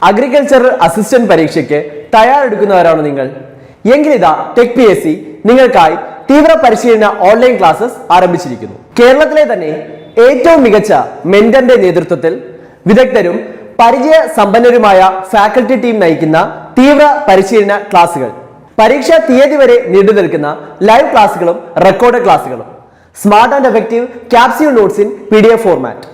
Agriculture assistant പരീക്ഷയ്ക്ക് തയ്യാറെടുക്കുന്നവരാണോ നിങ്ങൾ? എങ്കിലിതാ ടെക് PSC നിങ്ങൾക്കായി തീവ്ര പരിശീലന ഓൺലൈൻ ക്ലാസ്സസ് ആരംഭിച്ചിരിക്കുന്നു. കേരളത്തിലെ തന്നെ ഏറ്റവും മികച്ച മെന്ററിന്റെ നേതൃത്വത്തിൽ വിദഗ്ധരും പരിചയ സമ്പന്നരുമായ ഫാക്കൽറ്റി ടീം നയിക്കുന്ന തീവ്ര പരിശീലന ക്ലാസുകൾ, പരീക്ഷാ തീയതി വരെ നീണ്ടു നിൽക്കുന്ന ലൈവ് ക്ലാസുകളും റെക്കോർഡ് ക്ലാസുകളും, smart and effective capsule notes in PDF format,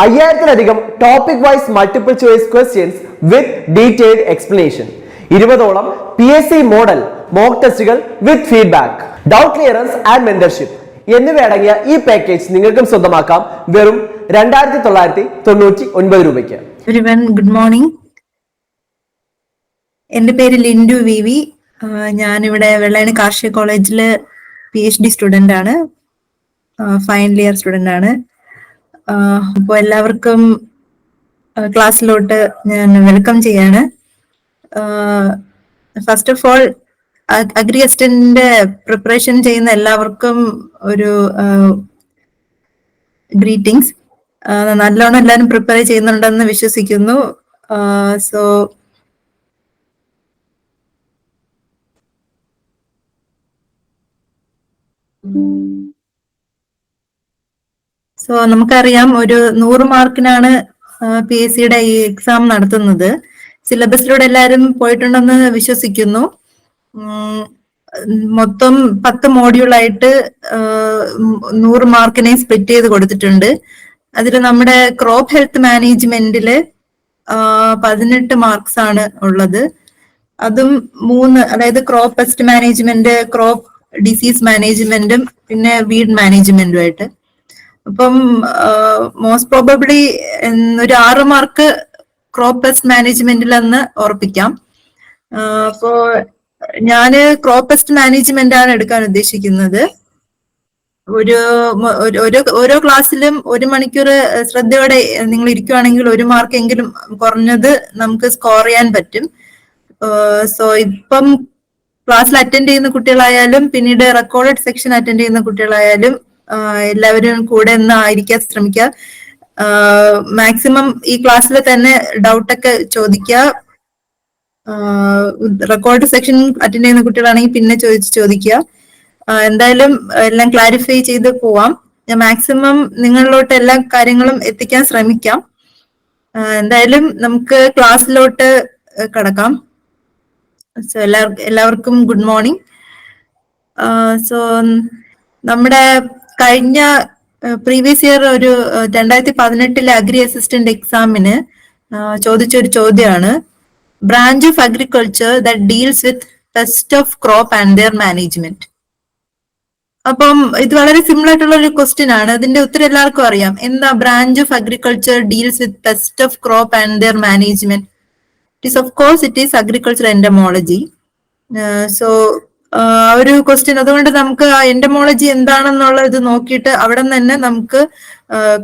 5000-ലധികം topic wise multiple choice questions with detailed explanation, 20ഓളം PSC മോഡൽ മോക്ക് ടെസ്റ്റുകൾ with feedback, doubt clearance and mentorship എന്നിവയടങ്ങിയ ഈ പാക്കേജ് നിങ്ങൾക്കും സ്വന്തമാക്കാം വെറും 2999 രൂപയ്ക്ക്. Good morning. എന്റെ പേര് ലിൻഡു VV. ഞാനിവിടെ വെള്ളായണി കാർഷിക കോളേജില് PhD സ്റ്റുഡന്റ് ആണ്, ഫൈനൽ ഇയർ സ്റ്റുഡന്റ് ആണ്. അപ്പോൾ എല്ലാവർക്കും ക്ലാസ്സിലോട്ട് ഞാൻ വെൽക്കം ചെയ്യാണ്. ഫസ്റ്റ് ഓഫ് ഓൾ, അഗ്രി അസിസ്റ്റന്റിന്റെ പ്രിപ്പറേഷൻ ചെയ്യുന്ന എല്ലാവർക്കും ഒരു ഗ്രീറ്റിംഗ്സ്. നല്ലോണം എല്ലാവരും പ്രിപ്പയർ ചെയ്യുന്നുണ്ടെന്ന് വിശ്വസിക്കുന്നു. സോ നമുക്കറിയാം, ഒരു 100 മാർക്കിനാണ് PSCയുടെ ഈ എക്സാം നടത്തുന്നത്. സിലബസിലൂടെ എല്ലാവരും പോയിട്ടുണ്ടെന്ന് വിശ്വസിക്കുന്നു. മൊത്തം 10 മോഡ്യൂളായിട്ട് 100 മാർക്കിനെ സ്പ്ലിറ്റ് ചെയ്ത് കൊടുത്തിട്ടുണ്ട്. അതിൽ നമ്മുടെ ക്രോപ്പ് ഹെൽത്ത് മാനേജ്മെന്റില് 18 മാർക്സ് ആണ് ഉള്ളത്. അതും 3, അതായത് crop pest management, crop disease മാനേജ്മെന്റും പിന്നെ വീഡ് മാനേജ്മെന്റുമായിട്ട്. അപ്പം മോസ്റ്റ് പ്രോബബ്ലി ഒരു 6 മാർക്ക് ക്രോപ്പ് പെസ്റ്റ് മാനേജ്മെന്റിലെന്ന് ഉറപ്പിക്കാം. അപ്പോ ഞാന് ക്രോപ്പ് പെസ്റ്റ് മാനേജ്മെന്റ് ആണ് എടുക്കാൻ ഉദ്ദേശിക്കുന്നത്. ഓരോ ക്ലാസ്സിലും 1 മണിക്കൂർ ശ്രദ്ധയോടെ നിങ്ങൾ ഇരിക്കുവാണെങ്കിൽ 1 മാർക്കെങ്കിലും കുറഞ്ഞത് നമുക്ക് സ്കോർ ചെയ്യാൻ പറ്റും. സോ ഇപ്പം ക്ലാസ്സിൽ അറ്റൻഡ് ചെയ്യുന്ന കുട്ടികളായാലും പിന്നീട് റെക്കോർഡഡ് സെക്ഷൻ അറ്റൻഡ് ചെയ്യുന്ന കുട്ടികളായാലും എല്ലാവരും കൂടെ ഒന്ന് ആയിരിക്കാൻ ശ്രമിക്കുക. മാക്സിമം ഈ ക്ലാസ്സിൽ തന്നെ ഡൗട്ടൊക്കെ ചോദിക്കുക. റെക്കോർഡ് സെക്ഷൻ അറ്റൻഡ് ചെയ്യുന്ന കുട്ടികളാണെങ്കിൽ പിന്നെ ചോദിക്കുക. എന്തായാലും എല്ലാം ക്ലാരിഫൈ ചെയ്ത് പോവാം. ഞാൻ മാക്സിമം നിങ്ങളിലോട്ട് എല്ലാ കാര്യങ്ങളും എത്തിക്കാൻ ശ്രമിക്കാം. എന്തായാലും നമുക്ക് ക്ലാസ്സിലോട്ട് കടക്കാം. സോ എല്ലാവർക്കും ഗുഡ് മോർണിംഗ്. സോ നമ്മുടെ കഴിഞ്ഞ പ്രീവിയസ് ഇയർ ഒരു 2018 അഗ്രി അസിസ്റ്റന്റ് എക്സാമിന് ചോദിച്ചൊരു ചോദ്യമാണ്, branch of agriculture that deals with pest of crop and their management. അപ്പം ഇത് വളരെ സിമ്പിൾ ആയിട്ടുള്ള ഒരു ക്വസ്റ്റ്യൻ ആണ്. അതിന്റെ ഉത്തരം എല്ലാവർക്കും അറിയാം. എന്താ branch of agriculture deals with pest of crop and their management? It is agriculture entomology. So ഒരു ക്വസ്റ്റ്യൻ, അതുകൊണ്ട് നമുക്ക് ആ എന്റമോളജി എന്താണെന്നുള്ള ഇത് നോക്കിയിട്ട് അവിടെ നിന്ന് തന്നെ നമുക്ക്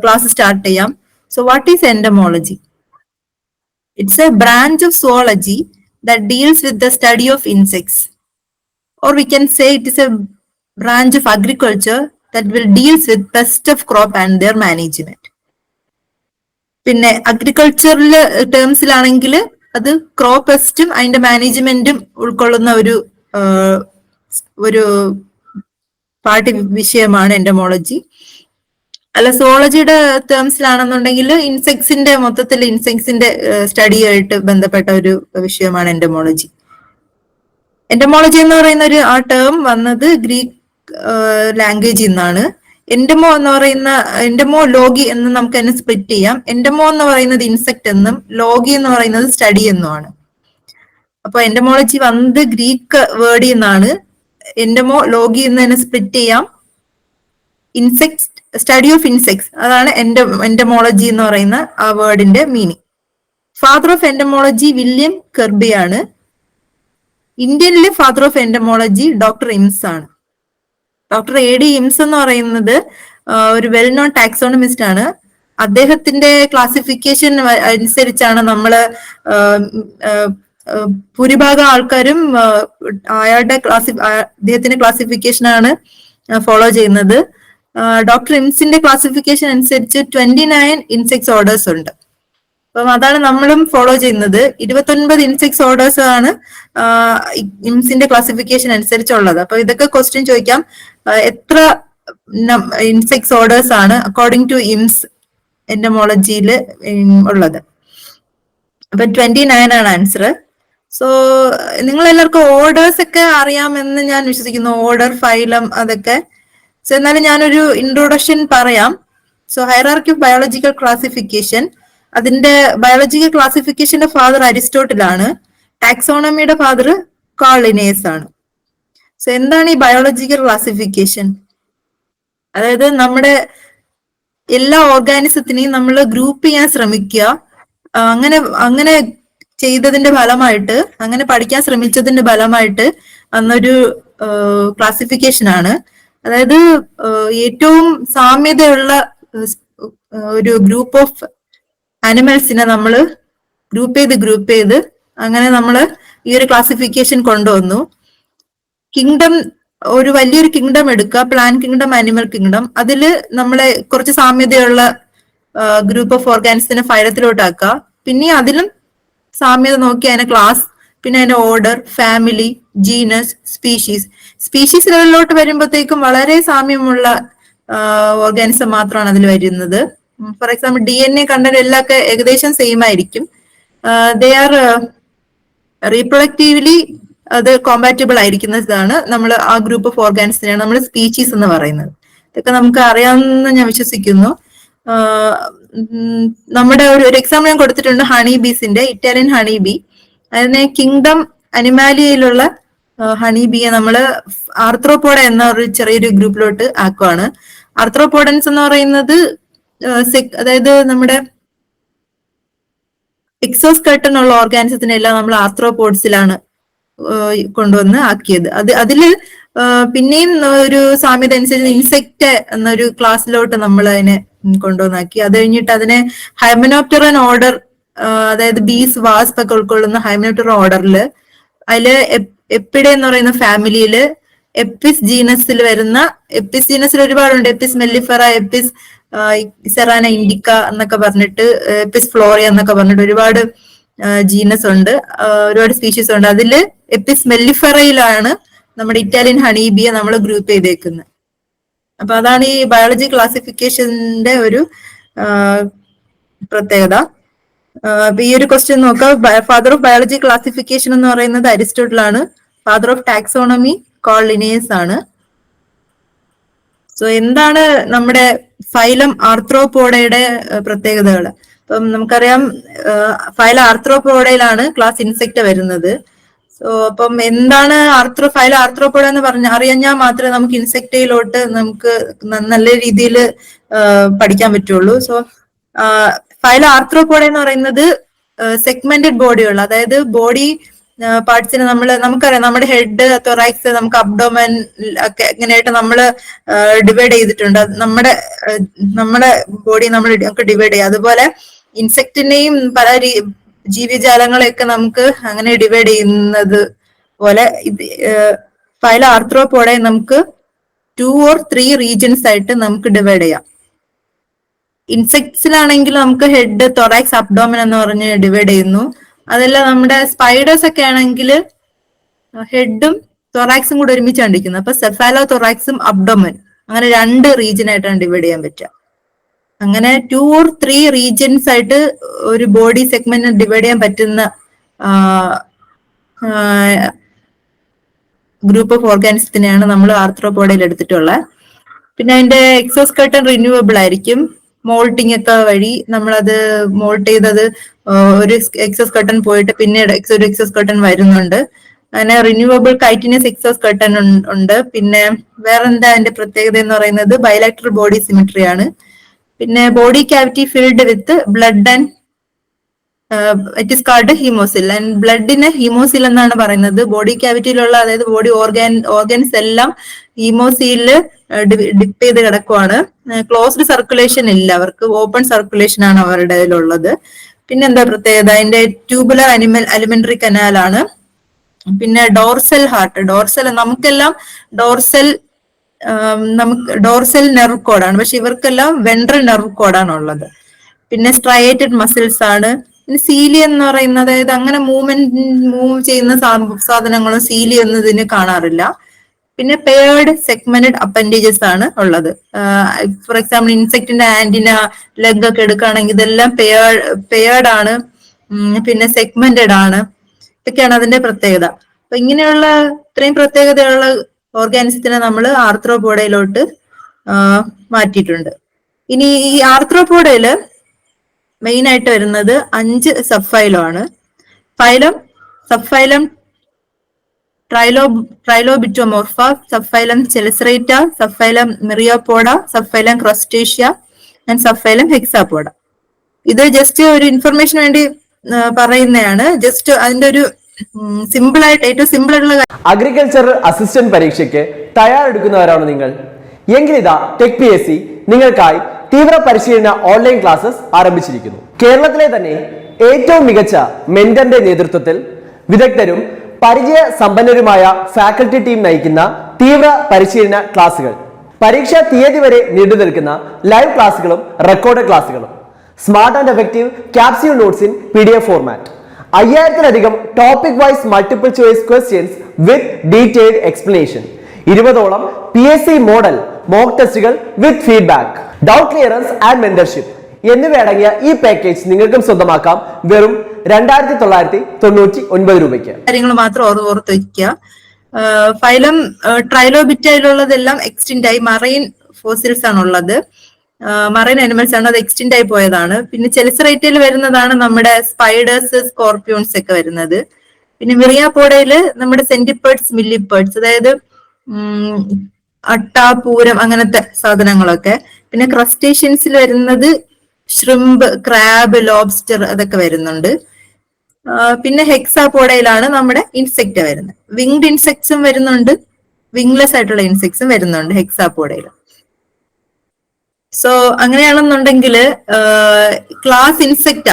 ക്ലാസ് സ്റ്റാർട്ട് ചെയ്യാം. So what is entomology? It's a branch of zoology that deals with the study of insects, or we can say it is a branch of agriculture that will deals with pest of crop and their management. പിന്നെ agricultural ടേംസിലാണെങ്കിൽ അത് crop പെസ്റ്റും അതിന്റെ മാനേജ്മെന്റും ഉൾക്കൊള്ളുന്ന ഒരു പാഠ്യ വിഷയമാണ് entomology. അല്ല, സോളജിയുടെ ടേംസിലാണെന്നുണ്ടെങ്കിൽ ഇൻസെക്ട്സിന്റെ മൊത്തത്തിൽ ഇൻസെക്ട്സിന്റെ സ്റ്റഡിയായിട്ട് ബന്ധപ്പെട്ട ഒരു വിഷയമാണ് എന്റമോളജി. എന്റമോളജി എന്ന് പറയുന്ന ആ ടേം വന്നത് ഗ്രീക്ക് ലാംഗ്വേജിൽ നിന്നാണ്. എന്റമോ എന്ന് പറയുന്ന എന്റമോ ലോഗി എന്ന് നമുക്ക് തന്നെ സ്പ്ലിറ്റ് ചെയ്യാം. എന്റമോ എന്ന് പറയുന്നത് ഇൻസെക്ട് എന്നും ലോഗി എന്ന് പറയുന്നത് സ്റ്റഡി എന്നുമാണ്. അപ്പൊ എന്റമോളജി വന്നത് ഗ്രീക്ക് വേർഡിൽ നിന്നാണ്. എന്റമോ ലോഗി എന്ന് തന്നെ സ്പ്ലിറ്റ് ചെയ്യാം. ഇൻസെക്ട്, സ്റ്റഡി ഓഫ് ഇൻസെക്ട്സ്, അതാണ് എന്റമോളജി എന്ന് പറയുന്ന ആ വേർഡിന്റെ meaning. Father of entomology William Kirby ആണ്. ഇന്ത്യനിലെ father of entomology doctor Imms ആണ്. ഡോക്ടർ AD ഇംസ് എന്ന് പറയുന്നത് ഒരു വെൽ നോൺ ടാക്സോണമിസ്റ്റ് ആണ്. അദ്ദേഹത്തിന്റെ ക്ലാസിഫിക്കേഷൻ അനുസരിച്ചാണ് നമ്മള് ഭൂരിഭാഗം ആൾക്കാരും അദ്ദേഹത്തിന്റെ ക്ലാസിഫിക്കേഷനാണ് ഫോളോ ചെയ്യുന്നത്. ഡോക്ടർ ഇംസിന്റെ ക്ലാസിഫിക്കേഷൻ അനുസരിച്ച് 29 ഇൻസെക്ട്സ് ഓർഡേഴ്സ് ഉണ്ട്. അപ്പം അതാണ് നമ്മളും ഫോളോ ചെയ്യുന്നത്. 29 ഇൻസെക്ട്സ് ഓർഡേഴ്സ് ആണ് ഇംസിന്റെ ക്ലാസിഫിക്കേഷൻ അനുസരിച്ചുള്ളത്. അപ്പൊ ഇതൊക്കെ ക്വസ്റ്റ്യൻ ചോദിക്കാം. എത്ര ഇൻസെക്ട്സ് ഓർഡേഴ്സ് ആണ് അക്കോർഡിംഗ് ടു ഇംസ് എന്റമോളജിയിൽ ഉള്ളത്? അപ്പൊ 29 ആണ് ആൻസർ. സോ നിങ്ങൾ എല്ലാവർക്കും ഓർഡേഴ്സ് ഒക്കെ അറിയാമെന്ന് ഞാൻ വിശ്വസിക്കുന്നു. ഓർഡർ, ഫൈലം, അതൊക്കെ. സോ എന്നാലും ഞാനൊരു ഇൻട്രൊഡക്ഷൻ പറയാം. So hierarchy of biological classification, അതിന്റെ ബയോളജിക്കൽ ക്ലാസിഫിക്കേഷന്റെ ഫാദർ അരിസ്റ്റോട്ടിലാണ്. ടാക്സോണമിയുടെ ഫാദർ കാൾ ലിനേയസ് ആണ്. സോ എന്താണ് ഈ ബയോളജിക്കൽ ക്ലാസിഫിക്കേഷൻ? അതായത് നമ്മുടെ എല്ലാ ഓർഗാനിസത്തിനെയും നമ്മൾ ഗ്രൂപ്പ് ചെയ്യാൻ ശ്രമിക്കുക. അങ്ങനെ ചെയ്തതിന്റെ ഫലമായിട്ട്, അങ്ങനെ പഠിക്കാൻ ശ്രമിച്ചതിന്റെ ഫലമായിട്ട് അന്നൊരു ക്ലാസിഫിക്കേഷൻ ആണ്. അതായത് ഏറ്റവും സാമ്യതയുള്ള ഒരു ഗ്രൂപ്പ് ഓഫ് ആനിമൽസിനെ നമ്മൾ ഗ്രൂപ്പ് ചെയ്ത് അങ്ങനെ നമ്മൾ ഈ ഒരു ക്ലാസിഫിക്കേഷൻ കൊണ്ടുവന്നു. കിങ്ഡം, ഒരു വലിയൊരു കിങ്ഡം എടുക്കുക, പ്ലാൻ കിങ്ഡം, ആനിമൽ കിങ്ഡം. അതില് നമ്മളെ കുറച്ച് സാമ്യതയുള്ള ഗ്രൂപ്പ് ഓഫ് ഓർഗാനിസത്തിനെ ഫൈലത്തിലോട്ടാക്കുക. പിന്നെ അതിലും സാമ്യത നോക്കി അതിനെ ക്ലാസ്, പിന്നെ അതിന്റെ ഓർഡർ, ഫാമിലി, ജീനസ്, സ്പീഷീസ് ലെവലിലോട്ട് വരുമ്പോഴത്തേക്കും വളരെ സാമ്യമുള്ള ഓർഗാനിസം മാത്രമാണ് അതിൽ വരുന്നത്. ഫോർ എക്സാമ്പിൾ DNA കണ്ടന്റ് എല്ലാം ഒക്കെ ഏകദേശം സെയിം ആയിരിക്കും. ദേ ആർ റീപ്രൊഡക്റ്റീവ്ലി അത് കോമ്പാറ്റബിൾ ആയിരിക്കുന്നതാണ് നമ്മൾ ആ ഗ്രൂപ്പ് ഓഫ് ഓർഗാനിസത്തിനെയാണ് നമ്മൾ സ്പീഷീസ് എന്ന് പറയുന്നത്. ഇതൊക്കെ നമുക്ക് അറിയാമെന്ന് ഞാൻ വിശ്വസിക്കുന്നു. നമ്മുടെ ഒരു എക്സാമ്പിൾ ഞാൻ കൊടുത്തിട്ടുണ്ട്, ഹണി ബീസിന്റെ, ഇറ്റാലിയൻ ഹണി ബി. അതിനെ കിങ്ഡം അനിമാലിയയിലുള്ള ഹണി ബിയെ നമ്മൾ ആർത്രോപോഡ എന്ന ഒരു ചെറിയൊരു ഗ്രൂപ്പിലോട്ട് ആക്കുവാണ്. ആർത്രോപോഡൻസ് എന്ന് പറയുന്നത് അതായത് നമ്മുടെ എക്സോസ്കെർട്ടൺ ഉള്ള ഓർഗാനിസത്തിനെല്ലാം നമ്മൾ ആർത്രോപോഡ്സിലാണ് കൊണ്ടുവന്ന് ആക്കിയത്. അതില് പിന്നെയും ഒരു സാമ്യത അനുസരിച്ച് ഇൻസെക്ട് എന്നൊരു ക്ലാസ്സിലോട്ട് നമ്മൾ അതിനെ കൊണ്ടുവന്നാക്കി. അത് കഴിഞ്ഞിട്ട് അതിനെ ഹൈമനോപ്റ്ററൻ ഓർഡർ, അതായത് ബീസ്, വാസ്പ് ഒക്കെ ഉൾക്കൊള്ളുന്ന ഹൈമനോപ്റ്ററൻ ഓർഡറിൽ, അതില് എപ്പിഡെ എന്ന് പറയുന്ന ഫാമിലിയില് എപ്പിസ് ജീനസിൽ വരുന്ന, എപ്പിസ് ജീനസിൽ ഒരുപാടുണ്ട്. എപ്പിസ് മെല്ലിഫെറ, എപ്പിസ് സെറാന ഇൻഡിക്ക എന്നൊക്കെ പറഞ്ഞിട്ട്, എപ്പിസ് ഫ്ലോറിയ എന്നൊക്കെ പറഞ്ഞിട്ട് ഒരുപാട് ജീനസ് ഉണ്ട്, ഒരുപാട് സ്പീഷീസ് ഉണ്ട്. അതില് എപ്പിസ് മെല്ലിഫെറയിലാണ് നമ്മുടെ ഇറ്റാലിയൻ ഹണീബിയെ നമ്മൾ ഗ്രൂപ്പ് ചെയ്തേക്കുന്നത്. അപ്പൊ അതാണ് ഈ ബയോളജി ക്ലാസിഫിക്കേഷന്റെ ഒരു പ്രത്യേകത. അപ്പൊ ഈ ഒരു ക്വസ്റ്റ്യൻ നോക്കാം. ഫാദർ ഓഫ് ബയോളജി ക്ലാസിഫിക്കേഷൻ എന്ന് പറയുന്നത് അരിസ്റ്റോട്ടിലാണ്. Father of taxonomy Carl Linnaeus ആണ്. സോ എന്താണ് നമ്മുടെ ഫൈലം ആർത്രോപോഡയുടെ പ്രത്യേകതകൾ? അപ്പം നമുക്കറിയാം, ഫൈലം ആർത്രോപോഡയിലാണ് ക്ലാസ് ഇൻസെക്ട് വരുന്നത്. സോ അപ്പം എന്താണ് ഫൈലം ആർത്രോപോഡ എന്ന് അറിയാഞ്ഞാൽ മാത്രമേ നമുക്ക് ഇൻസെക്ടയിലോട്ട് നമുക്ക് നല്ല രീതിയിൽ പഠിക്കാൻ പറ്റുള്ളൂ. സോ ഫൈലം ആർത്രോപോഡ എന്ന് പറയുന്നത് സെഗ്മെന്റഡ് ബോഡിയുള്ള, അതായത് ബോഡി പാർട്സിനെ നമുക്കറിയാം, നമ്മുടെ ഹെഡ്, തൊറാക്സ്, നമുക്ക് അബ്ഡോമൻ ഒക്കെ ഇങ്ങനെയായിട്ട് നമ്മൾ ഡിവൈഡ് ചെയ്തിട്ടുണ്ട്. നമ്മുടെ ബോഡി നമ്മൾ ഡിവൈഡ് ചെയ്യാം. അതുപോലെ ഇൻസെക്റ്റിനെയും പല ജീവിജാലങ്ങളെയൊക്കെ നമുക്ക് അങ്ങനെ ഡിവൈഡ് ചെയ്യുന്നത് പോലെ ഫൈലം ആർത്രോപോഡെ നമുക്ക് 2 or 3 റീജിയൻസ് ആയിട്ട് നമുക്ക് ഡിവൈഡ് ചെയ്യാം. ഇൻസെക്ട്സിലാണെങ്കിൽ നമുക്ക് ഹെഡ്, തൊറാക്സ്, അബ്ഡോമൻ എന്ന് പറഞ്ഞ് ഡിവൈഡ് ചെയ്യുന്നു. അതല്ല നമ്മുടെ സ്പൈഡേഴ്സ് ഒക്കെ ആണെങ്കിൽ ഹെഡും തൊറാക്സും കൂടെ ഒരുമിച്ച് കണ്ടിരിക്കുന്നത്. അപ്പൊ സെഫാലോ തൊറാക്സും അബ്ഡോമൻ, അങ്ങനെ 2 റീജിയൻ ആയിട്ടാണ് ഡിവൈഡ് ചെയ്യാൻ പറ്റുക. അങ്ങനെ 2 or 3 റീജിയൻസ് ആയിട്ട് ഒരു ബോഡി സെഗ്മെന്റ് ഡിവൈഡ് ചെയ്യാൻ പറ്റുന്ന ഗ്രൂപ്പ് ഓഫ് ഓർഗാനിസത്തിനെയാണ് നമ്മൾ ആർത്രോപോഡയിൽ എടുത്തിട്ടുള്ളത്. പിന്നെ അതിന്റെ എക്സോസ്കെർട്ടൻ റിന്യൂവബിൾ ആയിരിക്കും. മോൾട്ടിങ് ഒക്കെ വഴി നമ്മളത് മോൾട്ട് ചെയ്തത് ഒരു എക്സോസ്കെർട്ടൻ പോയിട്ട് പിന്നീട് ഒരു എക്സോസ്കെർട്ടൻ വരുന്നുണ്ട്. അങ്ങനെ റിന്യൂവബിൾ കൈറ്റിനസ് എക്സോസ്കെർട്ടൻ ഉണ്ട്. പിന്നെ വേറെന്താ അതിന്റെ പ്രത്യേകത എന്ന് പറയുന്നത് ബൈലാറ്ററൽ ബോഡി സിമിട്രി ആണ്. പിന്നെ body cavity filled with blood and it is called haemocoel. And ബ്ലഡിനെ ഹീമോസിൽ എന്നാണ് പറയുന്നത്. ബോഡി ക്യാവിറ്റിയിലുള്ള, അതായത് ബോഡി ഓർഗൻസ് എല്ലാം ഹീമോസിലില് ഡിപ്പ് ചെയ്ത് കിടക്കുവാണ്. ക്ലോസ്ഡ് സർക്കുലേഷൻ ഇല്ല അവർക്ക്, ഓപ്പൺ സർക്കുലേഷൻ ആണ് അവരുടെ ഉള്ളത്. പിന്നെ എന്താ പ്രത്യേകത, അതിന്റെ ട്യൂബുലർ അലിമെന്ററി കനാലാണ്. പിന്നെ ഡോർസൽ ഹാർട്ട്, നമുക്കെല്ലാം ഡോർസൽ നെർവ് കോഡാണ്, പക്ഷെ ഇവർക്കെല്ലാം വെൻട്രൽ നെർവ് കോഡാണ് ഉള്ളത്. പിന്നെ സ്ട്രയേറ്റഡ് മസിൽസ് ആണ്. പിന്നെ സീലി എന്ന് പറയുന്നത്, അതായത് അങ്ങനെ മൂവ് ചെയ്യുന്ന സാധനങ്ങളും സീലി ഒന്നും ഇതിന് കാണാറില്ല. പിന്നെ പെയർഡ് സെഗ്മെന്റഡ് അപ്പൻഡേജസ് ആണ് ഉള്ളത്. ഫോർ എക്സാമ്പിൾ ഇൻസെക്ടിന്റെ ആന്റിന, ലെഗ് ഒക്കെ എടുക്കുകയാണെങ്കിൽ ഇതെല്ലാം പെയർഡ് ആണ്. പിന്നെ സെഗ്മെന്റഡ് ആണ്. ഇതൊക്കെയാണ് അതിന്റെ പ്രത്യേകത. അപ്പൊ ഇങ്ങനെയുള്ള ഇത്രയും പ്രത്യേകതയുള്ള ഓർഗാനിസത്തിനെ നമ്മൾ ആർത്രോപോഡയിലോട്ട് മാറ്റിയിട്ടുണ്ട്. ഇനി ഈ ആർത്രോപോഡയില് മെയിൻ ആയിട്ട് വരുന്നത് 5 സബ് ഫൈലം ആണ്. Subphylum Trilobitomorpha, subphylum Chelicerata, subphylum Myriapoda, subphylum Crustacea and subphylum Hexapoda. ഇത് ജസ്റ്റ് ഒരു ഇൻഫർമേഷന് വേണ്ടി പറയുന്നതാണ്. ജസ്റ്റ് അതിന്റെ ഒരു ഏറ്റവും സിമ്പിൾ ആയിട്ടുള്ള അഗ്രികൾച്ചർ അസിസ്റ്റന്റ് പരീക്ഷയ്ക്ക് തയ്യാറെടുക്കുന്നവരാണ് നിങ്ങൾ എങ്കിൽ ഇതാ ടെക് PSC നിങ്ങൾക്കായി തീവ്ര പരിശീലന ഓൺലൈൻ ക്ലാസ്സസ് ആരംഭിച്ചിരിക്കുന്നു. കേരളത്തിലെ തന്നെ ഏറ്റവും മികച്ച മെന്ററിന്റെ നേതൃത്വത്തിൽ വിദഗ്ധരും പരിചയ സമ്പന്നരുമായ ഫാക്കൽറ്റി ടീം നയിക്കുന്ന തീവ്ര പരിശീലന ക്ലാസുകൾ, പരീക്ഷാ തീയതി വരെ നീണ്ടു നിൽക്കുന്ന ലൈവ് ക്ലാസുകളും റെക്കോർഡ് ക്ലാസുകളും, smart and effective capsule notes in PDF format, 5000-ലധികം topic wise multiple choice questions with detailed explanation, 20ഓളം PSC മോഡൽ മോക്ക് ടെസ്റ്റുകൾ with feedback, doubt clearance and mentorship എന്നിവയടങ്ങിയ ഈ പാക്കേജ് നിങ്ങൾക്കും സ്വന്തമാക്കാം വെറും 2999 രൂപയ്ക്ക്. കാര്യങ്ങൾ മാത്രം ഓർത്ത് വയ്ക്കുക. ഫൈലം ട്രൈലോബിറ്റയിലുള്ളതെല്ലാം എക്സ്റ്റിന്റ് ആയി. മറൈൻ ഫോസിൽസ് ആണുള്ളത്, മറൈൻ അനിമൽസ് ആണ്, അത് എക്സ്റ്റിന്റ് ആയി പോയതാണ്. പിന്നെ ചെലിസറേറ്റയിൽ വരുന്നതാണ് നമ്മുടെ സ്പൈഡേഴ്സ്, സ്കോർപ്പിയോൺസ് ഒക്കെ വരുന്നത്. പിന്നെ മിറിയാപോഡയില് നമ്മുടെ സെന്റിപ്പേർഡ്സ്, മില്ലിപ്പേർഡ്സ്, അതായത് അട്ട, പൂരം അങ്ങനത്തെ സാധനങ്ങളൊക്കെ. പിന്നെ ക്രസ്റ്റേഷ്യൻസിൽ വരുന്നത് ഷ്രിംപ്, ക്രാബ്, ലോബ്സ്റ്റർ അതൊക്കെ വരുന്നുണ്ട്. പിന്നെ ഹെക്സാപോഡയിലാണ് നമ്മുടെ ഇൻസെക്ട് വരുന്നത്. വിങ്ഡ് ഇൻസെക്ട്സും വരുന്നുണ്ട്, വിങ്ലെസ് ആയിട്ടുള്ള ഇൻസെക്ട്സും വരുന്നുണ്ട് ഹെക്സാപോഡയിൽ. സോ അങ്ങനെയാണെന്നുണ്ടെങ്കിൽ ക്ലാസ് ഇൻസെക്ട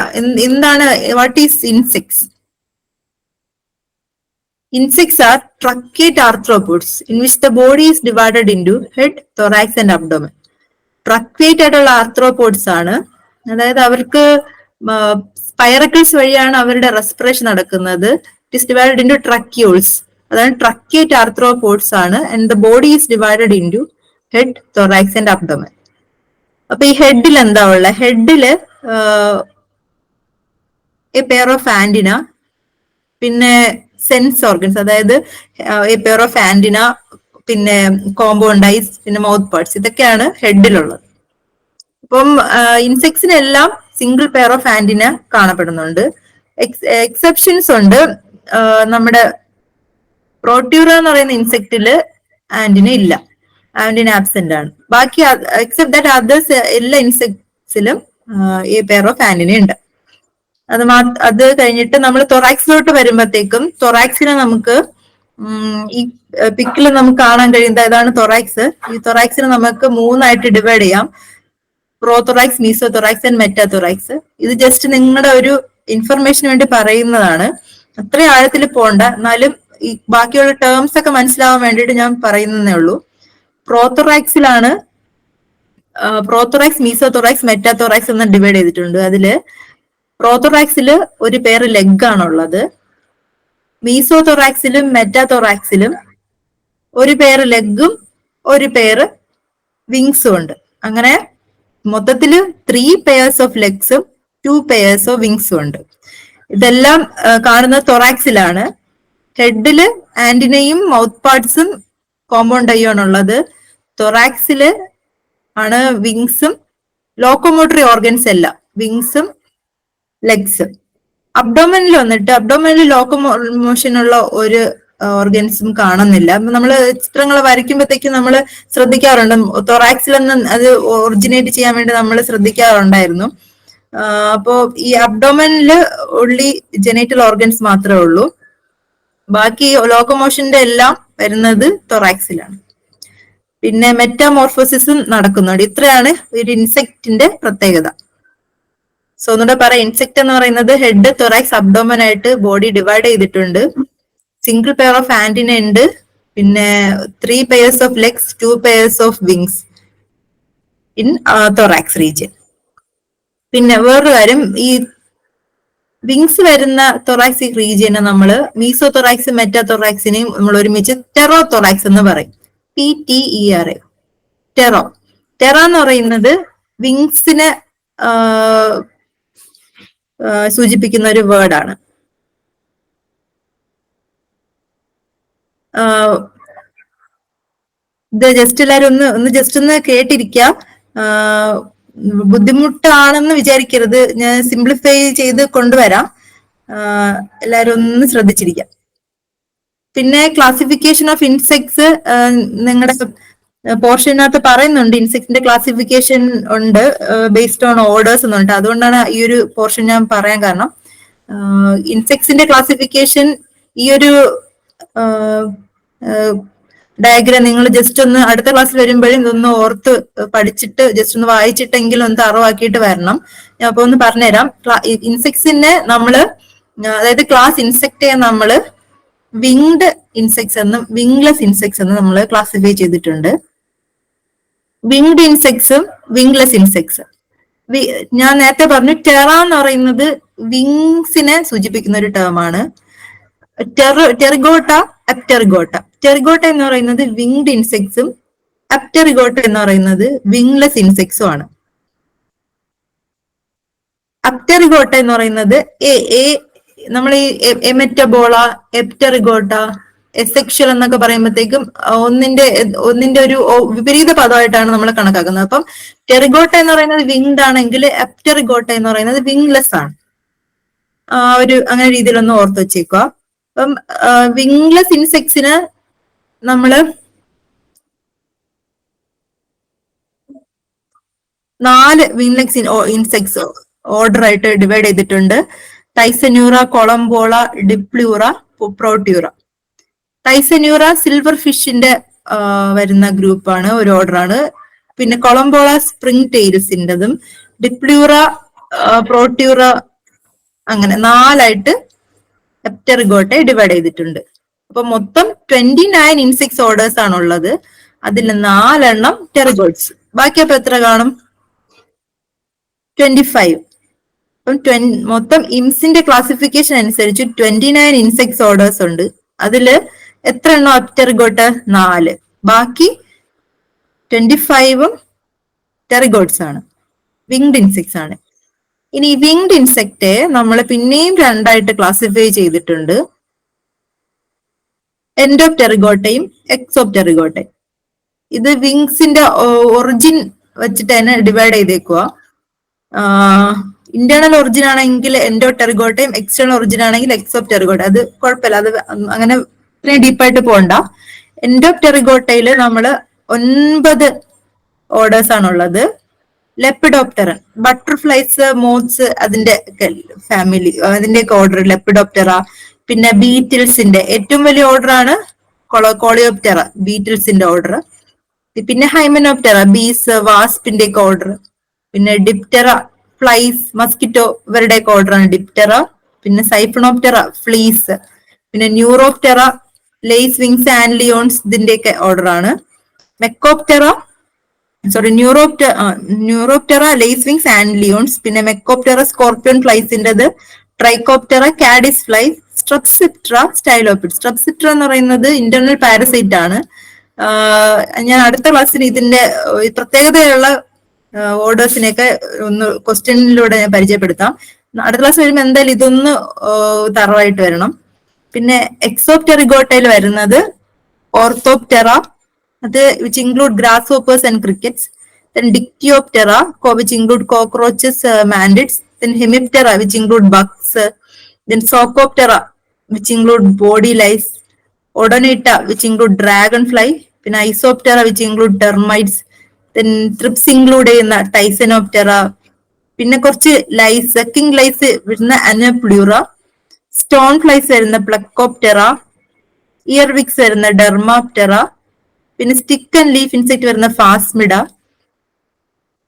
എന്താണ്, what is insects? Insects are truncate arthropods in which the body is divided into head, thorax and abdomen. Truncate ആയിട്ടുള്ള ആർത്രോപോഡ്സ് ആണ്. അതായത് അവർക്ക് സ്പൈറക്കിൾസ് വഴിയാണ് അവരുടെ റെസ്പിറേഷൻ നടക്കുന്നത്. It is divided into tracheoles. അതാണ് ട്രക്കേറ്റ് ആർത്രോപോഡ്സ് ആണ്. And the body is divided into head, thorax and abdomen. അപ്പൊ ഈ ഹെഡിൽ എന്താ ഉള്ളത്? ഹെഡില് എ പെയർ ഓഫ് ആന്റിന, പിന്നെ സെൻസ് ഓർഗൻസ്, അതായത് എ പെയർ ഓഫ് ആന്റിന, പിന്നെ കോമ്പൗണ്ടൈസ്, പിന്നെ മൗത്ത് പാർട്സ്, ഇതൊക്കെയാണ് ഹെഡിലുള്ളത്. അപ്പം ഇൻസെക്ട്സിനെല്ലാം സിംഗിൾ പെയർ ഓഫ് ആന്റിന കാണപ്പെടുന്നുണ്ട്. എക്സെപ്ഷൻസ് ഉണ്ട്. നമ്മുടെ പ്രോട്യൂറ എന്ന് പറയുന്ന ഇൻസെക്റ്റില് ആന്റിന ഇല്ല, ആന്റിന ആബ്സെന്റ് ആണ്. ബാക്കി എക്സെപ്റ്റ് ദാറ്റ് അതേഴ്സ് എല്ലാ ഇൻസെക്ട്സിലും എ പെയർ ഓഫ് ആന്റിന ഉണ്ട്. അത് കഴിഞ്ഞിട്ട് നമ്മൾ തൊറാക്സിലോട്ട് വരുമ്പോഴത്തേക്കും തൊറാക്സിനെ നമുക്ക് ഈ പിക്കിൽ നമുക്ക് കാണാൻ കഴിയുന്നത് ഇതാണ് തൊറാക്സ്. ഈ തൊറാക്സിനെ നമുക്ക് 3ആയിട്ട് ഡിവൈഡ് ചെയ്യാം: പ്രോതൊറാക്സ്, മീസോതൊറാക്സ് ആൻഡ് മെറ്റാതൊറാക്സ്. ഇത് ജസ്റ്റ് നിങ്ങളുടെ ഒരു ഇൻഫർമേഷന് വേണ്ടി പറയുന്നതാണ്, അത്രയും ആഴത്തിൽ പോണ്ട. എന്നാലും ഈ ബാക്കിയുള്ള ടേംസ് ഒക്കെ മനസ്സിലാവാൻ വേണ്ടിയിട്ട് ഞാൻ പറയുന്നതേ ഉള്ളൂ. പ്രോതൊറാക്സിലാണ് പ്രോതൊറാക്സ്, മീസോതൊറാക്സ്, മെറ്റാതൊറാക്സ് എന്ന് ഡിവൈഡ് ചെയ്തിട്ടുണ്ട്. അതില് പ്രോതൊറാക്സില് ഒരു പെയർ ലെഗ് ആണുള്ളത്. മീസോതൊറാക്സിലും മെറ്റാതൊറാക്സിലും ഒരു പെയർ ലെഗും ഒരു പെയർ വിങ്സും ഉണ്ട്. അങ്ങനെ മൊത്തത്തില് 3 pairs ഓഫ് ലെഗ്സും 2 pairs ഓഫ് വിങ്സും ഉണ്ട്. ഇതെല്ലാം കാണുന്നത് തൊറാക്സിലാണ്. ഹെഡില് ആന്റിനയും മൗത്ത് പാർട്സും കോമ്പൗണ്ടയും ആണുള്ളത്. തൊറാക്സില് ആണ് വിങ്സും ലോക്കോമോട്ടറി ഓർഗൻസ് എല്ലാം, വിങ്സും ലെഗ്സ്. അബ്ഡോമനിൽ വന്നിട്ട് അബ്ഡോമനിൽ ലോക്കോമോഷനുള്ള ഒരു ഓർഗൻസും കാണുന്നില്ല. നമ്മൾ ചിത്രങ്ങൾ വരയ്ക്കുമ്പോഴത്തേക്കും നമ്മൾ ശ്രദ്ധിക്കാറുണ്ട്, തൊറാക്സിൽ നിന്ന് അത് ഒറിജിനേറ്റ് ചെയ്യാൻ വേണ്ടി നമ്മൾ ശ്രദ്ധിക്കാറുണ്ടായിരുന്നു. അപ്പോ ഈ അബ്ഡോമനില് ഉള്ളി ജെനൈറ്റൽ ഓർഗൻസ് മാത്രമേ ഉള്ളൂ. ബാക്കി ലോക്കോമോഷന്റെ എല്ലാം വരുന്നത് തൊറാക്സിലാണ്. പിന്നെ മെറ്റാമോർഫോസിസും നടക്കുന്നുണ്ട്. ഇത്രയാണ് ഒരു ഇൻസെക്റ്റിന്റെ പ്രത്യേകത. സോ ഒന്നുകൂടെ പറയാം, ഇൻസെക്ട് എന്ന് പറയുന്നത് ഹെഡ്, തൊറാക്സ്, അബ്ഡോമൻ ആയിട്ട് ബോഡി ഡിവൈഡ് ചെയ്തിട്ടുണ്ട്. സിംഗിൾ പെയർ ഓഫ് ആന്റിന ഉണ്ട്. പിന്നെ 3 pairs of legs, 2 pairs of wings in thorax region. പിന്നെ വേറൊരു കാര്യം, ഈ വിങ്സ് വരുന്ന തൊറാക്സിക് റീജിയനെ നമ്മൾ മീസോ തൊറാക്സ് മെറ്റാതൊറാക്സിനെയും നമ്മൾ ഒരുമിച്ച് ടെറോ തൊറാക്സ് എന്ന് പറയും. PTERA, tarot. ടെറ എന്ന് പറയുന്നത് വിങ്സിനെ സൂചിപ്പിക്കുന്ന ഒരു വേർഡാണ്. ഇത് ജസ്റ്റ് എല്ലാവരും ഒന്ന് കേട്ടിരിക്കുക. ബുദ്ധിമുട്ടാണെന്ന് വിചാരിക്കരുത്, ഞാൻ സിംപ്ലിഫൈ ചെയ്ത് കൊണ്ടുവരാം. എല്ലാവരും ഒന്ന് ശ്രദ്ധിച്ചിരിക്കാം. പിന്നെ ക്ലാസിഫിക്കേഷൻ ഓഫ് ഇൻസെക്ട്സ് നിങ്ങളുടെ പോർഷനകത്ത് പറയുന്നുണ്ട്. ഇൻസെക്ടിന്റെ ക്ലാസിഫിക്കേഷൻ ഉണ്ട് ബേസ്ഡ് ഓൺ ഓർഡേഴ്സ് എന്നുണ്ട്. അതുകൊണ്ടാണ് ഈ ഒരു പോർഷൻ ഞാൻ പറയാൻ കാരണം. ഇൻസെക്ട്സിന്റെ ക്ലാസിഫിക്കേഷൻ ഈ ഒരു ഡയഗ്രാം നിങ്ങൾ ജസ്റ്റ് ഒന്ന് അടുത്ത ക്ലാസ്സിൽ വരുമ്പോഴും ഇതൊന്ന് ഓർത്ത് പഠിച്ചിട്ട് ജസ്റ്റ് ഒന്ന് വായിച്ചിട്ടെങ്കിലും ഒന്ന് തറവാക്കിയിട്ട് വരണം. ഞാൻ അപ്പൊ ഒന്ന് പറഞ്ഞുതരാം. ഇൻസെക്ട്സിനെ നമ്മള്, അതായത് ക്ലാസ് ഇൻസെക്ടേ നമ്മള് വിങ്ഡ് ഇൻസെക്ട്സ് എന്നും വിങ്ലെസ് ഇൻസെക്ട്സ് എന്നും നമ്മൾ ക്ലാസിഫൈ ചെയ്തിട്ടുണ്ട്. വിങ്ഡ് ഇൻസെക്ട്സും വിങ്ലെസ് ഇൻസെക്ട്സ്. ഞാൻ നേരത്തെ പറഞ്ഞു ടെറ എന്ന് പറയുന്നത് വിങ്സിനെ സൂചിപ്പിക്കുന്ന ഒരു ടേം ആണ്. ടെറിഗോട്ട, അപ്റ്റെറിഗോട്ട. ടെറിഗോട്ട എന്ന് പറയുന്നത് വിങ്ഡ് ഇൻസെക്ട്സും അപ്റ്റെറിഗോട്ട എന്ന് പറയുന്നത് വിങ്ലെസ് ഇൻസെക്ട്സും ആണ്. അപ്റ്റെറിഗോട്ട എന്ന് പറയുന്നത് നമ്മൾ ഈ എമെറ്റബോള, എപ്റ്റെറിഗോട്ട, എസെക്ഷൽ എന്നൊക്കെ പറയുമ്പോഴത്തേക്കും ഒന്നിന്റെ ഒരു വിപരീത പദമായിട്ടാണ് നമ്മൾ കണക്കാക്കുന്നത്. അപ്പം ടെറിഗോട്ട എന്ന് പറയുന്നത് വിങ്ഡ് ആണെങ്കിൽ അപ്റ്റെറിഗോട്ട എന്ന് പറയുന്നത് വിങ്ലെസ് ആണ്. അങ്ങനെ രീതിയിലൊന്ന് ഓർത്ത് വെച്ചേക്കുക. അപ്പം വിങ്ലെസ് ഇൻസെക്ട്സിന് നമ്മള് 4 വിങ്ലെസ് ഇൻസെക്ട്സ് ഓർഡർ ആയിട്ട് ഡിവൈഡ് ചെയ്തിട്ടുണ്ട്. ടൈസന്യൂറ, കൊളംബോള, ഡിപ്ലൂറ, പ്രോട്യൂറ. ടൈസന്യൂറ സിൽവർ ഫിഷിന്റെ വരുന്ന ഗ്രൂപ്പാണ്, ഒരു ഓർഡർ ആണ്. പിന്നെ കൊളംബോള സ്പ്രിംഗ് ടെയിൽസിൻ്റെതും, ഡിപ്ലൂറ, പ്രോട്യൂറ, അങ്ങനെ 4ആയിട്ട് എപ്റ്റെറിഗോട്ടെ ഡിവൈഡ് ചെയ്തിട്ടുണ്ട്. അപ്പൊ മൊത്തം 29 ഇൻസെക്ട്സ് ഓർഡേഴ്സ് ആണുള്ളത്. അതിൽ 4 ടെറിഗോട്സ്. ബാക്കി അപ്പൊ എത്ര കാണും? 25. അപ്പം മൊത്തം ഇംസിന്റെ ക്ലാസിഫിക്കേഷൻ അനുസരിച്ച് 29 ഇൻസെക്ട്സ് ഓർഡേഴ്സ് ഉണ്ട്. അതില് എത്ര എണ്ണം അപ്റ്റെറിഗോട്ട്? 4. ബാക്കി 25ഉം ടെറിഗോട്സ് ആണ്, വിങ്ഡ് ഇൻസെക്ട്സ് ആണ്. ഇനി വിങ്ഡ് ഇൻസെക്ടെ നമ്മൾ പിന്നെയും 2ആയിട്ട് ക്ലാസിഫൈ ചെയ്തിട്ടുണ്ട്. എൻഡോപ്റ്റെറിഗോട്ടയും എക്സോപ്റ്റെറിഗോട്ടയും. ഇത് വിങ്സിന്റെ ഒറിജിൻ വെച്ചിട്ട് തന്നെ ഡിവൈഡ് ചെയ്തേക്കുക. ഇന്റേണൽ ഒറിജിൻ ആണെങ്കിൽ എൻഡോടെറിഗോട്ടയും എക്സ്റ്റേണൽ ഒറിജിൻ ആണെങ്കിൽ എക്സോപ്റ്റെറിഗോട്ട. അത് കുഴപ്പമില്ല, അത് അങ്ങനെ ഇത്രയും ഡീപ്പായിട്ട് പോകണ്ട. എൻഡോപ്റ്റെറിഗോട്ടയില് നമ്മള് 9 ഓർഡേഴ്സ് ആണുള്ളത്. ലെപ്പിഡോപ്റ്ററൻ, ബട്ടർഫ്ലൈസ്, മോത്ത്സ്, അതിന്റെ ഫാമിലി, അതിന്റെയൊക്കെ ഓർഡർ ലെപ്പിഡോപ്റ്ററ. പിന്നെ ബീറ്റിൽസിന്റെ ഏറ്റവും വലിയ ഓർഡർ ആണ് കോളിയോപ്റ്ററ, ബീറ്റിൽസിന്റെ ഓർഡർ. പിന്നെ ഹൈമനോപ്റ്ററ, ബീസ്, വാസ്പിന്റെ ഒക്കെ ഓർഡർ. പിന്നെ ഡിപ്റ്ററ, ഫ്ലൈസ്, മസ്കിറ്റോ, ഇവരുടെയൊക്കെ ഓർഡർ ആണ് ഡിപ്റ്ററ. പിന്നെ സൈഫണോപ്റ്ററ, ഫ്ലീസ്. പിന്നെ ന്യൂറോപ്റ്ററ, ലേസ് വിങ്സ് ആൻഡ് ലിയോൺസ്, ഇതിന്റെയൊക്കെ ഓർഡർ ആണ്. മെക്കോപ്റ്ററ, ന്യൂറോപ്റ്ററ, ലേസ് വിങ്സ് ആൻഡ് ലിയോൺസ്. പിന്നെ മെക്കോപ്റ്ററ, സ്കോർപ്പിയോൺ ഫ്ലൈസിൻ്റെത്. ട്രൈക്കോപ്റ്ററ, കാഡിസ് ഫ്ലൈ. സ്ട്രപ്സിപ്റ്ററ, സ്റ്റൈലോപിഡ്. സ്ട്രപ്സിപ്റ്ററ എന്ന് പറയുന്നത് ഇന്റർണൽ പാരസൈറ്റ് ആണ്. ഞാൻ അടുത്ത ക്ലാസ്സിൽ ഇതിന്റെ പ്രത്യേകതയുള്ള ഓർഡേഴ്സിനെയൊക്കെ ഒന്ന് ക്വസ്റ്റ്യനിലൂടെ ഞാൻ പരിചയപ്പെടുത്താം. അടുത്ത ക്ലാസ് വരുമ്പോൾ എന്തായാലും ഇതൊന്ന് തറവായിട്ട് വരണം. പിന്നെ എക്സോപ്റ്റെറിഗോട്ടയിൽ വരുന്നത് ഓർത്തോപ്റ്ററ, അത് which include grass hoppers and crickets. Then Dictyoptera, which include cockroaches, mantids. Then Hemiptera, which include bugs. Then Sophoptera, which include body lice. Odonata, which include dragonfly. Then Isoptera, which include termites. Then Thrips include Thysanoptera. പിന്നെ കുറച്ച് lies, sucking lies വരുന്ന അനപ്ലൂറ. Stone flies വരുന്ന പ്ലക്കോപ്റ്ററ. ഇയർവിക്സ് വരുന്ന ഡെർമാപ്റ്ററ. പിന്നെ stick and leaf insect വരുന്ന ഫാസ്മിഡ.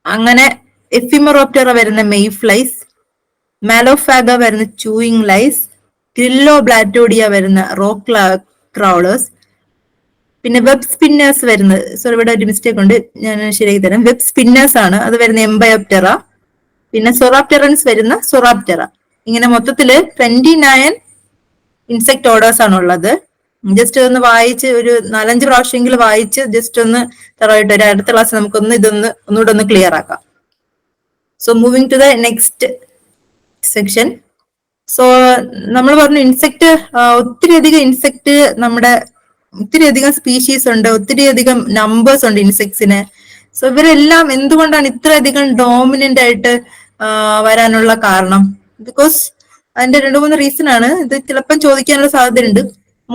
അങ്ങനെ എഫിമറോപ്റ്ററ വരുന്ന May flies. മാലോഫാഗ വരുന്ന ചൂയിങ് ലൈസ്. ഗ്രില്ലോ ബ്ലാറ്റോഡിയ വരുന്ന റോക്ക് ക്രൗളേഴ്സ്. പിന്നെ വെബ് സ്പിന്നേഴ്സ് വരുന്നത്, സോറി ഇവിടെ ഒരു മിസ്റ്റേക്ക് ഉണ്ട്, ഞാൻ ശരിയാക്കി തരാം. വെബ് സ്പിന്നേഴ്സ് ആണ്, അത് വരുന്ന എംബയോപ്റ്ററ. പിന്നെ സൊറാപ്റ്ററൻസ് വരുന്ന സൊറാപ്റ്ററ. ഇങ്ങനെ മൊത്തത്തില് 29 ഇൻസെക്ട് ഓർഡേഴ്സ് ആണ് ഉള്ളത്. ജസ്റ്റ് ഒന്ന് വായിച്ച് ഒരു 4-5 പ്രാവശ്യമെങ്കിലും വായിച്ച് ജസ്റ്റ് ഒന്ന് തറവായിട്ട് ഒരു അടുത്ത ക്ലാസ് നമുക്കൊന്ന് ഒന്നുകൂടെ ഒന്ന് ക്ലിയർ ആക്കാം. So moving to the next section. So നമ്മൾ പറഞ്ഞു ഇൻസെക്ട്, ഒത്തിരിയധികം ഇൻസെക്ട് ഒത്തിരിയധികം സ്പീഷീസ് ഉണ്ട്, ഒത്തിരിയധികം നമ്പേഴ്സ് ഉണ്ട് ഇൻസെക്ട്സിന്. സോ ഇവരെല്ലാം എന്തുകൊണ്ടാണ് ഇത്രയധികം ഡോമിനന്റ് ആയിട്ട് വരാനുള്ള കാരണം? ബിക്കോസ് അതിന്റെ 2-3 റീസൺ ആണ്. ഇത് ചിലപ്പം ചോദിക്കാനുള്ള സാധ്യതയുണ്ട്.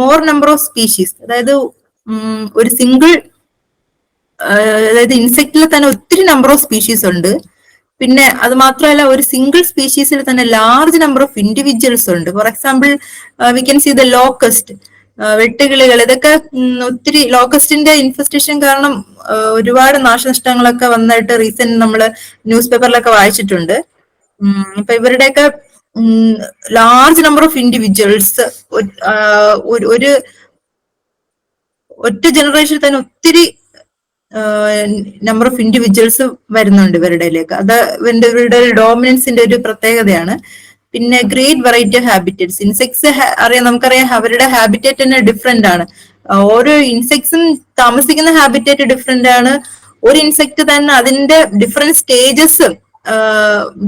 മോർ നമ്പർ ഓഫ് സ്പീഷീസ്, അതായത് ഒരു സിംഗിൾ, അതായത് ഇൻസെക്റ്റിൽ തന്നെ ഒത്തിരി നമ്പർ ഓഫ് സ്പീഷീസ് ഉണ്ട്. പിന്നെ അത് മാത്രമല്ല, ഒരു സിംഗിൾ സ്പീഷീസിൽ തന്നെ ലാർജ് നമ്പർ ഓഫ് ഇൻഡിവിജ്വൽസ് ഉണ്ട്. For example we can see the locust, വെട്ടുകിളികൾ. ഇതൊക്കെ ഒത്തിരി ലോക്കസ്റ്റിന്റെ ഇൻഫെസ്റ്റേഷൻ കാരണം ഒരുപാട് നാശനഷ്ടങ്ങളൊക്കെ വന്നിട്ട് റീസെന്റ് നമ്മള് ന്യൂസ് പേപ്പറിലൊക്കെ വായിച്ചിട്ടുണ്ട്. ഇപ്പൊ ഇവരുടെയൊക്കെ ലാർജ് നമ്പർ ഓഫ് ഇൻഡിവിജ്വൽസ് ഒരു ഒറ്റ ജനറേഷനിൽ തന്നെ ഒത്തിരി നമ്പർ ഓഫ് ഇൻഡിവിജ്വൽസ് വരുന്നുണ്ട് ഇവരുടെയിലേക്ക്. അത് ഇവരുടെ ഡോമിനൻസിന്റെ ഒരു പ്രത്യേകതയാണ്. പിന്നെ ഗ്രേറ്റ് വെറൈറ്റി ഓഫ് ഹാബിറ്ററ്റ്സ്. ഇൻസെക്ട്സ് നമുക്കറിയാം അവരുടെ ഹാബിറ്റേറ്റ് തന്നെ ഡിഫറെന്റ് ആണ്. ഓരോ ഇൻസെക്ട്സും താമസിക്കുന്ന ഹാബിറ്റേറ്റ് ഡിഫറെന്റ് ആണ്. ഒരു ഇൻസെക്ട് തന്നെ അതിന്റെ ഡിഫറെന്റ് സ്റ്റേജസ്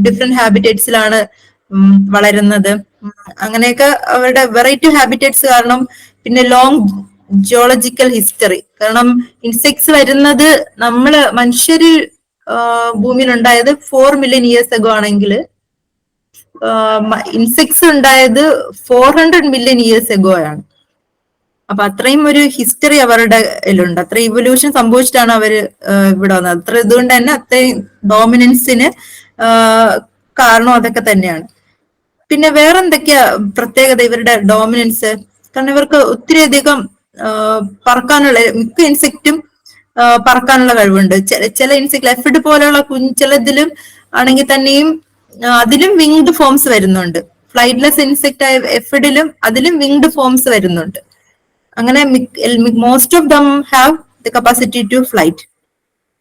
ഡിഫറെന്റ് ഹാബിറ്റേറ്റ്സിലാണ് വളരുന്നത്. അങ്ങനെയൊക്കെ അവരുടെ വെറൈറ്റി ഹാബിറ്റേറ്റ്സ് കാരണം. പിന്നെ ലോങ് ജിയോളജിക്കൽ ഹിസ്റ്ററി, കാരണം ഇൻസെക്ട്സ് വരുന്നത് മനുഷ്യര് ഭൂമിയിൽ ഉണ്ടായത് 4 മില്യൺ ഇയേഴ്സ് അഗോ ആണെങ്കിൽ ഇൻസെക്ട്സ് ഉണ്ടായത് 400 മില്യൺ ഇയേഴ്സ് എഗോ ആണ്. അപ്പൊ അത്രയും ഒരു ഹിസ്റ്ററി അവരുടെ ഉണ്ട്, അത്ര ഇവല്യൂഷൻ സംഭവിച്ചിട്ടാണ് അവര് ഇവിടെ വന്നത്. അത്ര ഇതുകൊണ്ട് തന്നെ അത്രയും ഡോമിനൻസിന് കാരണം അതൊക്കെ തന്നെയാണ്. പിന്നെ വേറെ എന്തൊക്കെയാ പ്രത്യേകത ഇവരുടെ ഡോമിനൻസ്? കാരണം ഇവർക്ക് ഒത്തിരിയധികം പറക്കാനുള്ള, മിക്ക ഇൻസെക്റ്റും പറക്കാനുള്ള കഴിവുണ്ട്. ചില ഇൻസെക്ട് എഫിഡ് പോലെയുള്ള ചിലതിലും ആണെങ്കിൽ തന്നെയും അതിലും വിങ്ഡ് ഫോംസ് വരുന്നുണ്ട്. ഫ്ലൈറ്റ്ലെസ് ഇൻസെക്ട് ആയ എഫിഡിലും അതിലും വിങ്ഡ് ഫോംസ് വരുന്നുണ്ട്. അങ്ങനെ most of them have the capacity to flight.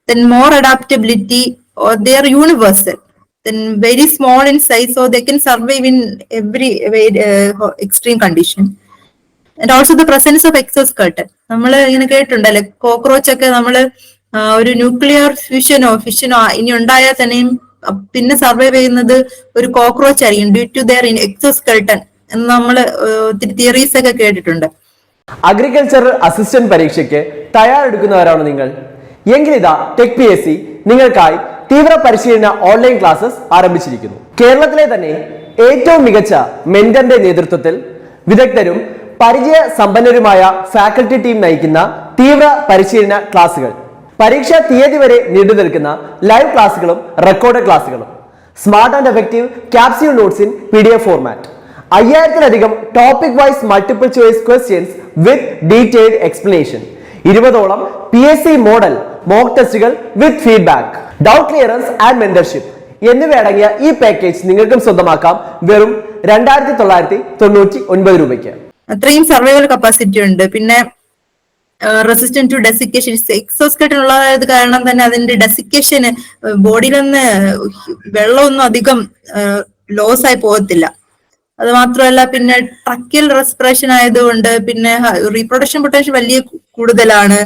Then more adaptability, or they are universal. Then very small in size, so they can survive in every extreme condition. And also the presence of exoskeleton. നമ്മൾ ഇങ്ങനെ കേട്ടിട്ടുണ്ടല്ലേ, cockroach ഒക്കെ നമ്മള് ഒരു nuclear ഫിഷനോ ഇനി ഉണ്ടായാൽ തന്നെയും പിന്നെ survive ചെയ്യുന്നത് ഒരു കോക്രോച്ച് ആയിരിക്കും, ഡ്യൂ ടു ദെയർ എക്സോസ്കെൽട്ടൺ എന്ന് നമ്മള് ഒത്തിരി തിയറീസ് ഒക്കെ കേട്ടിട്ടുണ്ട്. അഗ്രികൾച്ചറൽ അസിസ്റ്റന്റ് പരീക്ഷയ്ക്ക് തയ്യാറെടുക്കുന്നവരാണ് നിങ്ങൾ എങ്കിലിതാ ടെക് PSC നിങ്ങൾക്കായി തീവ്ര പരിശീലന ഓൺലൈൻ ക്ലാസ്സസ് ആരംഭിച്ചിരിക്കുന്നു. കേരളത്തിലെ തന്നെ ഏറ്റവും മികച്ച മെന്ററിന്റെ നേതൃത്വത്തിൽ വിദഗ്ധരും പരിചയ സമ്പന്നരുമായ ഫാക്കൽറ്റി ടീം നയിക്കുന്ന തീവ്ര പരിശീലന ക്ലാസുകൾ, പരീക്ഷാ തീയതി വരെ നീണ്ടു നിൽക്കുന്ന ലൈവ് ക്ലാസുകളും റെക്കോർഡ് ക്ലാസുകളും, smart and effective capsule notes in PDF format, 5000-ലധികം topic wise multiple choice questions with detailed explanation, 20ഓളം PSC മോഡൽ മോക്ക് ടെസ്റ്റുകൾ with feedback, doubt clearance and mentorship എന്നിവയടങ്ങിയ ഈ പാക്കേജ് നിങ്ങൾക്കും സ്വന്തമാക്കാം വെറും 2999 രൂപയ്ക്ക്. അത്രയും സർവൈവൽ കപ്പാസിറ്റി ഉണ്ട്. പിന്നെ റെസിസ്റ്റന്റ് ടു ഡെസിക്കേഷൻ, എക്സോസ്കെൽട്ടൺ ഉള്ളത് കാരണം തന്നെ അതിന്റെ ഡെസിക്കേഷന് ബോഡിയിലൊന്ന് വെള്ളമൊന്നും അധികം ലോസ് ആയി പോകത്തില്ല. അത് മാത്രമല്ല, പിന്നെ ട്രക്കിൽ റെസ്പിറേഷൻ ആയതുകൊണ്ട് പിന്നെ റീപ്രൊഡക്ഷൻ പൊട്ടൻഷ്യൽ വലിയ കൂടുതലാണ്.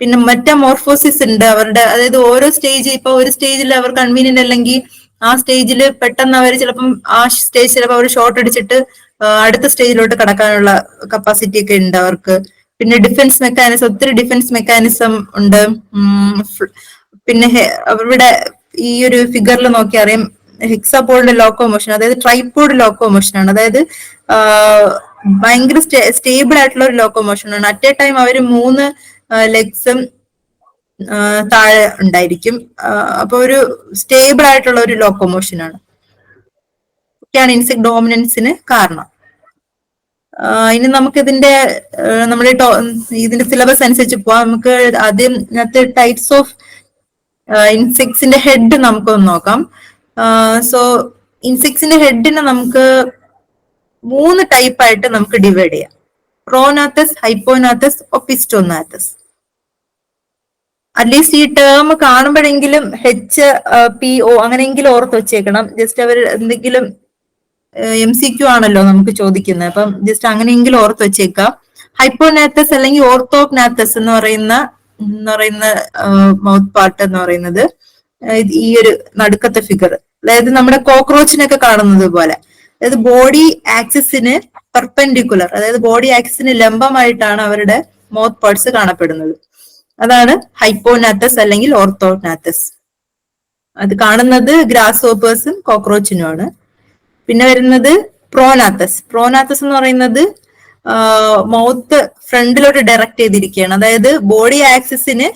പിന്നെ മെറ്റാമോർഫോസിസ് ഉണ്ട് അവരുടെ, അതായത് ഓരോ സ്റ്റേജ്, ഇപ്പൊ ഒരു സ്റ്റേജിൽ അവർ കൺവീനിയന്റ് അല്ലെങ്കിൽ ആ സ്റ്റേജിൽ പെട്ടെന്ന് അവർ ചിലപ്പം ആ സ്റ്റേജ് ചിലപ്പോൾ അവർ ഷോർട്ട് അടിച്ചിട്ട് അടുത്ത സ്റ്റേജിലോട്ട് കടക്കാനുള്ള കപ്പാസിറ്റി ഒക്കെ ഉണ്ട് അവർക്ക്. പിന്നെ ഡിഫൻസ് മെക്കാനിസം, ഒത്തിരി ഡിഫൻസ് മെക്കാനിസം ഉണ്ട്. പിന്നെ അവരുടെ ഈ ഒരു ഫിഗറിൽ നോക്കി അറിയാം, ഹെക്സാപോഡിന്റെ ലോക്കോമോഷൻ, അതായത് ട്രൈപോഡ് ലോക്കോമോഷൻ ആണ്. അതായത് ഭയങ്കര സ്റ്റേബിൾ ആയിട്ടുള്ള ഒരു ലോക്കോമോഷൻ ആണ്. അറ്റ് എ ടൈം അവർ 3 ലെഗ്സും താഴെ ഉണ്ടായിരിക്കും. അപ്പൊ ഒരു സ്റ്റേബിൾ ആയിട്ടുള്ള ഒരു ലോക്കോമോഷൻ ആണ്, ഒക്കെയാണ് ഇൻസെക്ട് ഡോമിനൻസിന് കാരണം. ഇനി നമുക്ക് നമ്മുടെ ഇതിന്റെ സിലബസ് അനുസരിച്ച് പോവാം. നമുക്ക് ആദ്യം ടൈപ്സ് ഓഫ് ഇൻസെക്ട്സിന്റെ ഹെഡ് നമുക്കൊന്ന് നോക്കാം. സോ ഇൻസെക്ട്സിന്റെ ഹെഡിനെ നമുക്ക് 3 ടൈപ്പായിട്ട് നമുക്ക് ഡിവൈഡ് ചെയ്യാം: പ്രോനാത്തസ്, ഹൈപ്പോനാത്തസ്, ഒപ്പിസ്റ്റോനാത്തസ്. അറ്റ്ലീസ്റ്റ് ഈ ടേം കാണുമ്പോഴെങ്കിലും HPO അങ്ങനെയെങ്കിലും ഓർത്ത് വെച്ചേക്കണം. ജസ്റ്റ് അവർ എന്തെങ്കിലും MCQ ആണല്ലോ നമുക്ക് ചോദിക്കുന്നത്, അപ്പം ജസ്റ്റ് അങ്ങനെയെങ്കിലും ഓർത്ത് വെച്ചേക്കാം. ഹൈപ്പോനാത്തസ് അല്ലെങ്കിൽ ഓർത്തോഗ്നാത്തസ് എന്ന് പറയുന്ന മൗത്ത് പാർട്ട് എന്ന് പറയുന്നത് ഈ ഒരു നടുക്കത്തെ ഫിഗർ, അതായത് നമ്മുടെ കോക്രോച്ചിനൊക്കെ കാണുന്നത് പോലെ, അതായത് ബോഡി ആക്സിസിന് പെർപെൻഡിക്കുലർ, അതായത് ബോഡി ആക്സിസിന് ലംബമായിട്ടാണ് അവരുടെ മൗത്ത് പാർട്സ് കാണപ്പെടുന്നത്. അതാണ് ഹൈപ്പോനാത്തസ് അല്ലെങ്കിൽ ഓർത്തോഗ്നാത്തസ്. അത് കാണുന്നത് ഗ്രാസ് ഹോപ്പേഴ്സും കോക്രോച്ചിനുമാണ്. പിന്നെ വരുന്നത് പ്രോനാത്തസ്. പ്രോനാത്തസ് എന്ന് പറയുന്നത് മൗത്ത് ഫ്രണ്ടിലോട്ട് ഡയറക്റ്റ് ചെയ്തിരിക്കുകയാണ്, അതായത് ബോഡി ആക്സിസിന്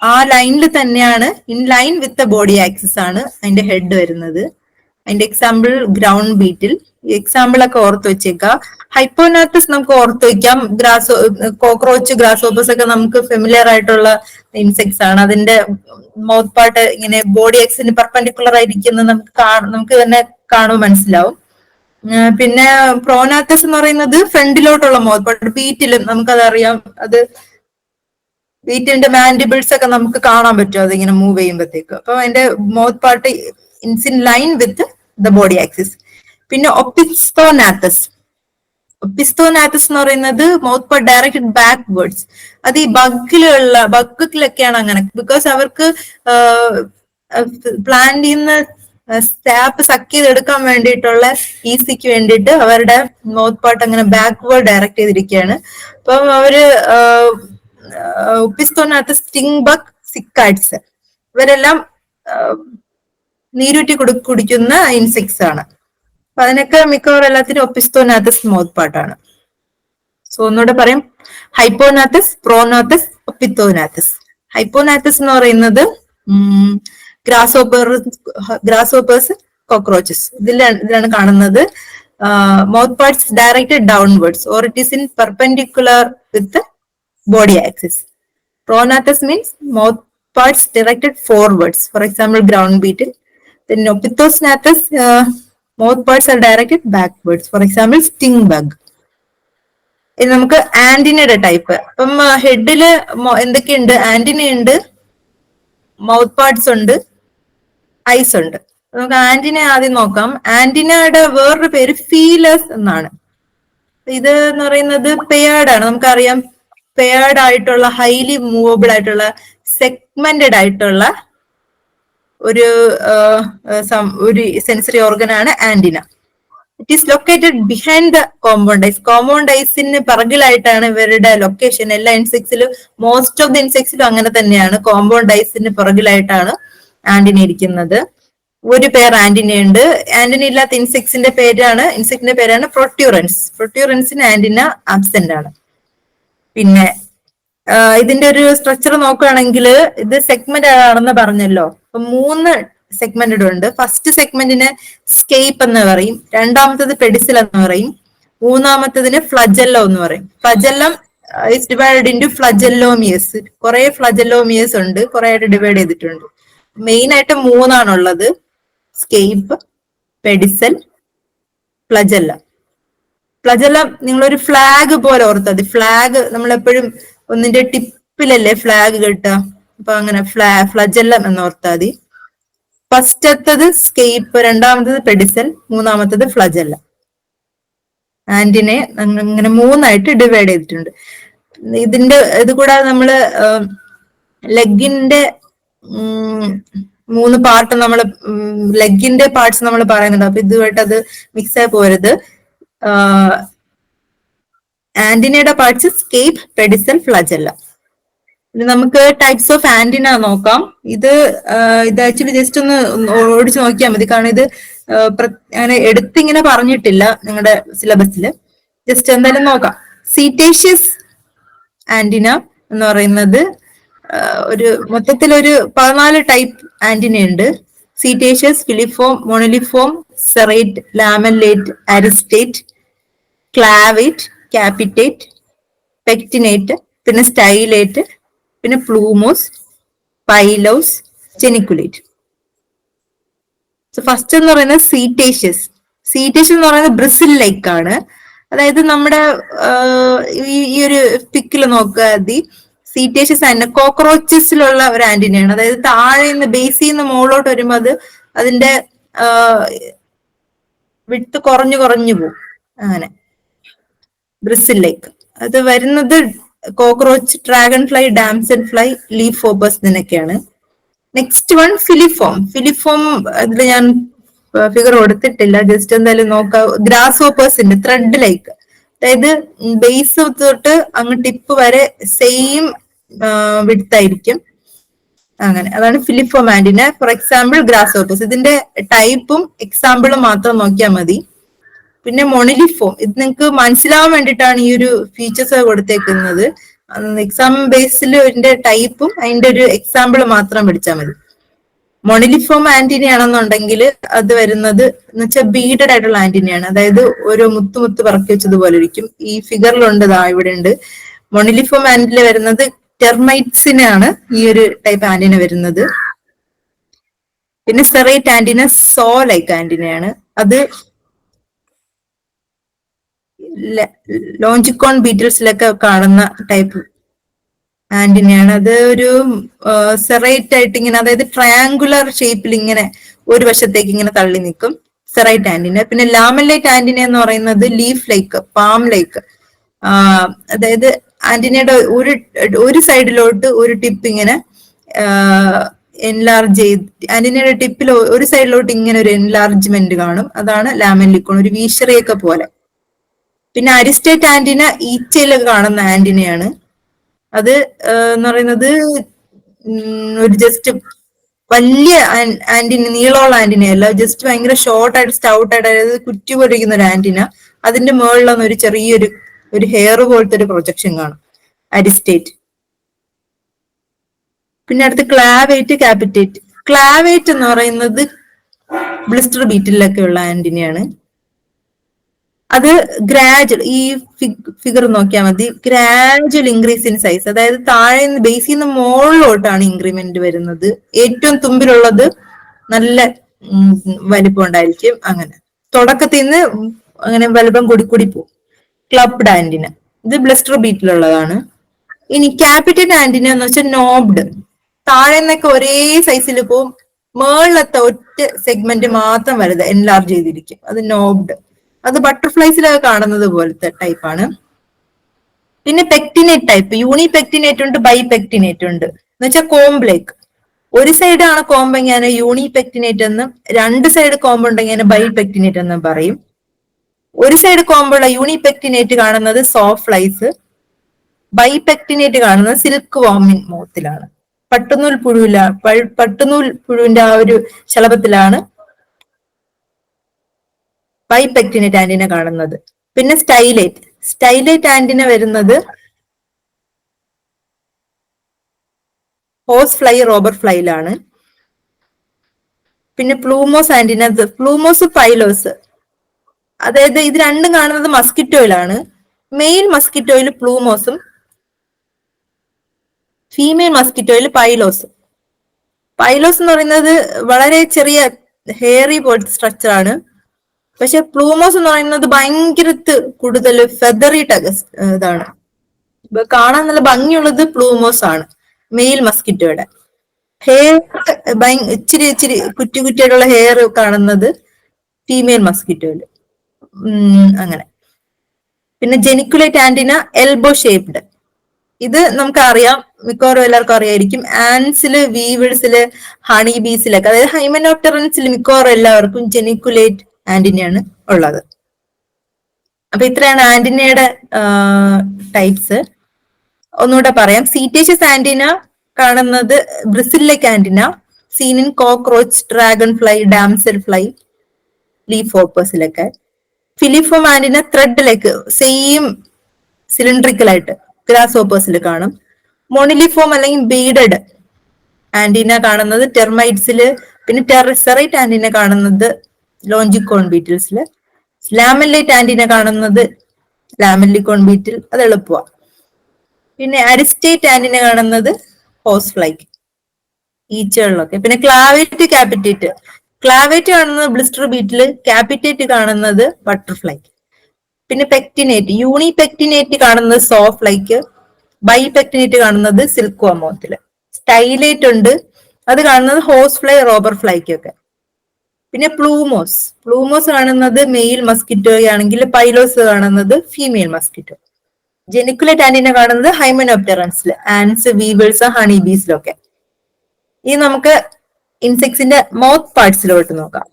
ആ ലൈനിൽ തന്നെയാണ്, in line with the body axis ആണ് അതിന്റെ ഹെഡ് വരുന്നത്. അതിന്റെ എക്സാമ്പിൾ ഗ്രൗണ്ട് ബീറ്റിൽ. ഈ എക്സാമ്പിൾ ഒക്കെ ഓർത്ത് വെച്ചേക്കാം. ഹൈപ്പോനാത്തസ് നമുക്ക് ഓർത്ത് വെക്കാം. കോക്രോച്ച്, ഗ്രാസ് ഹോപ്പേഴ്സ് ഒക്കെ നമുക്ക് ഫെമിലിയർ ആയിട്ടുള്ള ഇൻസെക്ട്സ് ആണ്. അതിന്റെ മൗത്ത് പാർട്ട് ഇങ്ങനെ ബോഡി ആക്സിന് പെർപെൻഡിക്കുലർ ആയിരിക്കുന്നത് നമുക്ക് തന്നെ കാണുമ്പോൾ മനസ്സിലാവും. പിന്നെ പ്രോനാത്തസ് എന്ന് പറയുന്നത് ഫ്രണ്ടിലോട്ടുള്ള മൗത്ത് പാർട്ട്. ബീറ്റിലും നമുക്കതറിയാം, അത് ബീറ്റിന്റെ മാൻഡിബിൾസ് ഒക്കെ നമുക്ക് കാണാൻ പറ്റും അതിങ്ങനെ മൂവ് ചെയ്യുമ്പോഴത്തേക്ക്. അപ്പൊ അതിന്റെ mouth part in line with the body axis. പിന്നെ ഒപ്പിസ്തോനാത്തസ്. ഒപ്പിസ്തോനാത്തസ് എന്ന് പറയുന്നത് മൗത്ത് പാർട്ട് ഡയറക്റ്റഡ് ബാക്ക്വേർഡ്സ്. അത് ഈ ബഗ്ഗിലൊക്കെയാണ് അങ്ങനെ, ബിക്കോസ് അവർക്ക് പ്ലാന്റിൽ നിന്ന് സ്റ്റാപ്പ് സക്ക് ചെയ്തെടുക്കാൻ വേണ്ടിയിട്ടുള്ള ഈസിക്ക് വേണ്ടിയിട്ട് അവരുടെ മൗത്ത് പാർട്ട് അങ്ങനെ ബാക്ക്വേർഡ് ഡയറക്റ്റ് ചെയ്തിരിക്കുകയാണ്. അപ്പം അവര് ഒപ്പിസ്തോനാത്തസ്, സ്റ്റിംഗ് ബഗ്, സിക്കാഡ്സ് ഇവരെല്ലാം നീരൂറ്റി കുടിക്കുന്ന ഇൻസെക്ട്സ് ആണ്. അപ്പൊ അതിനൊക്കെ മിക്കവാറും എല്ലാത്തിനും ഒപ്പിസ്തോനാത്തസ് മൗത്ത് പാർട്ടാണ്. സോ ഒന്നുകൂടെ പറയാം: ഹൈപ്പോനാത്തസ്, പ്രോനാത്തസ്, ഒപ്പിസ്തോനാത്തസ്. ഹൈപ്പോനാത്തസ് എന്ന് പറയുന്നത് ഗ്രാസ് ഹോപ്പേഴ്സ്, കോക്രോച്ചസ്, ഇതിലാണ് കാണുന്നത്. Mouth parts directed downwards or it is in perpendicular with body axis. Pronathus means mouth parts directed forwards. For example, ground beetle. Then Opisthonathus, mouth parts are directed backwards. For example, sting bug. ഇനി നമുക്ക് ആന്റിനയുടെ type. അപ്പം ഹെഡില് എന്തൊക്കെയുണ്ട്? Antenna ഉണ്ട്, mouth parts ഉണ്ട്, ice ഉണ്ട്. നമുക്ക് antenna ആദ്യം നോക്കാം. ആന്റിനയുടെ വേറൊരു പേര് ഫീലേഴ്സ് എന്നാണ്. ഇത് എന്ന് പറയുന്നത് പെയർഡ് ആണ്. നമുക്കറിയാം, പെയർഡ് ആയിട്ടുള്ള, ഹൈലി മൂവബിൾ ആയിട്ടുള്ള, സെഗ്മെന്റഡ് ആയിട്ടുള്ള ഒരു സെൻസറി ഓർഗൻ ആണ് antenna. It is located behind the compound eyes. Compound ഐസിന് പിറകിലായിട്ടാണ് ഇവരുടെ ലൊക്കേഷൻ. എല്ലാ ഇൻസെക്ട്സിലും, മോസ്റ്റ് ഓഫ് ദി ഇൻസെക്ട്സിലും അങ്ങനെ തന്നെയാണ്. കോമ്പൗണ്ട് ഐസിന് പിറകിലായിട്ടാണ് ആന്റിന ഇരിക്കുന്നത്. ഒരു പേർ ആന്റിന ഉണ്ട്. ആന്റിന ഇല്ലാത്ത ഇൻസെക്ട്സിന്റെ പേരാണ് പ്രൊട്യൂറൻസ്. പ്രൊട്യൂറൻസിന് ആന്റിന ആബ്സെന്റ് ആണ്. പിന്നെ ഇതിന്റെ ഒരു സ്ട്രക്ചർ നോക്കുകയാണെങ്കിൽ ഇത് സെഗ്മെന്റ് ആണെന്ന് പറഞ്ഞല്ലോ. അപ്പൊ 3 സെഗ്മെന്റഡ് ഉണ്ട്. ഫസ്റ്റ് സെഗ്മെന്റിന് സ്കേപ്പ് എന്ന് പറയും, രണ്ടാമത്തത് പെഡിസിൽ എന്ന് പറയും, മൂന്നാമത്തതിന് ഫ്ലജെല്ലോ എന്ന് പറയും. Flagellum is divided into ഫ്ലജെല്ലോമിയസ്. കുറെ ഫ്ലജെല്ലോമിയസ് ഉണ്ട്, കുറെ ആയിട്ട് ഡിവൈഡ് ചെയ്തിട്ടുണ്ട്. മെയിൻ ആയിട്ട് 3ആണുള്ളത്: സ്കേപ്പ്, പെഡിസൽ, ഫ്ലജെല്ല. ഫ്ലജെല്ലം നിങ്ങളൊരു ഫ്ലാഗ് പോലെ ഓർത്താൽ. ഫ്ലാഗ് നമ്മളെപ്പോഴും ഒന്നിന്റെ ടിപ്പിലല്ലേ ഫ്ലാഗ് കെട്ടുക, അപ്പൊ അങ്ങനെ ഫ്ലജെല്ലം എന്ന് ഓർത്താൽ മതി. ഫസ്റ്റത്തത് സ്കേപ്പ്, രണ്ടാമത്തത് പെഡിസൽ, മൂന്നാമത്തത് ഫ്ലജെല്ല. ആന്റിനെ അങ്ങനെ 3ആയിട്ട് ഡിവൈഡ് ചെയ്തിട്ടുണ്ട്. ഇത് കൂടാതെ നമ്മള് ലെഗിന്റെ 3 പാർട്ട് ലെഗിന്റെ പാർട്സ് നമ്മൾ പറയുന്നുണ്ട്. അപ്പൊ ഇതുമായിട്ട് അത് മിക്സ് ആയി പോരുത്. ആന്റിനയുടെ പാർട്സ് സ്കേപ്പ്, പെഡിസൽ, ഫ്ലജെല്ല. ഇനി നമുക്ക് ടൈപ്സ് ഓഫ് ആന്റിന നോക്കാം. ഇത് ആക്ച്വലി ജസ്റ്റ് ഒന്ന് ഓടിച്ചു നോക്കിയാൽ മതി, കാരണം ഇത് അങ്ങനെ എടുത്തിങ്ങനെ പറഞ്ഞിട്ടില്ല നിങ്ങളുടെ സിലബസിൽ. ജസ്റ്റ് എന്തായാലും നോക്കാം. സീറ്റേഷ്യസ് ആന്റിന എന്ന് പറയുന്നത് മൊത്തത്തിലൊരു 14 ടൈപ്പ് ആന്റിന ഉണ്ട്. സീറ്റേഷ്യസ്, ഫിലിഫോം, മോണലിഫോം, സെറേറ്റ്, ലാമെല്ലേറ്റ്, അരിസ്റ്റേറ്റ്, ക്ലാവേറ്റ്, ക്യാപിറ്റേറ്റ്, പെക്റ്റിനേറ്റ്, പിന്നെ സ്റ്റൈലേറ്റ്, പിന്നെ പ്ലൂമോസ്, പൈലോസ്, ജെനിക്കുലേറ്റ്. ഫസ്റ്റ് എന്ന് പറയുന്നത് സീറ്റേഷ്യസ്. സീറ്റേഷ്യസ് എന്ന് പറയുന്നത് ബ്രിസിൽ ലൈക്ക് ആണ്. അതായത് നമ്മുടെ ഈ ഒരു പിക്കിൽ നോക്കുക, സീറ്റേഷ്യസ് ആന്റിന കോക്രോച്ചസിലുള്ള ഒരു ആന്റിനയാണ്. അതായത് താഴെ നിന്ന് ബേസിൽ നിന്ന് മുകളിലോട്ട് വരുമ്പോൾ അതിന്റെ വിട്ട് കുറഞ്ഞു പോകും. അങ്ങനെ ബ്രിസിലേക്ക് അത് വരുന്നത് cockroach, dragonfly, damselfly, leafhoppers ഇതിനൊക്കെയാണ്. നെക്സ്റ്റ് വൺ ഫിലിഫോം അതിൽ ഞാൻ ഫിഗർ കൊടുത്തിട്ടില്ല, ജസ്റ്റ് എന്തായാലും നോക്കാം. ഗ്രാസ് ഹോപ്പേഴ്സിന്റെ ത്രെഡ് ലൈക്ക്, അതായത് ബേസ് തൊട്ട് അങ്ങ് ടിപ്പ് വരെ സെയിം വിഡ്ത്ത് ആയിരിക്കും. അങ്ങനെ അതാണ് filiform antenna. For example grasshoppers. ഇതിന്റെ ടൈപ്പും എക്സാമ്പിളും മാത്രം നോക്കിയാൽ മതി. പിന്നെ മൊണിലിഫോം, ഇത് നിങ്ങൾക്ക് മനസ്സിലാവാൻ വേണ്ടിയിട്ടാണ് ഈ ഒരു ഫീച്ചേഴ്സ് കൊടുത്തേക്കുന്നത്. എക്സാം ബേസിൽ ഇതിന്റെ ടൈപ്പും അതിന്റെ ഒരു എക്സാമ്പിൾ മാത്രം പഠിച്ചാൽ മതി. മൊണിലിഫോം ആന്റിനയാണെന്നുണ്ടെങ്കിൽ അത് വരുന്നത് എന്ന് വെച്ചാൽ ബീഡഡ് ആയിട്ടുള്ള ആന്റിനയാണ്. അതായത് ഓരോ മുത്ത് പറക്കി വെച്ചതുപോലെ ഇരിക്കും. ഈ ഫിഗറിലുണ്ട്, ഇവിടെ ഉണ്ട്. മൊണിലിഫോം ആന്റിന വരുന്നത് ടെർമൈറ്റ്സിനാണ് ഈ ഒരു ടൈപ്പ് ആന്റിന വരുന്നത്. പിന്നെ സെറേറ്റ് ആന്റിന സോ ലൈക്ക് ആന്റിനയാണ്. അത് ലോഞ്ചിക്കോൺ ബീറ്റിൽസിലൊക്കെ കാണുന്ന ടൈപ്പ് ആന്റിനയാണ്. അത് ഒരു സെറൈറ്റ് ആയിട്ട് ഇങ്ങനെ, അതായത് ട്രയാങ്കുലർ ഷേപ്പിൽ ഇങ്ങനെ ഒരു വശത്തേക്ക് ഇങ്ങനെ തള്ളി നിൽക്കും, സെറൈറ്റ് ആന്റിന. പിന്നെ ലാമലൈറ്റ് ആന്റിന എന്ന് പറയുന്നത് ലീഫ് ലൈക്ക്, പാം ലൈക്ക്, അതായത് ആന്റിനയുടെ ഒരു സൈഡിലോട്ട് ഒരു ടിപ്പ് ഇങ്ങനെ എൻലാർജ് ചെയ്ത്, ആന്റിനയുടെ ടിപ്പിൽ ഒരു സൈഡിലോട്ട് ഇങ്ങനെ ഒരു എൻലാർജ്മെന്റ് കാണും. അതാണ് ലാമെല്ലിക്കോൺ, ഒരു വീശറിയൊക്കെ പോലെ. പിന്നെ അരിസ്റ്റേറ്റ് ആന്റിന ഈച്ചയിലൊക്കെ കാണുന്ന ആന്റിനയാണ്. അത് എന്ന് പറയുന്നത് ഒരു ജസ്റ്റ് വലിയ ആന്റിന, നീളമുള്ള ആന്റിനയല്ല, ജസ്റ്റ് ഭയങ്കര ഷോർട്ടായിട്ട് സ്റ്റൗട്ടായിട്ട്, അതായത് കുറ്റി പൊടിക്കുന്ന ഒരു ആന്റിന. അതിന്റെ മുകളിലൊന്നും ഒരു ചെറിയൊരു ഹെയർ പോലത്തെ ഒരു പ്രൊജക്ഷൻ കാണും, അരിസ്റ്റേറ്റ്. പിന്നെ അടുത്ത് ക്ലാവേറ്റ്, ക്യാപിറ്റേറ്റ്. ക്ലാവേറ്റ് എന്ന് പറയുന്നത് ബ്ലിസ്റ്റർ ബീറ്റിലൊക്കെ ഉള്ള ആന്റിനയാണ്. അത് ഗ്രാജുവൽ, ഈ ഫിഗർ നോക്കിയാൽ മതി, ഗ്രാജുവൽ ഇൻക്രീസ് ഇൻ സൈസ്, അതായത് താഴെ നിന്ന് ബേസിൽ നിന്ന് മുകളിലോട്ടാണ് ഇൻക്രിമെന്റ് വരുന്നത്. ഏറ്റവും തുമ്പിലുള്ളത് നല്ല വലിപ്പം ഉണ്ടായിരിക്കും. അങ്ങനെ തുടക്കത്തിൽ നിന്ന് അങ്ങനെ വലിപ്പം കൂടി പോകും. ക്ലബ്ഡ് ആന്റിന, ഇത് ബ്ലസ്റ്റർ ബീറ്റിലുള്ളതാണ്. ഇനി ക്യാപിറ്റൽ ആന്റിന എന്ന് വെച്ചാൽ നോബ്ഡ്, താഴെ നിന്നൊക്കെ ഒരേ സൈസിൽ പോവും, മേളിലത്തെ ഒറ്റ സെഗ്മെന്റ് മാത്രം വലുത് എൻലാർജ് ചെയ്തിരിക്കും, അത് നോബ്ഡ്. അത് ബട്ടർഫ്ലൈസിലൊക്കെ കാണുന്നത് പോലത്തെ ടൈപ്പാണ്. പിന്നെ പെക്ടിനേറ്റ് ടൈപ്പ്, യൂണിപെക്ടിനേറ്റ് ഉണ്ട്, ബൈപെക്ടിനേറ്റ് ഉണ്ട്. എന്ന് വെച്ചാൽ കോംബ്ലേക്ക്, ഒരു സൈഡ് ആണ് കോമ്പെങ്കിൽ അതിനെ യൂണിപെക്ടിനേറ്റ് എന്നും, രണ്ട് സൈഡ് കോമ്പ് ഉണ്ടെങ്കിൽ അതിനെ ബൈപെക്ടിനേറ്റ് എന്നും പറയും. ഒരു സൈഡ് കോമ്പുള്ള യൂണിപെക്ടിനേറ്റ് കാണുന്നത് സോഫ്ലൈസ്, ബൈപെക്ടിനേറ്റ് കാണുന്നത് സിൽക്ക് വോമിൻ മോത്തിലാണ്. പട്ടുനൂൽ പുഴുവിന്റെ ആ ഒരു ശലഭത്തിലാണ് ബൈപെക്ടിനേറ്റ് ആന്റിന കാണുന്നത്. പിന്നെ സ്റ്റൈലേറ്റ് ആന്റിന വരുന്നത് ഹോസ് ഫ്ലൈ, റോബർ ഫ്ലൈയിലാണ്. പിന്നെ പ്ലൂമോസ് ആന്റിന, പ്ലൂമോസ് പൈലോസ്, അതായത് ഇത് രണ്ടും കാണുന്നത് മസ്കിറ്റോയിലാണ്. Mail മസ്കിറ്റോയിൽ പ്ലൂമോസും female മസ്കിറ്റോയിൽ പൈലോസും. പൈലോസ് എന്ന് പറയുന്നത് വളരെ ചെറിയ ഹെയറി പോലത്തെ സ്ട്രക്ചർ ആണ്. പക്ഷെ പ്ലൂമോസ് എന്ന് പറയുന്നത് ഭയങ്കര കൂടുതൽ ഫെദറി ഇതാണ്. കാണാൻ നല്ല ഭംഗിയുള്ളത് പ്ലൂമോസ് ആണ്, മെയിൽ മസ്കിറ്റോയുടെ. ഹെയർ ഇച്ചിരി കുറ്റിയായിട്ടുള്ള ഹെയർ കാണുന്നത് ഫീമെയിൽ മസ്കിറ്റോയില്. അങ്ങനെ. പിന്നെ ജെനിക്കുലേറ്റ് ആന്റിന എൽബോ ഷേപ്ഡ്, ഇത് നമുക്കറിയാം, മിക്കവാറും എല്ലാവർക്കും അറിയായിരിക്കും. ആൻസില്, വീവിഡ്സില്, ഹണി ബീസിലൊക്കെ, അതായത് ഹൈമനോപ്റ്ററൻസിൽ മിക്കവാറും എല്ലാവർക്കും ജെനിക്കുലേറ്റ് ആന്റിനയാണ് ഉള്ളത്. അപ്പൊ ഇത്രയാണ് ആന്റിനയുടെ ടൈപ്സ്. ഒന്നുകൂടെ പറയാം. സീറ്റേഷ്യസ് ആന്റിന കാണുന്നത് ബ്രിസില്ലേക്ക് antenna, seen in cockroach, dragonfly, damselfly, ലീഫ് ഹോപ്പേഴ്സിലൊക്കെ. ഫിലിഫോം ആന്റിന ത്രെഡിലേക്ക് സെയിം സിലിണ്ട്രിക്കൽ ആയിട്ട് ഗ്രാസ് ഹോപ്പേഴ്സിൽ കാണും. മൊണിലിഫോം അല്ലെങ്കിൽ ബീഡഡ് ആന്റിന കാണുന്നത് ടെർമൈറ്റ്സില്. പിന്നെ ടെറസറൈറ്റ് ആന്റിന കാണുന്നത് ലോഞ്ചിക്കോൺ ബീറ്റിൽസില്. ലാമെല്ലൈറ്റ് ആന്റിന കാണുന്നത് ലാമെല്ലിക്കോൺ ബീറ്റിൽ, അത് എളുപ്പമാണ്. പിന്നെ അരിസ്റ്റേറ്റ് ആന്റിന കാണുന്നത് ഹോസ് ഫ്ലൈക്ക്, ഈച്ചകളിലൊക്കെ. പിന്നെ ക്ലാവേറ്റ്, ക്യാപിറ്റേറ്റ്. ക്ലാവേറ്റ് കാണുന്നത് ബ്ലിസ്റ്റർ ബീറ്റിൽ, ക്യാപിറ്റേറ്റ് കാണുന്നത് ബട്ടർഫ്ലൈക്ക്. പിന്നെ പെക്ടിനേറ്റ്, യൂണിപെക്ടിനേറ്റ് കാണുന്നത് സോഫ്ലൈക്ക്, ബൈപെക്ടിനേറ്റ് കാണുന്നത് സിൽക്കോ മോത്തില്. സ്റ്റൈലേറ്റ് ഉണ്ട്, അത് കാണുന്നത് ഹോസ് ഫ്ലൈ, റോബർ ഫ്ലൈക്കൊക്കെ. പിന്നെ പ്ലൂമോസ് കാണുന്നത് മെയിൽ മസ്കിറ്റോ ആണെങ്കിൽ പൈലോസ് കാണുന്നത് ഫീമെയിൽ മസ്കിറ്റോ. ജെനിക്കുലേറ്റ് ആന്റിന കാണുന്നത് ഹൈമനോപ്റ്ററൻസിൽ, ആൻസ്, വീവേഴ്സ്, ഹണി ബീസിലൊക്കെ. ഇനി നമുക്ക് ഇൻസെക്ട്സിന്റെ മൗത്ത് പാർട്സിലോട്ട് നോക്കാം.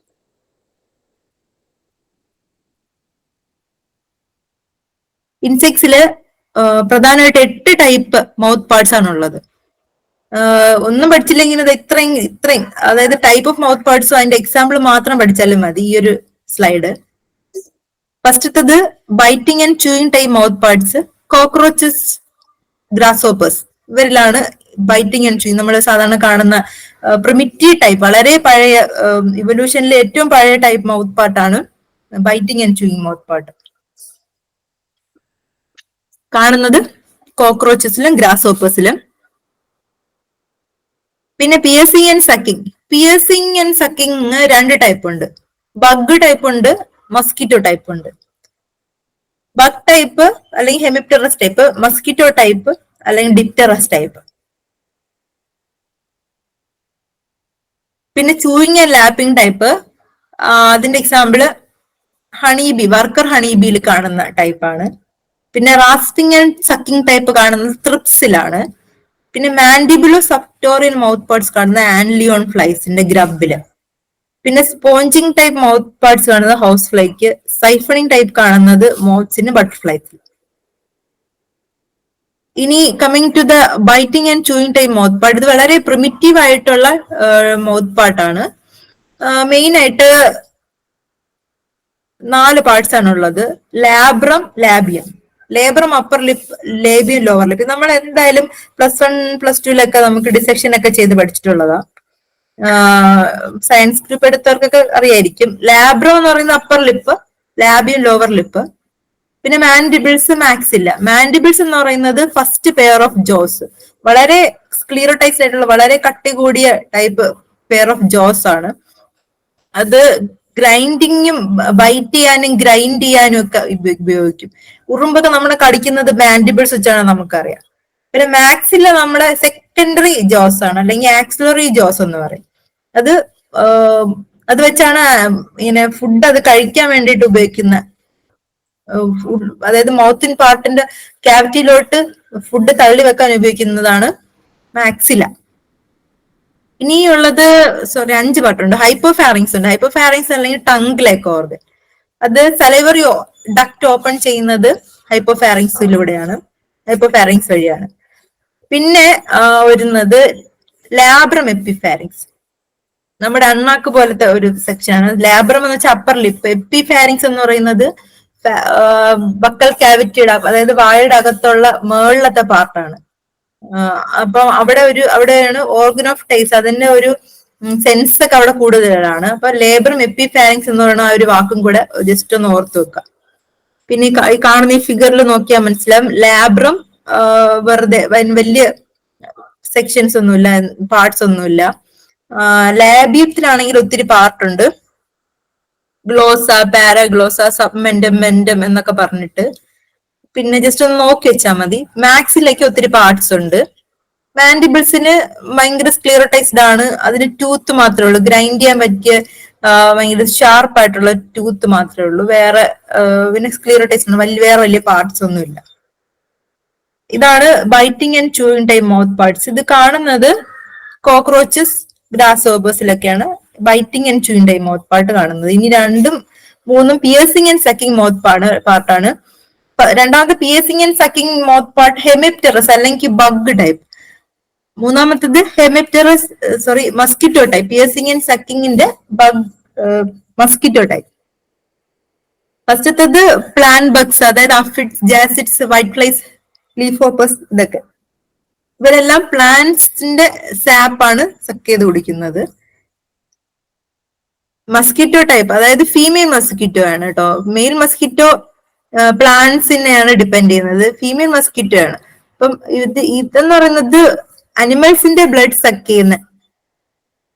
ഇൻസെക്ട്സില് പ്രധാനമായിട്ട് 8 ടൈപ്പ് മൗത്ത് പാർട്സ് ആണുള്ളത്. ഒന്നും പഠിച്ചില്ലെങ്കിൽ അത് ഇത്രയും അതായത് ടൈപ്പ് ഓഫ് മൗത്ത് പാർട്സും അതിന്റെ എക്സാമ്പിൾ മാത്രം പഠിച്ചാലും മതി ഈ ഒരു സ്ലൈഡ്. ഫസ്റ്റത്തത് biting and chewing type mouth parts. Cockroaches, grasshoppers, ഇവരിലാണ് ബൈറ്റിംഗ് ആൻഡ് ചൂയിങ് നമ്മൾ സാധാരണ കാണുന്ന പ്രിമിറ്റീവ് ടൈപ്പ്, വളരെ പഴയ ഇവല്യൂഷനിലെ ഏറ്റവും പഴയ ടൈപ്പ് മൗത്ത് പാർട്ടാണ് biting and chewing mouth part. കാണുന്നത് കോക്രോച്ചസിലും ഗ്രാസോപ്പേഴ്സിലും. പിന്നെ piercing and sucking. Piercing and sucking 2 type ഉണ്ട്. ബഗ് ടൈപ്പ് ഉണ്ട്, മസ്കിറ്റോ ടൈപ്പ് ഉണ്ട്. ബഗ് ടൈപ്പ് അല്ലെങ്കിൽ ഹെമിപ്റ്ററസ് ടൈപ്പ്, മസ്കിറ്റോ ടൈപ്പ് അല്ലെങ്കിൽ ഡിപ്റ്ററസ് ടൈപ്പ്. പിന്നെ ചൂയിങ് ആൻഡ് ലാപ്പിംഗ് ടൈപ്പ്, അതിന്റെ എക്സാമ്പിള് ഹണീബി, വർക്കർ ഹണീബിയിൽ കാണുന്ന ടൈപ്പാണ്. പിന്നെ റാസ്പിംഗ് ആൻഡ് സക്കിംഗ് ടൈപ്പ് കാണുന്നത് ത്രിപ്സിലാണ്. പിന്നെ മാൻഡിബുലോ സബ്റ്റോറിയൽ മൗത്ത് പാർട്സ് കാണുന്ന ആൻലിയോൺ ഫ്ലൈസിന്റെ ഗ്രബില്. പിന്നെ സ്പോഞ്ചിങ് ടൈപ്പ് മൗത്ത് പാർട്സ് കാണുന്നത് ഹൗസ് ഫ്ലൈക്ക്. സൈഫണിങ് ടൈപ്പ് കാണുന്നത് മോത്ത്സിന്, ബട്ടർഫ്ലൈസിൽ. ഇനി coming to the biting and chewing type mouth part. ഇത് വളരെ പ്രിമിറ്റീവ് ആയിട്ടുള്ള മൗത്ത് പാർട്ടാണ്. മെയിൻ ആയിട്ട് 4 പാർട്സ് ആണുള്ളത്. Labrum, labium. Labrum upper lip, labium lower lip. നമ്മൾ എന്തായാലും +1 +2 നമുക്ക് ഡിസെക്ഷൻ ഒക്കെ ചെയ്ത് പഠിച്ചിട്ടുള്ളതാ. സയൻസ് ഗ്രൂപ്പ് എടുത്തവർക്കൊക്കെ അറിയായിരിക്കും. ലാബ്രോ എന്ന് പറയുന്ന അപ്പർ ലിപ്പ്, ലാബിയം ലോവർ ലിപ്പ്. പിന്നെ മാൻഡിബിൾസ്, മാക്സില്ല. മാൻഡിബിൾസ് എന്ന് പറയുന്നത് ഫസ്റ്റ് പെയർ ഓഫ് ജോസ്, വളരെ സ്ക്ലീറോടൈസ് ആയിട്ടുള്ള വളരെ കട്ടി കൂടിയ ടൈപ്പ് പെയർ ഓഫ് ജോസ് ആണ്. അത് ഗ്രൈൻഡിങ്ങും ബൈറ്റ് ചെയ്യാനും ഗ്രൈൻഡ് ചെയ്യാനും ഒക്കെ ഉപയോഗിക്കും. ഉറുമ്പൊക്കെ നമ്മളെ കടിക്കുന്നത് മാൻഡിബിൾസ് വെച്ചാണ് നമുക്കറിയാം. പിന്നെ മാക്സില്ല നമ്മുടെ സെക്കൻഡറി ജോസ് ആണ്, അല്ലെങ്കിൽ ആക്സിലറി ജോസ് എന്ന് പറയും. അത് വെച്ചാണ് ഇങ്ങനെ ഫുഡ് അത് കഴിക്കാൻ വേണ്ടിയിട്ട് ഉപയോഗിക്കുന്ന, അതായത് മൗത്തിൻ പാർട്ടിന്റെ ക്യാവിറ്റിയിലോട്ട് ഫുഡ് തള്ളി വെക്കാൻ ഉപയോഗിക്കുന്നതാണ് മാക്സില. ഇനിയുള്ളത് 5 പാർട്ടുണ്ട്. ഹൈപ്പോഫാരിങ്സ് ഉണ്ട്. ഹൈപ്പോഫാരിങ്സ് അല്ലെങ്കിൽ ടങ് ഓർഗൻ. അത് സലൈവറി ഡക്ട് ഓപ്പൺ ചെയ്യുന്നത് ഹൈപ്പോഫാരിങ്സിലൂടെയാണ്, ഹൈപ്പോഫാരിങ്സ് വഴിയാണ്. പിന്നെ വരുന്നത് ലാബ്രം എപ്പിഫാരിങ്സ്, നമ്മുടെ അണ്ണാക്ക് പോലത്തെ ഒരു സെക്ഷനാണ്. ലാബ്രം എന്ന് വെച്ചാൽ അപ്പർ ലിപ്പ്. എപ്പിഫാരിങ്സ് എന്ന് പറയുന്നത് ബക്കൽ ക്യാവിറ്റിയുടെ, അതായത് വായുടെ അകത്തുള്ള മേളിലത്തെ പാർട്ടാണ്. അപ്പൊ അവിടെയാണ് ഓർഗൻ ഓഫ് ടേസ്റ്റ്, അതിന്റെ ഒരു സെൻസ് ഒക്കെ അവിടെ കൂടുതലാണ്. അപ്പൊ ലേബ്രം എപ്പിഫാരിങ്സ് എന്ന് പറയുന്ന ആ ഒരു വാക്കും കൂടെ ജസ്റ്റ് ഒന്ന് ഓർത്ത് വെക്കുക. പിന്നെ ഈ കാണുന്ന ഈ ഫിഗറിൽ നോക്കിയാൽ മനസ്സിലാവും, ലാബ്രം വെറുതെ വലിയ സെക്ഷൻസ് ഒന്നുമില്ല, പാർട്സ് ഒന്നുമില്ല. ലാബിയത്തിലാണെങ്കിൽ ഒത്തിരി പാർട്ടുണ്ട്. ഗ്ലോസ, പാരാഗ്ലോസ, സബ്മെന്റം, മെന്റം എന്നൊക്കെ പറഞ്ഞിട്ട്. പിന്നെ ജസ്റ്റ് ഒന്ന് നോക്കി വെച്ചാൽ മതി. മാക്സിലേക്ക് ഒത്തിരി പാർട്സ് ഉണ്ട്. മാൻഡിബിൾസിന് ഭയങ്കര സ്ക്ലിയറോടൈസ്ഡ് ആണ്. അതിന് ടൂത്ത് മാത്രമേ ഉള്ളൂ, ഗ്രൈൻഡ് ചെയ്യാൻ പറ്റിയ ഭയങ്കര ഷാർപ്പ് ആയിട്ടുള്ള ടൂത്ത് മാത്രമേ ഉള്ളൂ. വേറെ പിന്നെ സ്ക്ലിയറോടൈസ്ഡ് വേറെ വലിയ പാർട്സ് ഒന്നുമില്ല. ഇതാണ് biting and chewing type mouth parts. ഇത് കാണുന്നത് കോക്രോച്ചസ്, ഗ്രാസ്ഹോപ്പേഴ്സിലൊക്കെയാണ് biting and chewing type mouth part കാണുന്നത്. ഇനി 2ഉം 3ഉം പിയേഴ്സിംഗ് ആൻഡ് സക്കിംഗ് മൗത്ത് പാർട്ടാണ്. രണ്ടാമത്തെ piercing and sucking mouth part hemipterous അല്ലെങ്കിൽ ബഗ് ടൈപ്പ്. മൂന്നാമത്തത് മസ്കിറ്റോ ടൈപ്പ്. പിയേഴ്സിംഗ് ആൻഡ് സക്കിങ്ങിന്റെ ബഗ് മസ്കിറ്റോ ടൈപ്പ്. ഫസ്റ്റത്തത് പ്ലാൻ ബഗ്സ്, അതായത് aphids, jassids, white flies, leaf hoppers. ഇതൊക്കെ ഇവരെല്ലാം പ്ലാന്റ്സിന്റെ സാപ്പാണ് സക്ക് ചെയ്ത് കുടിക്കുന്നത്. മസ്കിറ്റോ ടൈപ്പ്, അതായത് ഫീമെയിൽ മസ്കിറ്റോ ആണ് കേട്ടോ. മെയിൽ മസ്കിറ്റോ പ്ലാന്റ്സിനെയാണ് ഡിപ്പെൻഡ് ചെയ്യുന്നത്, ഫീമെയിൽ മസ്കിറ്റോ ആണ്. അപ്പം ഇതെന്ന് പറയുന്നത് അനിമൽസിന്റെ ബ്ലഡ് സക്ക് ചെയ്യുന്ന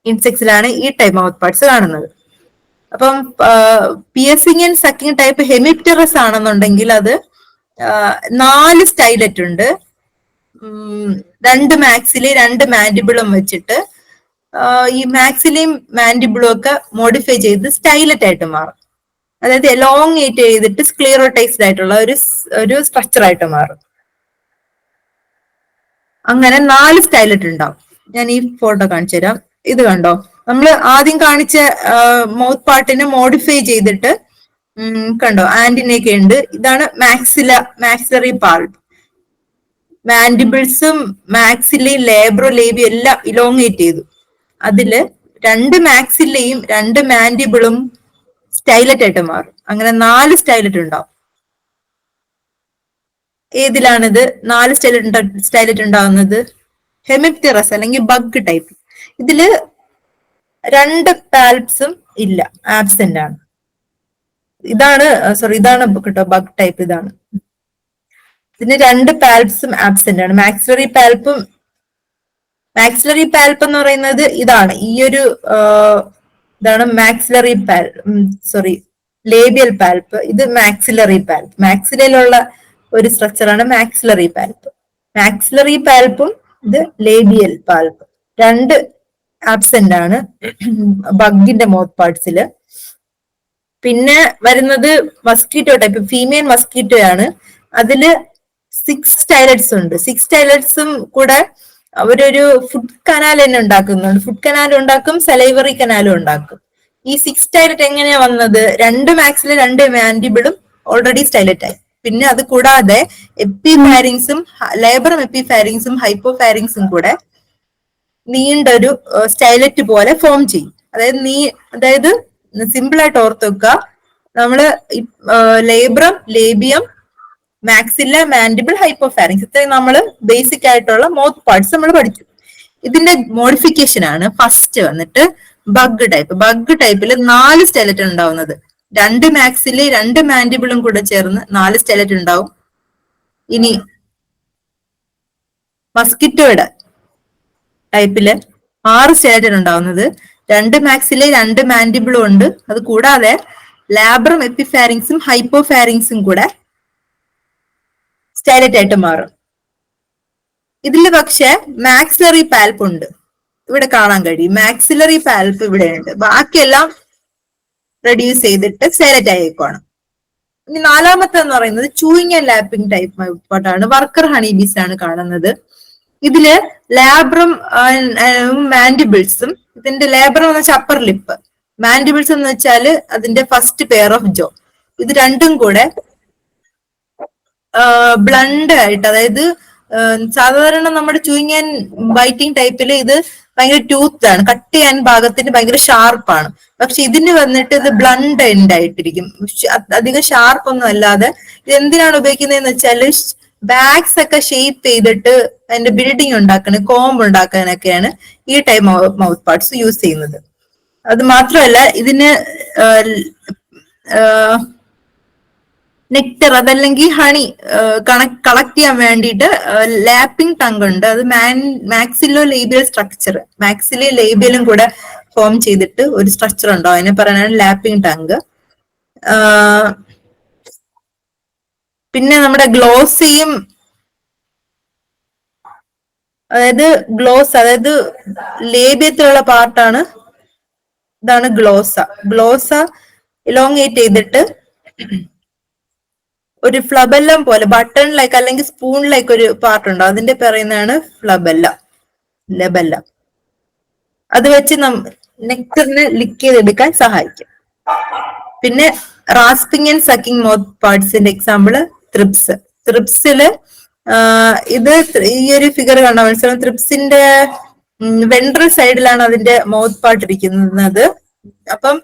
ഇൻസെക്ട്സിലാണ് ഈ ടൈപ്പ് മൗത്ത് പാർട്സ് കാണുന്നത്. അപ്പം പിയേഴ്സിംഗ് ആൻഡ് സക്കിംഗ് ടൈപ്പ് ഹെമിപ്റ്ററസ് ആണെന്നുണ്ടെങ്കിൽ അത് 4 സ്റ്റൈലറ്റ് ഉണ്ട്. രണ്ട് മാക്സിലെ രണ്ട് മാൻഡിബിളും വെച്ചിട്ട് ഈ മാക്സിലെയും മാൻഡിബിളും ഒക്കെ മോഡിഫൈ ചെയ്ത് സ്റ്റൈലറ്റ് ആയിട്ട് മാറും. അതായത് എലോങ്ങേറ്റ് ചെയ്തിട്ട് സ്ക്ലിയറോട്ടൈസ്ഡ് ആയിട്ടുള്ള ഒരു സ്ട്രക്ചർ ആയിട്ട് മാറും. അങ്ങനെ 4 സ്റ്റൈലറ്റ് ഉണ്ടാവും. ഞാൻ ഈ ഫോട്ടോ കാണിച്ചു തരാം. ഇത് കണ്ടോ, നമ്മൾ ആദ്യം കാണിച്ച മൗത്ത് പാർട്ടിനെ മോഡിഫൈ ചെയ്തിട്ട് കണ്ടോ ആന്റിനയൊക്കെ ഉണ്ട്. ഇതാണ് മാക്സിലറി പാൾപ്പ്. മാൻഡിബിൾസും മാക്സിലയും ലേബ്രോ ലേബിയും എല്ലാം ഇലോങ്ങേറ്റ് ചെയ്തു. അതില് രണ്ട് മാക്സിലയും രണ്ട് മാൻഡിബിളും സ്റ്റൈലറ്റ് ആയിട്ട് മാറും. അങ്ങനെ 4 സ്റ്റൈലറ്റ് ഉണ്ടാവും. ഏതിലാണിത് 4 സ്റ്റൈലറ്റ് ഉണ്ടാവുന്നത്? ഹെമിപ്തിറസ് അല്ലെങ്കിൽ ബഗ് ടൈപ്പ്. ഇതില് 2 പാൽപ്സും ഇല്ല, ആബ്സെന്റ് ആണ്. ഇതാണ് കേട്ടോ ബഗ് ടൈപ്പ്. ഇതാണ് ഇതിന് 2 പാൽപ്സും ആബ്സെന്റ് ആണ്. മാക്സിലറി പാൽപ്പ് എന്ന് പറയുന്നത് ഇതാണ്, ഈ ഒരു ഇതാണ് ലേബിയൽ പാൽപ്പ്. ഇത് മാക്സിലറി പാൽപ്പ്. മാക്സിലയിലുള്ള ഒരു സ്ട്രക്ചറാണ് മാക്സിലറി പാൽപ്പ്. മാക്സിലറി പാൽപ്പും ഇത് ലേബിയൽ പാൽപ്പ് 2 ആബ്സെന്റ് ആണ് ബഗിന്റെ മൗത്ത് പാർട്സില്. പിന്നെ വരുന്നത് മസ്കിറ്റോ ടൈപ്പ്, ഫീമെയിൽ മസ്കിറ്റോ ആണ്. അതില് 6 സ്റ്റൈലറ്റ്സ് ഉണ്ട്. 6 സ്റ്റൈലറ്റ്സും കൂടെ അവരൊരു ഫുഡ് കനാൽ തന്നെ ഉണ്ടാക്കുന്നുണ്ട്. ഫുഡ് കനാലും ഉണ്ടാക്കും, സലൈവറി കനാലും ഉണ്ടാക്കും. ഈ 6 സ്റ്റൈലറ്റ് എങ്ങനെയാ വന്നത്? 2 മാക്സിലെ 2 മാൻഡിബിളും ഓൾറെഡി സ്റ്റൈലറ്റ് ആയി. പിന്നെ അത് കൂടാതെ എപ്പിഫാരിങ്സും ലേബറും എപ്പിഫാരിങ്സും ഹൈപ്പോഫാരിങ്സും കൂടെ നീണ്ടൊരു സ്റ്റൈലറ്റ് പോലെ ഫോം ചെയ്യും. അതായത് സിമ്പിൾ ആയിട്ട് ഓർത്ത് വെക്കുക, നമ്മള് labrum, labium, maxilla, mandible, hypopharynx, ഇത്രയും നമ്മള് ബേസിക് ആയിട്ടുള്ള മൗത്ത് പാർട്സ് നമ്മൾ പഠിച്ചു. ഇതിന്റെ മോഡിഫിക്കേഷൻ ആണ് ഫസ്റ്റ് വന്നിട്ട് ബഗ് ടൈപ്പ്. ബഗ് ടൈപ്പിൽ 4 സ്റ്റൈലറ്റ് ഉണ്ടാവുന്നത്. 2 മാക്സിലെ 2 മാൻഡിബിളും കൂടെ ചേർന്ന് 4 സ്റ്റൈലറ്റ് ഉണ്ടാവും. ഇനി മസ്കിറ്റോയുടെ ടൈപ്പില് 6 സ്റ്റൈലറ്റ് ഉണ്ടാവുന്നത്. 2 മാക്സിലെ 2 മാൻഡിബിളും ഉണ്ട്. അത് കൂടാതെ ലാബ്രം, എപ്പിഫാരിങ്സും ഹൈപ്പോഫാരിങ്സും കൂടെ സ്റ്റൈലറ്റ് ആയിട്ട് മാറും. ഇതില് പക്ഷെ മാക്സിലറി പാൽപ്പ് ഉണ്ട്, ഇവിടെ കാണാൻ കഴിയും. മാക്സിലറി പാൽപ്പ് ഇവിടെയുണ്ട്. ബാക്കിയെല്ലാം റെഡ്യൂസ് ചെയ്തിട്ട് സ്റ്റൈലറ്റ് ആയിക്കോണം. ഇനി 4മത്തെ എന്ന് പറയുന്നത് ചൂയിങ് ആൻഡ് ലാപ്പിംഗ് ടൈപ്പ് പാട്ടാണ്. വർക്കർ ഹണിബീസ് ആണ് കാണുന്നത്. ഇതില് ലാബ്രം മാൻഡിബിൾസും, ഇതിന്റെ ലാബ്രം എന്ന് വെച്ചാൽ അപ്പർ ലിപ്പ്, മാൻഡിബിൾസ് എന്ന് വെച്ചാല് അതിന്റെ ഫസ്റ്റ് പെയർ ഓഫ് ജോ, ഇത് രണ്ടും കൂടെ ബ്ലണ്ട് ആയിട്ട്, അതായത് സാധാരണ നമ്മുടെ ചൂയിങ് ആൻഡ് ബൈറ്റിംഗ് ടൈപ്പിൽ ഇത് ഭയങ്കര ടൂത്ത് ആണ്, കട്ട് ചെയ്യാൻ ഭാഗത്തിന് ഭയങ്കര ഷാർപ്പാണ്. പക്ഷെ ഇതിന് വന്നിട്ട് ഇത് ബ്ലണ്ട് എൻഡ് ആയിട്ടിരിക്കും, അധികം ഷാർപ്പ് ഒന്നും അല്ലാതെ. ഇത് എന്തിനാണ് ഉപയോഗിക്കുന്നതെന്ന് വെച്ചാൽ ബാഗ്സ് ഒക്കെ ഷേപ്പ് ചെയ്തിട്ട് അതിന്റെ ബിൽഡിംഗ് ഉണ്ടാക്കാൻ, കോംബ് ഉണ്ടാക്കാനൊക്കെയാണ് ഈ ടൈപ്പ് മൗത്ത് പാർട്സ് യൂസ് ചെയ്യുന്നത്. അത് മാത്രമല്ല ഇതിന് നെക്ടർ അതല്ലെങ്കിൽ ഹണി കളക്ട് ചെയ്യാൻ വേണ്ടിയിട്ട് ലാപ്പിംഗ് ടങ് ഉണ്ട്. അത് മാക്സിലോ ലേബിയൽ സ്ട്രക്ചർ, മാക്സിലോ ലേബിയലും കൂടെ ഫോം ചെയ്തിട്ട് ഒരു സ്ട്രക്ചർ ഉണ്ടോ, അതിനെ പറയാനാണ് ലാപ്പിംഗ് ടങ്. പിന്നെ നമ്മുടെ ഗ്ലോസയും, അതായത് ലേബിയത്തിലുള്ള പാർട്ടാണ്, ഇതാണ് ഗ്ലോസ ഇലോങ്ങേറ്റ് ചെയ്തിട്ട് ഒരു ഫ്ലബെല്ലം പോലെ ബട്ടൺ ലൈക്ക് അല്ലെങ്കിൽ സ്പൂൺ ലൈക്ക് ഒരു പാർട്ട് ഉണ്ടോ, അതിന്റെ പറയുന്നതാണ് ലബെല്ല. അത് വെച്ച് നെക്ടറിനെ ലിക്ക് ചെയ്തെടുക്കാൻ സഹായിക്കും. പിന്നെ റാസ്പിംഗ് ആൻഡ് സക്കിംഗ് മൗത്ത് പാർട്സിന്റെ എക്സാമ്പിള് ത്രിപ്സില് ഇത് ഈ ഒരു ഫിഗർ കണ്ടാൽ മനസ്സിലാവും. ത്രിപ്സിന്റെ വെൻട്രൽ സൈഡിലാണ് അതിന്റെ മൗത്ത് പാർട്ട് ഇരിക്കുന്നത്. അപ്പം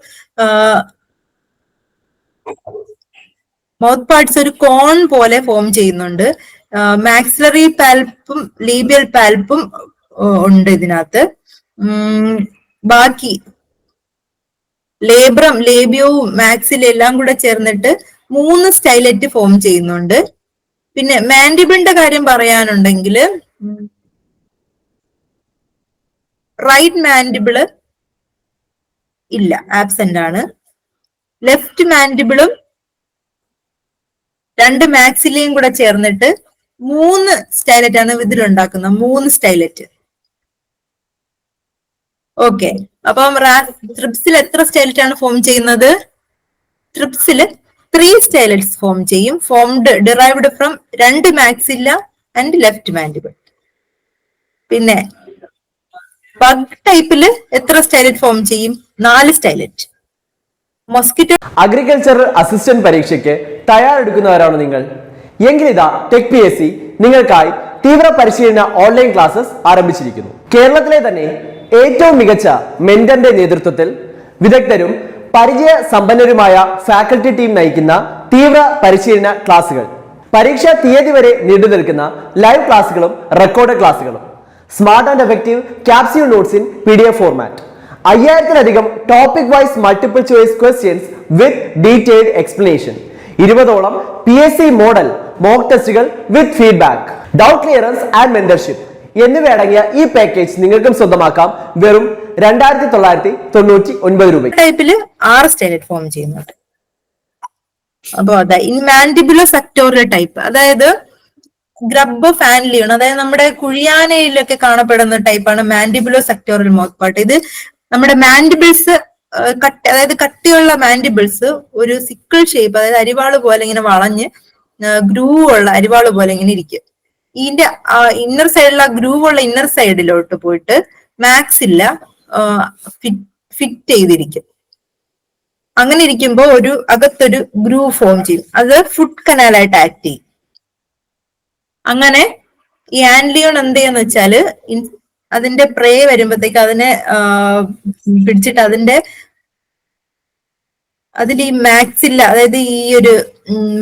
മൗത്ത് പാർട്സ് ഒരു കോൺ പോലെ ഫോം ചെയ്യുന്നുണ്ട്. മാക്സിലറി പാൽപ്പും ലേബിയൽ പാൽപ്പും ഉണ്ട് ഇതിനകത്ത്. ബാക്കി ലേബ്രം, ലേബിയവും മാക്സിലും എല്ലാം കൂടെ ചേർന്നിട്ട് 3 സ്റ്റൈലറ്റ് ഫോം ചെയ്യുന്നുണ്ട്. പിന്നെ മാൻഡിബിളിന്റെ കാര്യം പറയാനുണ്ടെങ്കിൽ റൈറ്റ് മാൻഡിബിള് ഇല്ല, ആബ്സെന്റ് ആണ്. ലെഫ്റ്റ് മാൻഡിബിളും 2 മാക്സിലെയും കൂടെ ചേർന്നിട്ട് 3 സ്റ്റൈലറ്റ് ആണ് ഇതിലുണ്ടാക്കുന്നത്, 3 സ്റ്റൈലറ്റ്. ഓക്കെ, അപ്പം ട്രിപ്സിൽ എത്ര സ്റ്റൈലറ്റ് ആണ് ഫോം ചെയ്യുന്നത്? ട്രിപ്സിൽ 3 സ്റ്റൈലറ്റ്സ് ഫോം ചെയ്യും, formed derived from 2 maxilla and left mandible. പിന്നെ ബഗ് ടൈപ്പില് എത്ര സ്റ്റൈലറ്റ് ഫോം ചെയ്യും? 4 സ്റ്റൈലറ്റ്. മൊസ്കിറ്റോ അഗ്രികൾച്ചർ അസിസ്റ്റന്റ് പരീക്ഷയ്ക്ക് തയ്യാറെടുക്കുന്നവരാണോ നിങ്ങൾ? എങ്കിലിതാ ടെക് PSC നിങ്ങൾക്കായി തീവ്ര പരിശീലന ഓൺലൈൻ ക്ലാസ്സസ് ആരംഭിച്ചിരിക്കുന്നു. കേരളത്തിലെ തന്നെ ഏറ്റവും മികച്ച മെന്ററിന്റെ നേതൃത്വത്തിൽ വിദഗ്ധരും പരിചയ സമ്പന്നരുമായ ഫാക്കൽറ്റി ടീം നയിക്കുന്ന തീവ്ര പരിശീലന ക്ലാസുകൾ, പരീക്ഷാ തീയതി വരെ നീണ്ടു നിൽക്കുന്ന ലൈവ് ക്ലാസുകളും റെക്കോർഡ് ക്ലാസുകളും, smart and effective capsule notes in PDF format, 5000-ലധികം topic wise multiple choice questions with detailed explanation, 20ഓളം PSC മോഡൽ മോക്ക് ടെസ്റ്റുകൾ with feedback, doubt clearance and mentorship എന്നിവയടങ്ങിയ ഈ പാക്കേജ് നിങ്ങൾക്കും സ്വന്തമാക്കാം വെറും 2999 രൂപ. ടൈപ്പില് 6 സ്റ്റൈലറ്റ് ഫോം ചെയ്യുന്നുണ്ട്. അപ്പൊ അതെ, ഇനി മാൻഡിബുലോ സെക്ടോറിയൽ ടൈപ്പ്, അതായത് ഗ്രബ് ഫാൻലിയാണ്, അതായത് നമ്മുടെ കുഴിയാനയിലൊക്കെ കാണപ്പെടുന്ന ടൈപ്പാണ് മാൻഡിബുലോ സെക്ടോറിയൽ മൗത്ത് പാർട്ട്. ഇത് നമ്മുടെ മാൻഡിബിൾസ് അതായത് കട്ടിയുള്ള മാൻഡിബിൾസ് ഒരു സിക്കിൾ ഷേപ്പ്, അതായത് അരിവാള് പോലെ ഇങ്ങനെ വളഞ്ഞ് ഗ്രൂവ് ഉള്ള അരിവാള് പോലെ ഇങ്ങനെ ഇരിക്കും. ഇതിന്റെ ഇന്നർ സൈഡിലുള്ള ഗ്രൂവ് ഉള്ള ഇന്നർ സൈഡിലോട്ട് പോയിട്ട് മാക്സില്ല ഫിറ്റ് ചെയ്തിരിക്കും. അങ്ങനെ ഇരിക്കുമ്പോ അകത്തൊരു ഗ്രൂവ് ഫോം ചെയ്യും, അത് ഫുഡ് കനാലായിട്ട് ആക്ട് ചെയ്യും. അങ്ങനെ ഈ ആൻലിയോൺ എന്ത് ചെയ്യാന്ന് വെച്ചാല് അതിന്റെ പ്രേ വരുമ്പോഴത്തേക്ക് അതിനെ പിടിച്ചിട്ട് അതിൽ ഈ മാക്സില്ല, അതായത് ഈ ഒരു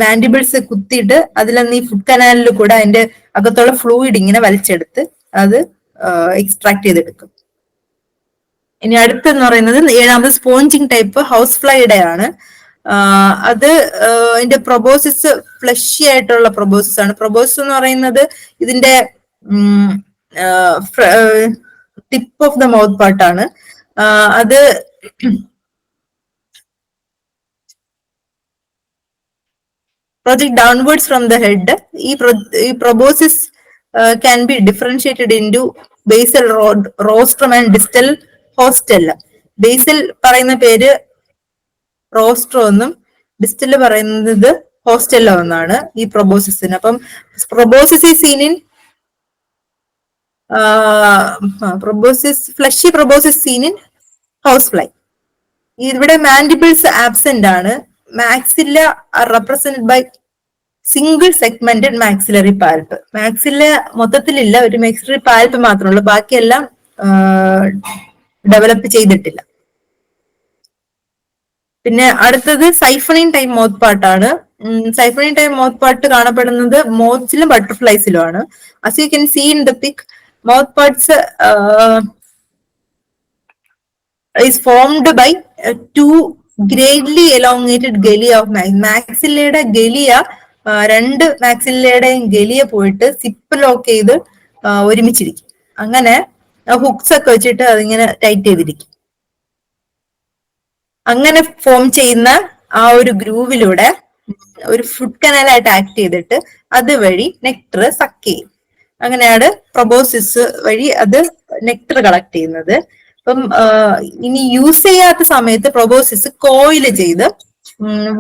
മാൻഡിബിൾസ് കുത്തിയിട്ട് അതിലന്ന് ഈ ഫുഡ് കനാലിൽ കൂടെ അതിന്റെ അകത്തുള്ള ഫ്ലൂയിഡ് ഇങ്ങനെ വലിച്ചെടുത്ത് അത് എക്സ്ട്രാക്ട് ചെയ്തെടുക്കും. ഇനി അടുത്തെന്ന് പറയുന്നത് 7ാമത് സ്പോഞ്ചിങ് ടൈപ്പ് ഹൗസ് ഫ്ലൈയുടെ ആണ്. അത് അതിന്റെ പ്രൊബോസിസ് ഫ്ലഷി ആയിട്ടുള്ള പ്രൊബോസിസ് ആണ്. പ്രൊബോസിസ് എന്ന് പറയുന്നത് ഇതിന്റെ ടിപ്പ് ഓഫ് ദ മൗത്ത് പാർട്ടാണ്. അത് project downwards from the head. ഈ proboscis can be differentiated into basal rostrum and distal hostella. basal പറയുന്ന പേര് റോസ്ട്രോ എന്നും ഡിസ്റ്റൽ പറയുന്നത് ഹോസ്റ്റെല്ല എന്നാണ് ഈ പ്രൊബോസിസിന്. അപ്പം പ്രൊബോസിസ് ഈ seen in fleshy proboscis seen in house fly. ഇവിടെ മാൻഡിബിൾസ് ആബ്സെന്റ് ആണ്. Maxilla are represented by single segmented maxillary palp. Maxilla മൊത്തത്തിലില്ല, ഒരു മാക്സിലറി പാൽപ്പ് മാത്രമേ ഉള്ളൂ, ബാക്കിയെല്ലാം ഡെവലപ്പ് ചെയ്തിട്ടില്ല. പിന്നെ അടുത്തത് സൈഫണിൻ ടൈം മൗത്ത് പാർട്ടാണ്. സൈഫണിൻ ടൈം മൗത്ത് പാർട്ട് കാണപ്പെടുന്നത് മോത്ത്സിലും ബട്ടർഫ്ലൈസിലും ആണ്. as you can see in the pic, mouth parts is formed by two greatly elongated galea of maxillയുടെ ഗലിയ, 2 മാക്സില്ലയുടെയും ഗലിയ പോയിട്ട് സിപ്പ് ലോക്ക് ചെയ്ത് ഒരുമിച്ചിരിക്കും. അങ്ങനെ ഹുക്സ് ഒക്കെ വെച്ചിട്ട് അതിങ്ങനെ ടൈറ്റ് ചെയ്തിരിക്കും. അങ്ങനെ ഫോം ചെയ്യുന്ന ആ ഒരു ഗ്രൂവിലൂടെ ഒരു ഫുഡ് കനാലായിട്ട് ആക്ട് ചെയ്തിട്ട് അതുവഴി നെക്ടർ സക്ക് ചെയ്യും. അങ്ങനെയാണ് പ്രൊബോസിസ് വഴി അത് നെക്ടർ കളക്ട് ചെയ്യുന്നത്. അപ്പം ഇനി യൂസ് ചെയ്യാത്ത സമയത്ത് പ്രൊബോസിസ് കോയിൽ ചെയ്ത്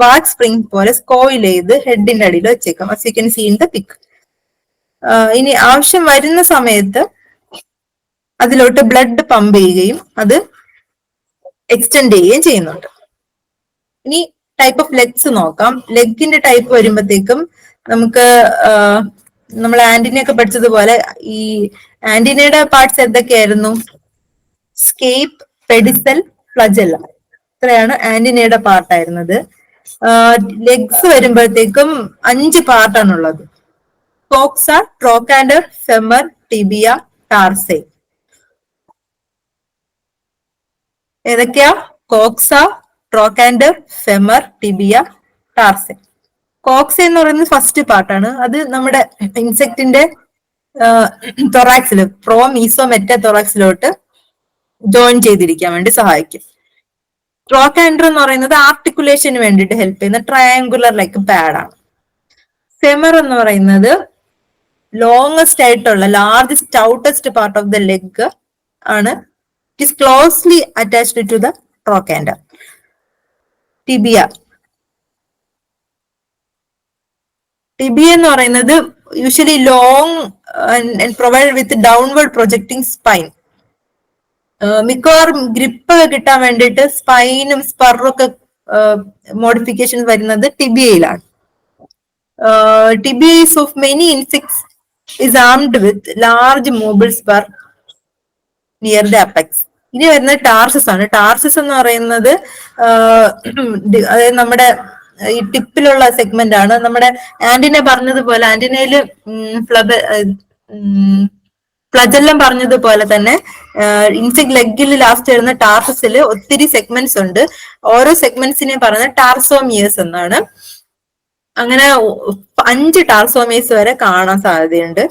വാക്സ് സ്പ്രിംഗ് പോലെ കോയിൽ ചെയ്ത് ഹെഡിന്റെ അടിയിൽ വെച്ചേക്കാം. as you can see in the pic. ഇനി ആവശ്യം വരുന്ന സമയത്ത് അതിലോട്ട് ബ്ലഡ് പമ്പ് ചെയ്യുകയും അത് എക്സ്റ്റെൻഡ് ചെയ്യുകയും ചെയ്യുന്നുണ്ട്. ഇനി ടൈപ്പ് ഓഫ് ലെഗ്സ് നോക്കാം. ലെഗിന്റെ ടൈപ്പ് വരുമ്പോഴത്തേക്കും നമുക്ക് നമ്മൾ ആന്റിനയൊക്കെ പഠിച്ചതുപോലെ ഈ ആന്റിനയുടെ പാർട്സ് എന്തൊക്കെയായിരുന്നു? സ്കേപ്പ്, പെഡിസൽ, ഫ്ലജല്ല, ഇത്രയാണ് ആന്റിനയുടെ പാർട്ടായിരുന്നത്. ലെഗ്സ് വരുമ്പോഴത്തേക്കും 5 പാർട്ടാണുള്ളത്. കോക്സ, ട്രോക്കാൻഡർ, ഫെമർ, ടിബിയ, ടാർസെ. ഏതൊക്കെയാ? കോക്സ, ട്രോക്കാൻഡർ, ഫെമർ, ടിബിയ, ടാർസെ. കോക്സ എന്ന് പറയുന്നത് ഫസ്റ്റ് പാർട്ടാണ്. അത് നമ്മുടെ ഇൻസെക്ടിന്റെ തൊറാക്സില് മീസോ മെറ്റ തൊറാക്സിലോട്ട് ജോയിൻ ചെയ്തിരിക്കാൻ വേണ്ടി സഹായിക്കും. ട്രോക്കാൻഡർ എന്ന് പറയുന്നത് ആർട്ടിക്കുലേഷന് വേണ്ടിയിട്ട് ഹെൽപ്പ് ചെയ്യുന്ന ട്രയാങ്കുലർ ലൈക്ക് പാഡാണ്. ഫെമർ എന്ന് പറയുന്നത് ലോങ്സ്റ്റ് ആയിട്ടുള്ള largest outmost part of the leg ആണ്. It is closely attached to the trochanter. Tibia. Tibia എന്ന് പറയുന്നത് usually long and provide with downward projecting spine. മിക്കവാറും ഗ്രിപ്പ് കിട്ടാൻ വേണ്ടിയിട്ട് സ്പൈനും സ്പറും ഒക്കെ മോഡിഫിക്കേഷൻ വരുന്നത് ടിബിയയിലാണ്. Tibia is of many insects is armed with large mobile spur near the apex. ഇനി വരുന്നത് Tarsus ആണ്. ടാർസസ് എന്ന് പറയുന്നത് അതായത് നമ്മുടെ ഈ ടിപ്പിലുള്ള സെഗ്മെന്റ് ആണ്. നമ്മുടെ ആന്റിന പറഞ്ഞതുപോലെ ആന്റിനയില് ഫ്ലജെല്ലം പറഞ്ഞതുപോലെ തന്നെ ഇൻസെക്ട് ലെഗിൽ ലാസ്റ്റ് വരുന്ന ടാർസസിൽ ഒത്തിരി സെഗ്മെന്റ്സ് ഉണ്ട്. ഓരോ സെഗ്മെന്റ്സിനെ പറയുന്നത് ടാർസോമിയേഴ്സ് എന്നാണ്. അങ്ങനെ 5 ടാർസോമിയേഴ്സ് വരെ കാണാൻ സാധ്യതയുണ്ട്.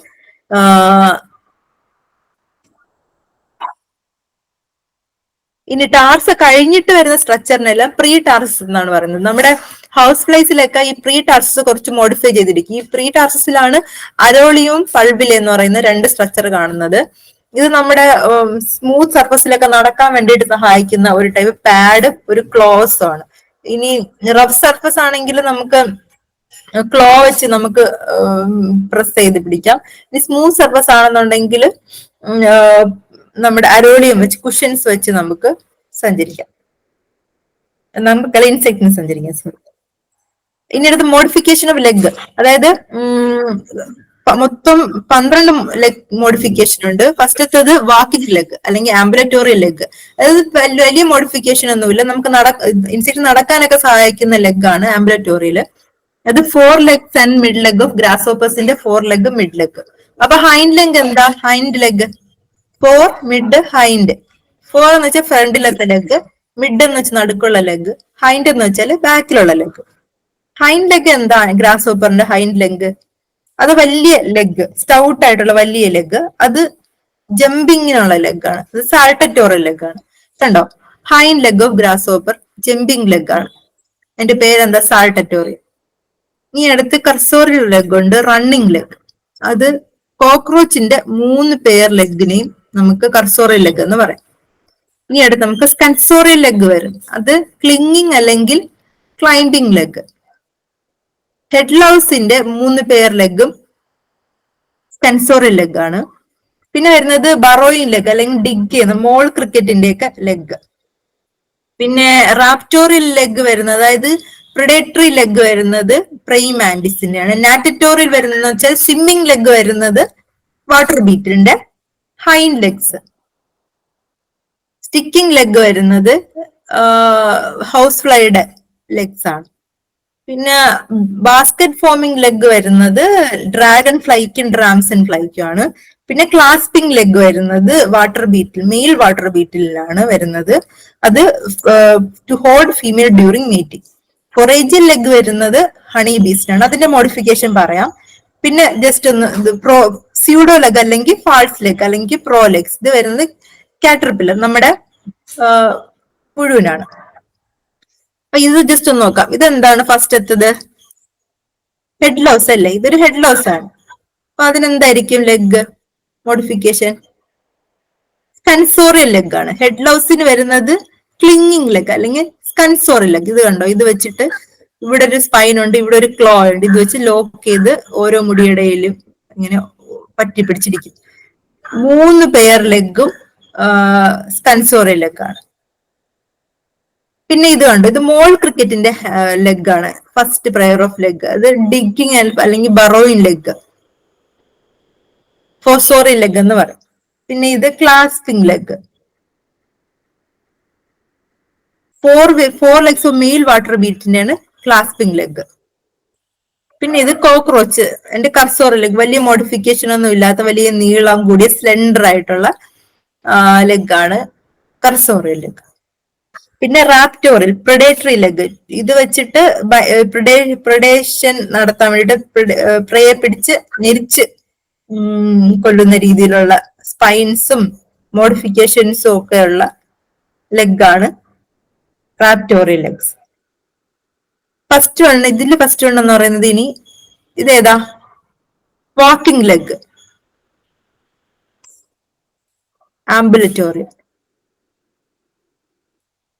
ഇനി ടാർസ കഴിഞ്ഞിട്ട് വരുന്ന സ്ട്രക്ചറിനെല്ലാം പ്രീ ടാർസസ് എന്നാണ് പറയുന്നത്. നമ്മുടെ ഹൗസ് ഫ്ലൈസിലൊക്കെ ഈ പ്രീ ടാർസസ് കുറച്ച് മോഡിഫൈ ചെയ്തിരിക്കും. ഈ പ്രീ ടാർസസിലാണ് അരോളിയും പൾബിലെ എന്ന് പറയുന്ന 2 സ്ട്രക്ചർ കാണുന്നത്. ഇത് നമ്മുടെ സ്മൂത്ത് സർഫസിലൊക്കെ നടക്കാൻ വേണ്ടിയിട്ട് സഹായിക്കുന്ന ഒരു ടൈപ്പ് പാഡ്, ഒരു ക്ലോസ് ആണ്. ഇനി റഫ് സർഫസ് ആണെങ്കിൽ നമുക്ക് ക്ലോ വെച്ച് നമുക്ക് പ്രസ് ചെയ്ത് പിടിക്കാം. ഇനി സ്മൂത്ത് സർഫസ് ആണെന്നുണ്ടെങ്കിൽ നമ്മുടെ അരോളിയം വെച്ച് കുഷൻസ് വെച്ച് നമുക്ക് സഞ്ചരിക്കാം, നമുക്ക് ഇൻസെക്ടിന് സഞ്ചരിക്കാം. സോറി. ഇനി അടുത്ത മോഡിഫിക്കേഷൻ ഓഫ് ലെഗ്. അതായത് മൊത്തം 12 ലെഗ് മോഡിഫിക്കേഷൻ ഉണ്ട്. ഫസ്റ്റത്തത് വാക്കിംഗ് ലെഗ് അല്ലെങ്കിൽ ആംബുലറ്റോറിയൽ ലെഗ്. അതായത് വലിയ മോഡിഫിക്കേഷൻ ഒന്നുമില്ല, നമുക്ക് ഇൻസെക്ട് നടക്കാനൊക്കെ സഹായിക്കുന്ന ലെഗ് ആണ് ആംബുലറ്റോറിയൽ. അത് 4 legs and mid leg of grass ഹോപ്പേഴ്സിന്റെ 4 ലെഗ് മിഡ് ലെഗ്. അപ്പൊ ഹൈൻഡ് ലെഗ് എന്താ? Hind leg 4 mid hind. 4 എന്ന് വെച്ചാൽ ഫ്രണ്ടിലത്തെ ലെഗ്, മിഡ് എന്ന് വെച്ചാൽ നടുക്കുള്ള ലെഗ്, ഹൈൻഡ് എന്ന് വെച്ചാൽ ബാക്കിലുള്ള ലെഗ്. ഹൈൻഡ് ലെഗ് എന്താണ്? ഗ്രാസ് ഹോപ്പറിന്റെ ഹൈൻഡ് ലെഗ് അത് വലിയ ലെഗ്, സ്റ്റൗട്ട് ആയിട്ടുള്ള വലിയ ലെഗ്. അത് ജമ്പിങ്ങിനുള്ള ലെഗ് ആണ്. അത് സാൾട്ടറ്റോറിയൽ ലെഗ് ആണ്. കണ്ടോ? Hind leg of grass hopper jumping leg ആണ്. എന്റെ പേരെന്താ? സാൾട്ടറ്റോറിയൽ. ഈ അടുത്ത് കർസോറിയൽ ലെഗ് ഉണ്ട്, റണ്ണിങ് ലെഗ്. അത് കോക്രോച്ചിന്റെ 3 പെയർ ലെഗിനെയും നമുക്ക് കർസോറിയൽ ലെഗ് എന്ന് പറയാം. ഇനി അടുത്ത് നമുക്ക് സ്കൻസോറിയൽ ലെഗ് വരും. അത് ക്ലിങ്ങിങ് അല്ലെങ്കിൽ ക്ലൈംബിംഗ് ലെഗ്. ഹെഡ് ലൗസിന്റെ 3 പെയർ ലെഗും സ്കൻസോറിയൽ ലെഗ് ആണ്. പിന്നെ വരുന്നത് ബറോയിങ് ലെഗ് അല്ലെങ്കിൽ ഡിഗ് ചെയ്യുന്ന മോൾ ക്രിക്കറ്റിന്റെ ഒക്കെ ലെഗ്. പിന്നെ റാപ്റ്റോറിയൽ ലെഗ് വരുന്നത്, അതായത് പ്രിഡേറ്ററി ലെഗ് വരുന്നത് പ്രൈം മാൻഡിസിന്റെയാണ്. നാറ്ററ്റോറിയൽ വരുന്നത് വെച്ചാൽ സ്വിമ്മിംഗ് ലെഗ് വരുന്നത് വാട്ടർ ബീറ്റിലിന്റെ ഹൈൻഡ് ലെഗ്സ്. സ്റ്റിക്കിംഗ് ലെഗ് വരുന്നത് ഹൗസ് ഫ്ലൈയുടെ ലെഗ്സ് ആണ്. പിന്നെ ബാസ്കറ്റ് ഫോമിംഗ് ലെഗ് വരുന്നത് ഡ്രാഗൺ ഫ്ലൈക്കും ഡ്രാംസൺ ഫ്ലൈക്കും ആണ്. പിന്നെ ക്ലാസ്പിംഗ് ലെഗ് വരുന്നത് വാട്ടർ ബീറ്റിൽ, മെയിൽ വാട്ടർ ബീറ്റിലാണ് വരുന്നത്. അത് to hold female during meeting. Foraging leg വരുന്നത് ഹണി ബീസ്റ്റിനാണ്. അതിന്റെ മോഡിഫിക്കേഷൻ പറയാം. പിന്നെ ജസ്റ്റ് ഒന്ന് സ്യൂഡോ ലെഗ് അല്ലെങ്കിൽ ഫാൾസ് ലെഗ് അല്ലെങ്കിൽ പ്രോ ലെഗ്സ്. ഇത് വരുന്നത് കാറ്റർപില്ലർ, നമ്മുടെ പുഴുവിനാണ്. അപ്പൊ ഇത് ജസ്റ്റ് ഒന്ന് നോക്കാം. ഇതെന്താണ് ഫസ്റ്റ് എത്തത്? ഹെഡ് ലോസ് അല്ലേ? ഇതൊരു ഹെഡ് ലോസ് ആണ്. അപ്പൊ അതിനെന്തായിരിക്കും ലെഗ് മോഡിഫിക്കേഷൻ? സ്കൻസോറിയൽ ലെഗ് ആണ്. ഹെഡ് ലോസിന് വരുന്നത് ക്ലിങ്ങിങ് ലെഗ് അല്ലെങ്കിൽ സ്കൻസോറിയൽ ലെഗ്. ഇത് കണ്ടോ? ഇത് വെച്ചിട്ട് ഇവിടെ ഒരു സ്പൈൻ ഉണ്ട്, ഇവിടെ ഒരു ക്ലോ ഉണ്ട്. ഇത് വെച്ച് ലോക്ക് ചെയ്ത് ഓരോ മുടിയുടെയിലും ഇങ്ങനെ പറ്റി പിടിച്ചിരിക്കും. 3 പെയർ ലെഗും സ്കൻസോറിയൽ ലെഗ് ആണ്. പിന്നെ ഇത് കണ്ടു, ഇത് മോൾ ക്രിക്കറ്റിന്റെ ലെഗ് ആണ്, ഫസ്റ്റ് പെയർ ഓഫ് ലെഗ്. അത് ഡിഗിങ് അല്ലെങ്കിൽ ബറോയിങ് ലെഗ്, ഫോസോറിയൽ ലെഗ് എന്ന് പറയും. പിന്നെ ഇത് clasping leg. 4 legs of male water ബീറ്റിന്റെയാണ് ക്ലാസ്പിംഗ് ലെഗ്. പിന്നെ ഇത് കോക്രോച്ച്, എന്റെ കർസോറിയൽ ലെഗ്. വലിയ മോഡിഫിക്കേഷൻ ഒന്നും ഇല്ലാത്ത വലിയ നീളം കൂടിയ സ്ലെൻഡർ ആയിട്ടുള്ള ലെഗ് ആണ് കർസോറിയൽ ലെഗ്. പിന്നെ റാപ്റ്റോറിൽ പ്രിഡേറ്ററി ലെഗ്. ഇത് വെച്ചിട്ട് പ്രിഡേഷൻ നടത്താൻ വേണ്ടിയിട്ട് പ്രയെ പിടിച്ച് ഞെരിച്ച് കൊല്ലുന്ന രീതിയിലുള്ള സ്പൈൻസും മോഡിഫിക്കേഷൻസും ഒക്കെ ഉള്ള ലെഗാണ് റാപ്റ്റോറിയൽ ലെഗ്സ്. ഫസ്റ്റ് വൺ എന്ന് പറയുന്നത്, ഇനി ഇതേതാ? Walking leg, ambulatory.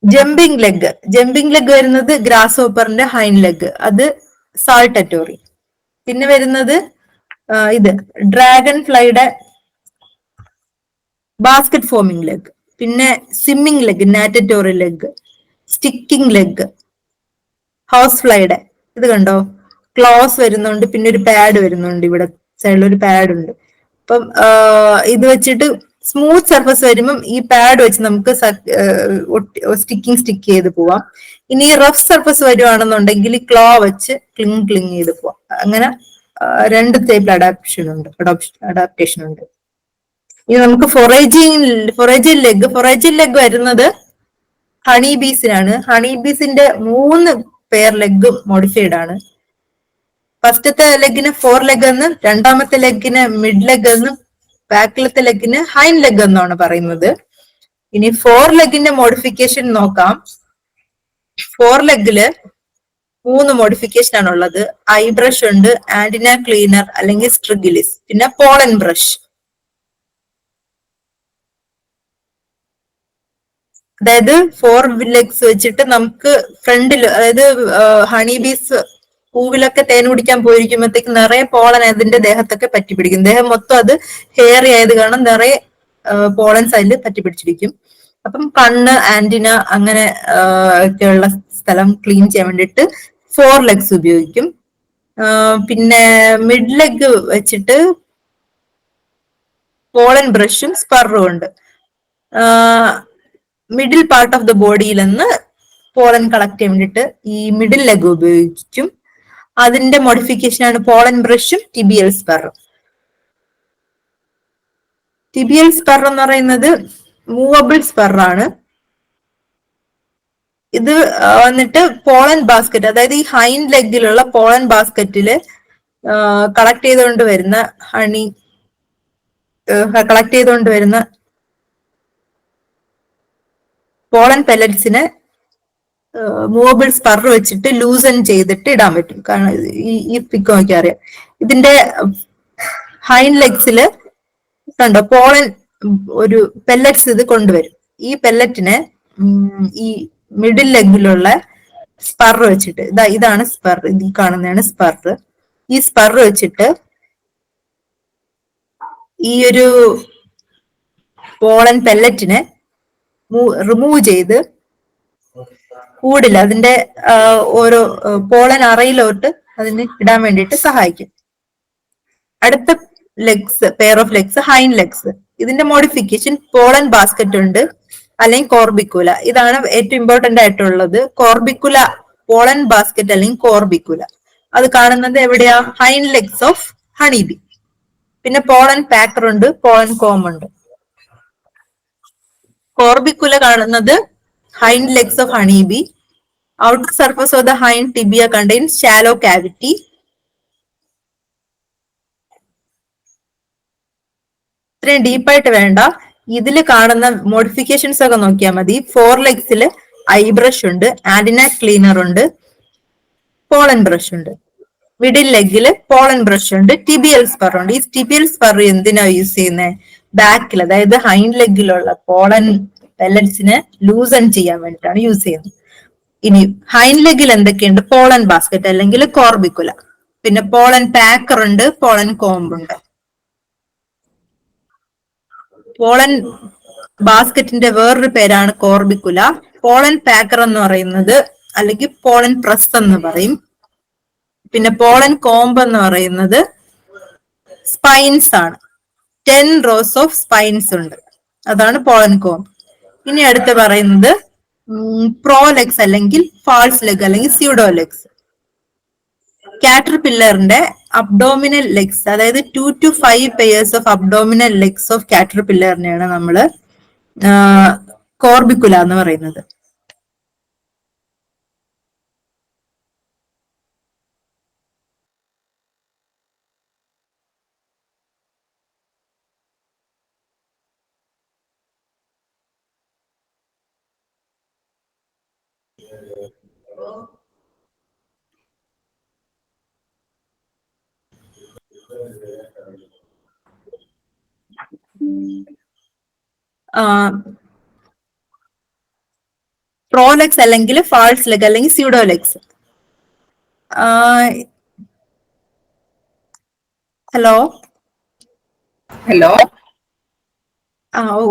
Jumping leg, jumping leg വരുന്നത് ഗ്രാസ് ഹോപ്പറിന്റെ ഹൈൻ ലെഗ്, അത് സാൾട്ടറ്റോറി. പിന്നെ വരുന്നത് ഇത് ഡ്രാഗൺ ഫ്ലൈയുടെ ബാസ്കറ്റ് ഫോമിംഗ് ലെഗ്. പിന്നെ swimming leg, natatory leg. Sticking leg, house ഫ്ലൈയുടെ ഇത് കണ്ടോ, ക്ലോസ് വരുന്നുണ്ട്, പിന്നെ ഒരു പാഡ് വരുന്നുണ്ട്, ഇവിടെ സൈഡിൽ ഒരു പാഡ് ഉണ്ട്. അപ്പം ഇത് വെച്ചിട്ട് സ്മൂത്ത് സർഫസ് വരുമ്പം ഈ പാഡ് വെച്ച് നമുക്ക് സ്റ്റിക്ക് ചെയ്ത് പോവാം. ഇനി റഫ് സർഫസ് വരുവാണെന്നുണ്ടെങ്കിൽ ക്ലോ വെച്ച് ക്ലിങ് ചെയ്ത് പോവാം. അങ്ങനെ രണ്ട് ടൈപ്പ് അഡാപ്റ്റേഷൻ ഉണ്ട്. ഇനി നമുക്ക് ഫൊറേജിങ് ലെഗ് വരുന്നത് ഹണി ബീസിനാണ്. ഹണി ബീസിന്റെ 3 പെയർ ലെഗ് മോഡിഫൈഡ് ആണ്. ഫസ്റ്റത്തെ ലെഗിന് 4 ലെഗ് എന്നും, രണ്ടാമത്തെ ലെഗിന് മിഡ് ലെഗ് എന്നും, ബാക്കിലത്തെ ലെഗിന് ഹൈൻ ലെഗ് എന്നാണ് പറയുന്നത്. ഇനി 4 ലെഗിന്റെ മോഡിഫിക്കേഷൻ നോക്കാം. 4 ലെഗില് 3 മോഡിഫിക്കേഷൻ ആണുള്ളത്. ഐ ബ്രഷ് ഉണ്ട്, ആന്റിന ക്ലീനർ അല്ലെങ്കിൽ സ്ട്രിഗിലിസ്, പിന്നെ പോളൻ ബ്രഷ്. അതായത് 4 ലെഗ്സ് വെച്ചിട്ട് നമുക്ക് ഫ്രണ്ടിൽ, അതായത് ഹണി ബീസ് പൂവിലൊക്കെ തേൻ കുടിക്കാൻ പോയിരിക്കുമ്പോഴത്തേക്ക് നിറയെ പോളൻ അതിന്റെ ദേഹത്തൊക്കെ പറ്റി പിടിക്കും. ദേഹം മൊത്തം അത് ഹെയർ ആയത് കാരണം നിറയെ പോളൻസ് അതിൽ പറ്റി പിടിച്ചിരിക്കും. അപ്പം കണ്ണ്, ആന്റിന അങ്ങനെ ഒക്കെയുള്ള സ്ഥലം ക്ലീൻ ചെയ്യാൻ വേണ്ടിയിട്ട് 4 ലെഗ്സ് ഉപയോഗിക്കും. പിന്നെ മിഡ് ലെഗ് വെച്ചിട്ട് പോളൻ ബ്രഷും സ്പറും ഉണ്ട്. മിഡിൽ പാർട്ട് ഓഫ് ദ ബോഡിയിൽ നിന്ന് പോളൻ കളക്ട് ചെയ്യാൻ വേണ്ടിയിട്ട് ഈ മിഡിൽ ലെഗ് ഉപയോഗിക്കും. അതിന്റെ മോഡിഫിക്കേഷൻ ആണ് പോളൻ ബ്രഷും ടിബിയൽ സ്പറും. ടിബിയൽ സ്പർ എന്ന് പറയുന്നത് മൂവബിൾ സ്പർ ആണ്. ഇത് വന്നിട്ട് പോളൻ ബാസ്ക്കറ്റ്, അതായത് ഈ ഹൈൻഡ് ലെഗിലുള്ള പോളൻ ബാസ്ക്കറ്റില് കളക്ട് ചെയ്തുകൊണ്ട് വരുന്ന പോളൻ പെല്ലറ്റ്സിനെ മൂവബിൾ സ്പർ വെച്ചിട്ട് ലൂസൺ ചെയ്തിട്ട് ഇടാൻ പറ്റും. കാരണം ഈ പിക്ക് നോക്കിയാൽ അറിയാം. ഇതിന്റെ ഹൈൻഡ് ലെഗ്സില് കണ്ടോ പോളൻ ഒരു പെല്ലറ്റ്സ് ഇത് കൊണ്ടുവരും. ഈ പെല്ലറ്റിനെ ഈ മിഡിൽ ലെഗിലുള്ള സ്പർ വെച്ചിട്ട്, ഇതാണ് സ്പർ, ഈ കാണുന്നതാണ് സ്പർ. ഈ സ്പർ വെച്ചിട്ട് ഈ ഒരു പോളൻ പെല്ലറ്റിനെ റിമൂവ് ചെയ്ത് കൂടില്ല അതിന്റെ ഓരോ പോളൻ അറയിലോട്ട് അതിന് ഇടാൻ വേണ്ടിയിട്ട് സഹായിക്കും. അടുത്ത pair of legs hind legs. ഇതിന്റെ മോഡിഫിക്കേഷൻ പോളൻ ബാസ്ക്കറ്റ് ഉണ്ട്, അല്ലെങ്കിൽ കോർബിക്കുല. ഇതാണ് ഏറ്റവും ഇമ്പോർട്ടന്റ് ആയിട്ടുള്ളത്. കോർബിക്കുല, പോളൻ ബാസ്ക്കറ്റ് അല്ലെങ്കിൽ കോർബിക്കുല. അത് കാണുന്നത് എവിടെയാ? Hind legs of honeybee. പിന്നെ പോളൻ പാക്കർ ഉണ്ട്, പോളൻ കോം ഉണ്ട്. കോർബിക്കുല കാണുന്നത് hind legs of honeybee. Outer surface of the hind tibia contains shallow cavity. ഇത്രയും ഡീപ്പായിട്ട് വേണ്ട. ഇതിൽ കാണുന്ന മോഡിഫിക്കേഷൻസ് ഒക്കെ നോക്കിയാൽ മതി. 4 ലെഗ്സിൽ ഐ ബ്രഷ് ഉണ്ട്, ആന്റിന ക്ലീനർ ഉണ്ട്, പോളൻ ബ്രഷ് ഉണ്ട്. മിഡിൽ ലെഗില് പോളൻ ബ്രഷ് ഉണ്ട്, ടിബിയൽ സ്പർ ഉണ്ട്. ഈ ടിബിയൽ സ്പർ എന്തിനാ യൂസ് ചെയ്യുന്നത്? ബാക്കിൽ, അതായത് ഹൈൻഡ് ലെഗിലുള്ള പോളൻ പെല്ലറ്റ്സിനെ ലൂസൺ ചെയ്യാൻ വേണ്ടിയിട്ടാണ് യൂസ് ചെയ്യുന്നത്. ഇനി ഹൈൻഡ് ലെഗിൽ എന്തൊക്കെയുണ്ട്? പോളൻ ബാസ്ക്കറ്റ് അല്ലെങ്കിൽ കോർബിക്കുല, പിന്നെ പോളൻ പാക്കർ ഉണ്ട്, പോളൻ കോംബ് ഉണ്ട്. പോളൻ ബാസ്ക്കറ്റിന്റെ വേറൊരു പേരാണ് കോർബിക്കുല. പോളൻ പാക്കർ എന്ന് പറയുന്നത്, അല്ലെങ്കിൽ പോളൻ പ്രസ് എന്ന് പറയും. പിന്നെ പോളൻ കോംബ് എന്ന് പറയുന്നത് സ്പൈൻസ് ആണ്. 10 റോസ് ഓഫ് സ്പൈൻസ് ഉണ്ട്, അതാണ് പോളൻ കോംബ്. ഇനി അടുത്ത് പറയുന്നത് പ്രോ ലെഗ്സ് അല്ലെങ്കിൽ ഫാൾസ് ലെഗ് അല്ലെങ്കിൽ സ്യൂഡോ ലെഗ്സ്. കാറ്റർപില്ലറിന്റെ അബ്ഡോമിനൽ ലെഗ്സ്, അതായത് 2 to 5 pairs of abdominal legs of കാറ്റർപില്ലറിനെയാണ് നമ്മള് കോർബിക്കുല എന്ന് പറയുന്നത്. പ്രോലെക്സ് അല്ലെങ്കിൽ ഫാൾസ് ലെഗ് അല്ലെങ്കിൽ സ്യൂഡോലെഗ്സ്. Hello hello.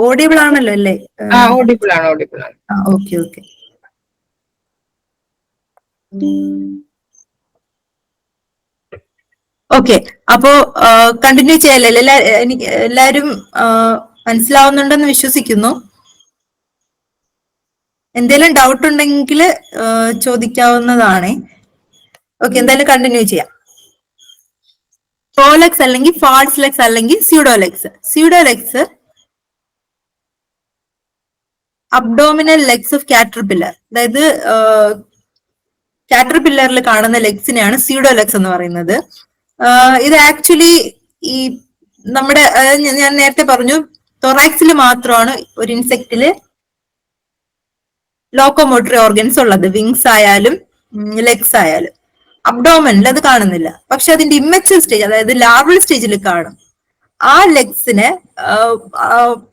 ഓഡിയബിൾ ആണല്ലോ അല്ലേ? ഓഡിബിൾ ആണ്. Okay okay. ഓക്കെ, അപ്പോ കണ്ടിന്യൂ ചെയ്യാലല്ലേ? എനിക്ക് എല്ലാരും മനസ്സിലാവുന്നുണ്ടെന്ന് വിശ്വസിക്കുന്നു. എന്തെങ്കിലും ഡൗട്ട് ഉണ്ടെങ്കിൽ ചോദിക്കാവുന്നതാണ്. ഓക്കെ, എന്തായാലും കണ്ടിന്യൂ ചെയ്യാം. പ്രോലെക്സ് അല്ലെങ്കിൽ ഫാൾസ് ലെഗ്സ് അല്ലെങ്കിൽ സ്യൂഡോലെഗ്സ്. സ്യൂഡോലെഗ്സ് അബ്ഡോമിനൽ ലെഗ്സ് ഓഫ് കാറ്റർപില്ലർ, അതായത് കാറ്റർപില്ലറിൽ കാണുന്ന ലെഗ്സിനെയാണ് സ്യൂഡോലെഗ്സ് എന്ന് പറയുന്നത്. ഇത് ആക്ച്വലി ഈ നമ്മുടെ ഞാൻ നേരത്തെ പറഞ്ഞു, തൊറാക്സിൽ മാത്രമാണ് ഒരു ഇൻസെക്റ്റില് ലോക്കോമോട്ടറി ഓർഗൻസ് ഉള്ളത്, വിങ്സ് ആയാലും ലെഗ്സ് ആയാലും. അബ്ഡോമനിൽ അത് കാണുന്നില്ല. പക്ഷെ അതിന്റെ ഇമ്മച്വർ സ്റ്റേജ്, അതായത് ലാർവൽ സ്റ്റേജിൽ കാണും. ആ ലെഗ്സിനെ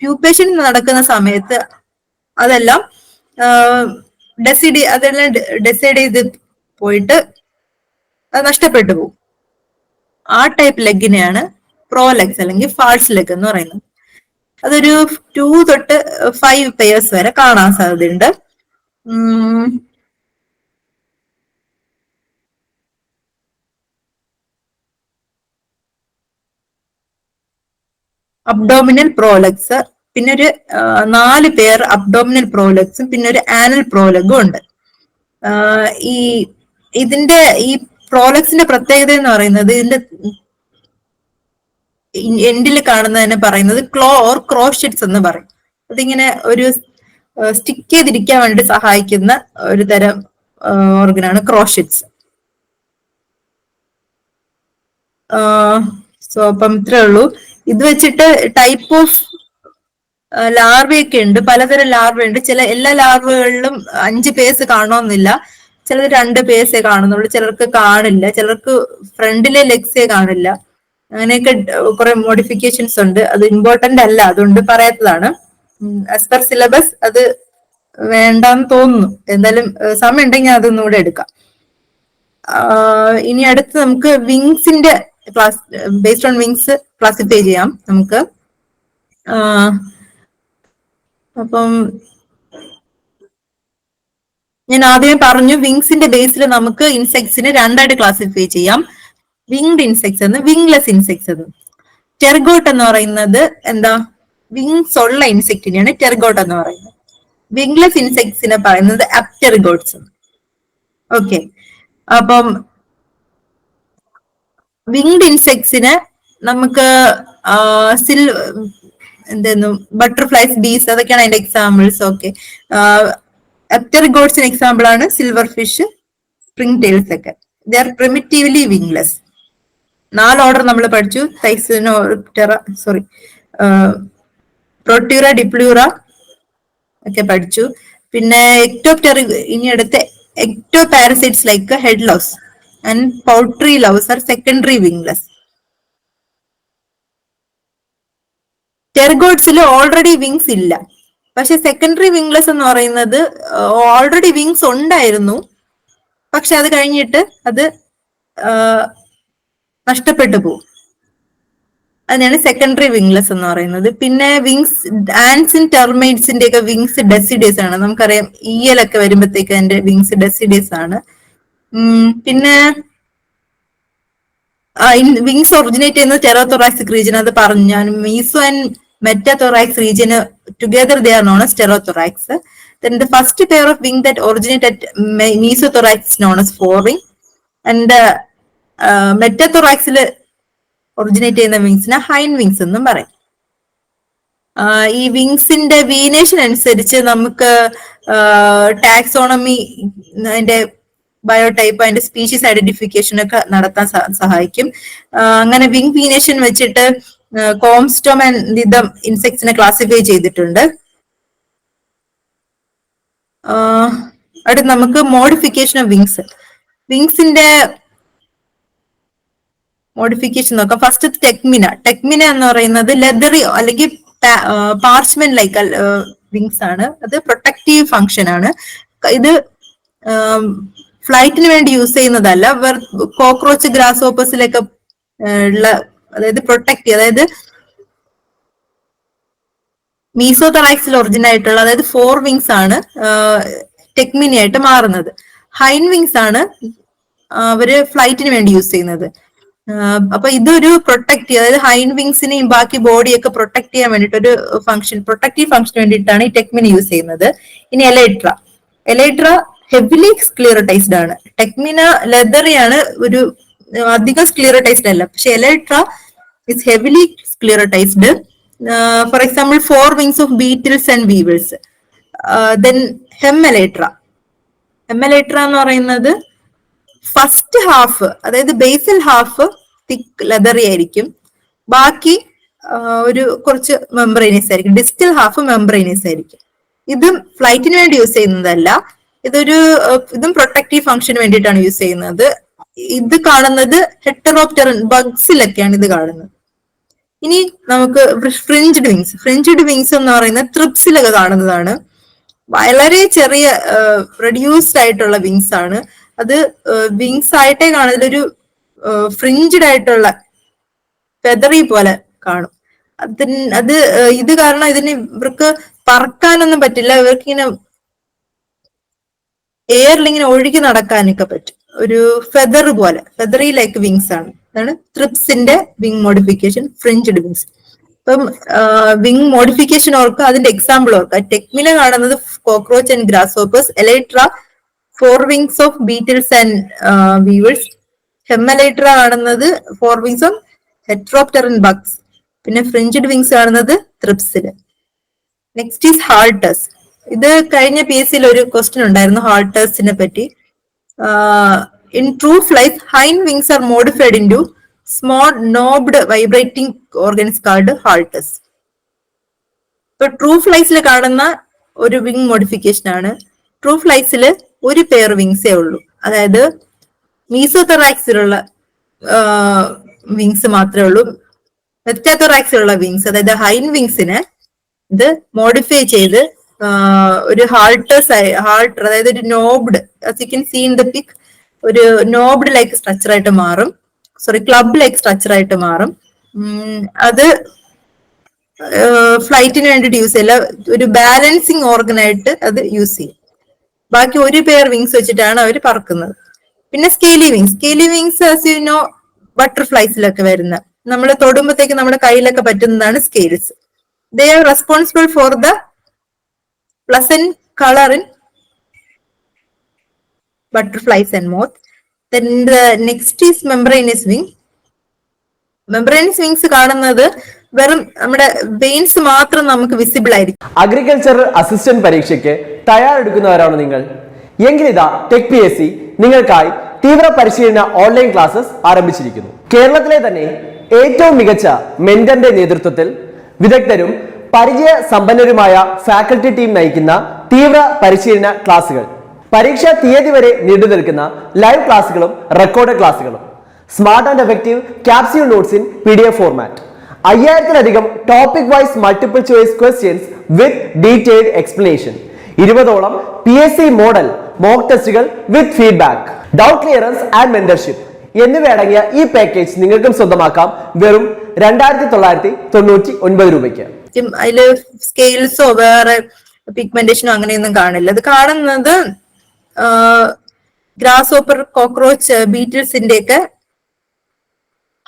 പ്യൂപ്പേഷൻ നടക്കുന്ന സമയത്ത് അതെല്ലാം ഡെസൈഡ് ചെയ്ത് പോയിട്ട് അത് നഷ്ടപ്പെട്ടു പോകും. ആ ടൈപ്പ് ലെഗിനെയാണ് പ്രോലെഗ്സ് അല്ലെങ്കിൽ ഫാൾസ് ലെഗ് എന്ന് പറയുന്നത്. അതൊരു 2 തൊട്ട് 5 പെയർസ് വരെ കാണാൻ സാധ്യതയുണ്ട്. അബ്ഡോമിനൽ പ്രോലെഗ്സ്, പിന്നെ ഒരു 4 പേർ അബ്ഡോമിനൽ പ്രോലെഗ്സും പിന്നെ ഒരു ആനൽ പ്രോലെഗും ഉണ്ട്. ഇതിന്റെ ഈ പ്രോലെഗ്സിന്റെ പ്രത്യേകത എന്ന് പറയുന്നത്, ഇതിന്റെ എൻഡിൽ കാണുന്നതിനെ പറയുന്നത് ക്ലോ ഓർ ക്രോഷെറ്റ്സ് എന്ന് പറയും. അതിങ്ങനെ ഒരു സ്റ്റിക്ക് ചെയ്തിരിക്കാൻ വേണ്ടി സഹായിക്കുന്ന ഒരു തരം ഓർഗനാണ് ക്രോഷെറ്റ്സ്. സോ അപ്പം ഇത്രേ ഉള്ളൂ. ഇത് വെച്ചിട്ട് ടൈപ്പ് ഓഫ് ലാർവയൊക്കെ ഉണ്ട്, പലതരം ലാർവ ഉണ്ട്. എല്ലാ ലാർവകളിലും 5 പേഴ്സ് കാണണമെന്നില്ല. ചിലത് 2 പേഴ്സേ കാണുന്നുള്ളൂ, ചിലർക്ക് കാണില്ല, ചിലർക്ക് ഫ്രണ്ടിലെ ലെഗ്സേ കാണില്ല. അങ്ങനെയൊക്കെ കുറെ മോഡിഫിക്കേഷൻസ് ഉണ്ട്. അത് ഇമ്പോർട്ടന്റ് അല്ല, അതുകൊണ്ട് പറയാത്തതാണ്. ആസ് പെർ സിലബസ് അത് വേണ്ടെന്ന് തോന്നുന്നു. എന്തായാലും സമയം ഉണ്ടെങ്കിൽ അതൊന്നുകൂടെ എടുക്കാം. ഇനി അടുത്ത് നമുക്ക് വിങ്സിന്റെ class, based on wings classify ചെയ്യാം നമുക്ക്. അപ്പം ഞാൻ ആദ്യമേ പറഞ്ഞു, വിങ്സിന്റെ ബേസിൽ നമുക്ക് ഇൻസെക്ട്സിനെ 2 ആയിട്ട് ക്ലാസിഫൈ ചെയ്യാം. വിങ്ഡ് ഇൻസെക്ട്സ് എന്ന്, വിങ്ലെസ് ഇൻസെക്ട്സ് എന്ന്. ടെർഗോട്ട് എന്ന് പറയുന്നത് എന്താ, വിങ്സ് ഉള്ള ഇൻസെക്റ്റിനെയാണ് ടെർഗോട്ട് എന്ന് പറയുന്നത്. വിങ്ലെസ് ഇൻസെക്ട്സിനെ പറയുന്നത് അപ്റ്റെറിഗോട്സ്. ഓക്കെ, അപ്പം വിങ്ഡ് ഇൻസെക്ട്സിന് നമുക്ക് എന്തായിരുന്നു, ബട്ടർഫ്ലൈസ്, ബീസ്, അതൊക്കെയാണ് അതിന്റെ എക്സാമ്പിൾസ്. ഓക്കെ, അപ്റ്റെറിഗോട്സിന് എക്സാമ്പിൾ ആണ് സിൽവർ ഫിഷ്, സ്പ്രിംഗ് ടെയിൽസ് ഒക്കെ. They are പ്രിമിറ്റീവ്ലി വിങ്ലെസ്. 4 ഓർഡർ നമ്മൾ പഠിച്ചു. പ്രൊട്യൂറ, ഡിപ്ലൂറ ഒക്കെ പഠിച്ചു. പിന്നെ ഇനി അടുത്ത ectoparasites like head louse and poultry louse are secondary wingless. ടെർഗോട്സിൽ ഓൾറെഡി വിങ്സ് ഇല്ല, പക്ഷെ സെക്കൻഡറി വിങ്ലെസ് എന്ന് പറയുന്നത് ഓൾറെഡി വിങ്സ് ഉണ്ടായിരുന്നു, പക്ഷെ അത് കഴിഞ്ഞിട്ട് അത് നഷ്ടപ്പെട്ടു പോകും. അതിനാണ് സെക്കൻഡറി വിങ്ലെസ് എന്ന് പറയുന്നത്. പിന്നെ വിങ്സ്, ആൻസിൻ ടെർമൈറ്റ്സിന്റെ ഒക്കെ വിങ്സ് ഡെസിഡേസ് ആണ്. നമുക്കറിയാം, ഈയലൊക്കെ വരുമ്പോഴത്തേക്ക് അതിന്റെ വിങ്സ് ഡെസിഡേസ് ആണ്. പിന്നെ വിങ്സ് ഒറിജിനേറ്റ് ചെയ്യുന്നത് ടെറോതൊറാക്സിക് റീജിയൻ, അത് പറഞ്ഞു ഞാൻ. Meso and metathorax region together they are known as pterothorax. Then the first pair of wing that originate at mesothorax is known as forewing, and മെറ്റാതൊറാക്സിൽ ഒറിജിനേറ്റ് ചെയ്യുന്ന വിങ്സിനെ ഹൈൻഡ് വിങ്സ് എന്നും പറയും. ഈ വിങ്സിന്റെ വീനേഷൻ അനുസരിച്ച് നമുക്ക് ടാക്സോണമി, അതിന്റെ ബയോടൈപ്പ്, അതിന്റെ സ്പീഷീസ് ഐഡന്റിഫിക്കേഷൻ ഒക്കെ നടത്താൻ സഹായിക്കും. അങ്ങനെ വിങ് വീനേഷൻ വെച്ചിട്ട് കോംസ്റ്റോം ആൻഡ് ലിതം ഇൻസെക്ട്സിനെ ക്ലാസിഫൈ ചെയ്തിട്ടുണ്ട്. അടുത്ത് നമുക്ക് മോഡിഫിക്കേഷൻ ഓഫ് വിങ്സ്. വിങ്സിന്റെ മോഡിഫിക്കേഷൻ നോക്കാം. ഫസ്റ്റ് ടെക്മിന എന്ന് പറയുന്നത് ലെതറി അല്ലെങ്കിൽ പാർച്ച്മെന്റ് ലൈക്ക് വിങ്സ് ആണ്. അത് പ്രൊട്ടക്റ്റീവ് ഫങ്ഷൻ ആണ്. ഇത് ഫ്ലൈറ്റിന് വേണ്ടി യൂസ് ചെയ്യുന്നതല്ല. കോക്രോച്ച്, ഗ്രാസ് ഹോപ്പേഴ്സിലൊക്കെ ഉള്ള, അതായത് പ്രൊട്ടക്ട്, അതായത് മീസോതറാക്സിൽ ഒറിജിൻ ആയിട്ടുള്ള, അതായത് 4 വിങ്സ് ആണ് ടെക്മിനി ആയിട്ട് മാറുന്നത്. ഹൈൻ വിങ്സ് ആണ് അവര് ഫ്ലൈറ്റിന് വേണ്ടി യൂസ് ചെയ്യുന്നത്. അപ്പൊ ഇതൊരു പ്രൊട്ടക്ട്, അതായത് ഹൈൻ വിങ്സിനെയും ബാക്കി ബോഡിയൊക്കെ പ്രൊട്ടക്ട് ചെയ്യാൻ വേണ്ടിട്ട് ഒരു ഫംഗ്ഷൻ, പ്രൊട്ടക്റ്റീവ് ഫംഗ്ഷന് വേണ്ടിയിട്ടാണ് ഈ ടെക്മിനി യൂസ് ചെയ്യുന്നത്. ഇനി എലൈട്ര ഹെവിലി സ്ക്ലിയറട്ടൈസ്ഡ് ആണ്. ടെക്മിന ലെതറി ആണ്, ഒരു അധികം സ്ക്ലിയറട്ടൈസ്ഡ് അല്ല. പക്ഷെ elytra is heavily sclerotized. For example 4 wings of beetles and weevils. Then hemelytra എന്ന് പറയുന്നത് ഫസ്റ്റ് ഹാഫ്, അതായത് ബേസൽ ഹാഫ് തിക്ക് ലെതറി ആയിരിക്കും, ബാക്കി ഒരു കുറച്ച് മെംബ്രെയിനസ് ആയിരിക്കും. ഡിസ്റ്റൽ ഹാഫ് മെംബ്രെയിനസ് ആയിരിക്കും. ഇതും ഫ്ലൈറ്റിന് വേണ്ടി യൂസ് ചെയ്യുന്നതല്ല. ഇതും പ്രൊട്ടക്റ്റീവ് ഫംഗ്ഷന് വേണ്ടിയിട്ടാണ് യൂസ് ചെയ്യുന്നത്. ഇത് കാണുന്നത് ഹെറ്ററോപ്റ്ററൻ ബഗ്സിലൊക്കെയാണ് ഇത് കാണുന്നത്. ഇനി നമുക്ക് ഫ്രിഞ്ച്ഡ് വിങ്സ് എന്ന് പറയുന്നത് ത്രിപ്സിലൊക്കെ കാണുന്നതാണ്. വളരെ ചെറിയ റെഡ്യൂസ്ഡ് ആയിട്ടുള്ള വിങ്സ് ആണ്. അത് വിങ്സ് ആയിട്ടേ കാണുന്നത്, ഒരു ഫ്രിഞ്ച്ഡ് ആയിട്ടുള്ള ഫെദറി പോലെ കാണും. ഇത് കാരണം ഇവർക്ക് പറക്കാനൊന്നും പറ്റില്ല. ഇവർക്ക് ഇങ്ങനെ എയറിൽ ഇങ്ങനെ ഒഴുകി നടക്കാനൊക്കെ പറ്റും. ഒരു ഫെദർ പോലെ, ഫെദറി ലൈക്ക് വിങ്സ് ആണ്. അതാണ് ത്രിപ്സിന്റെ വിങ് മോഡിഫിക്കേഷൻ, ഫ്രിഞ്ച്ഡ് വിങ്സ്. ഇപ്പം വിങ് മോഡിഫിക്കേഷൻ ഓർക്കുക, അതിന്റെ എക്സാമ്പിൾ ഓർക്കുക. ടെക്മിന കാണുന്നത് cockroach and grass hoppers. Elytra 4 wings of beetles and weevils. Hemelytra കാണുന്നത് 4 വിങ്സ് ഓഫ് ഹെറ്ററോപ്റ്ററൻ ബഗ്സ്. പിന്നെ ഫ്രിഞ്ച്ഡ് വിങ്സ് കാണുന്നത് ത്രിപ്സില്. Next is ഹാൾട്ടേഴ്സ്. ഇത് കഴിഞ്ഞ PSC ഒരു ക്വസ്റ്റ്യൻ ഉണ്ടായിരുന്നു ഹാൾട്ടേഴ്സിനെ പറ്റി. In true flies hind wings are modified into small knobbed vibrating organs called halteres. ഇപ്പൊ ട്രൂ ഫ്ലൈസിൽ കാണുന്ന ഒരു വിങ് മോഡിഫിക്കേഷൻ ആണ്. ട്രൂ ഫ്ലൈസിൽ ഒരു പെയർ വിങ്സേ ഉള്ളൂ. അതായത് മീസോതെറാക്സിലുള്ള വിങ്സ് മാത്രമേ ഉള്ളൂ. മെറ്റാതൊറാക്സിലുള്ള വിങ്സ്, അതായത് ഹൈൻ വിങ്സിനെ ഇത് മോഡിഫൈ ചെയ്ത് ഒരു ഹാൾട്ടർ, അതായത് ഒരു knobbed, you can see in the pic, ഒരു നോബ്ഡ് ലൈക്ക് സ്ട്രക്ചർ ആയിട്ട് മാറും. ക്ലബ് ലൈക്ക് സ്ട്രക്ചർ ആയിട്ട് മാറും. അത് ഫ്ലൈറ്റിന് വേണ്ടിയിട്ട് യൂസ് ചെയ്യില്ല, ഒരു ബാലൻസിങ് ഓർഗനായിട്ട് അത് യൂസ് ചെയ്യും. ബാക്കി ഒരു പെയർ വിങ്സ് വെച്ചിട്ടാണ് അവർ പറക്കുന്നത്. പിന്നെ scaly wings as you know ബട്ടർഫ്ലൈസിലൊക്കെ വരുന്ന, നമ്മൾ തൊടുമ്പോഴത്തേക്ക് നമ്മുടെ കയ്യിലൊക്കെ പറ്റുന്നതാണ് scales. They are responsible for the pleasant color in butterflies and moth. Then the next is membranous wing. Membranous wings കാണുന്നത് വെറും നമ്മുടെ വെയിൻസ് മാത്രം നമുക്ക് വിസിബിൾ ആയിരിക്കും. അഗ്രികൾച്ചറൽ അസിസ്റ്റന്റ് പരീക്ഷയ്ക്ക് തയ്യാറെടുക്കുന്നവരാണ് നിങ്ങൾ എങ്കിലിതാ ടെക് PSC നിങ്ങൾക്കായി തീവ്ര പരിശീലന ഓൺലൈൻ ക്ലാസ്സസ് ആരംഭിച്ചിരിക്കുന്നു. കേരളത്തിലെ തന്നെ ഏറ്റവും മികച്ച മെന്ററിന്റെ നേതൃത്വത്തിൽ വിദഗ്ധരും പരിചയ സമ്പന്നരുമായ ഫാക്കൽറ്റി ടീം നയിക്കുന്ന തീവ്ര പരിശീലന ക്ലാസുകൾ, പരീക്ഷാ തീയതി വരെ നീണ്ടു നിൽക്കുന്ന ലൈവ് ക്ലാസുകളും റെക്കോർഡ് ക്ലാസുകളും, smart and effective capsule notes in PDF format, 5000-ലധികം topic wise multiple choice questions with detailed explanation, 20ഓളം PSC മോഡൽ മോക്ക് ടെസ്റ്റുകൾ with feedback, doubt clearance and mentorship എന്നിവയടങ്ങിയ ഈ പാക്കേജ് നിങ്ങൾക്കും സ്വന്തമാക്കാം വെറും 2999 രൂപയ്ക്ക്. അതില് സ്കെയിൽസോ വേറെ പിഗ്മെന്റേഷനോ അങ്ങനെയൊന്നും കാണില്ല. അത് കാണുന്നത് ഗ്രാസ് ഹോപ്പർ, കോക്രോച്ച്, ബീറ്റിൽസിന്റെ ഒക്കെ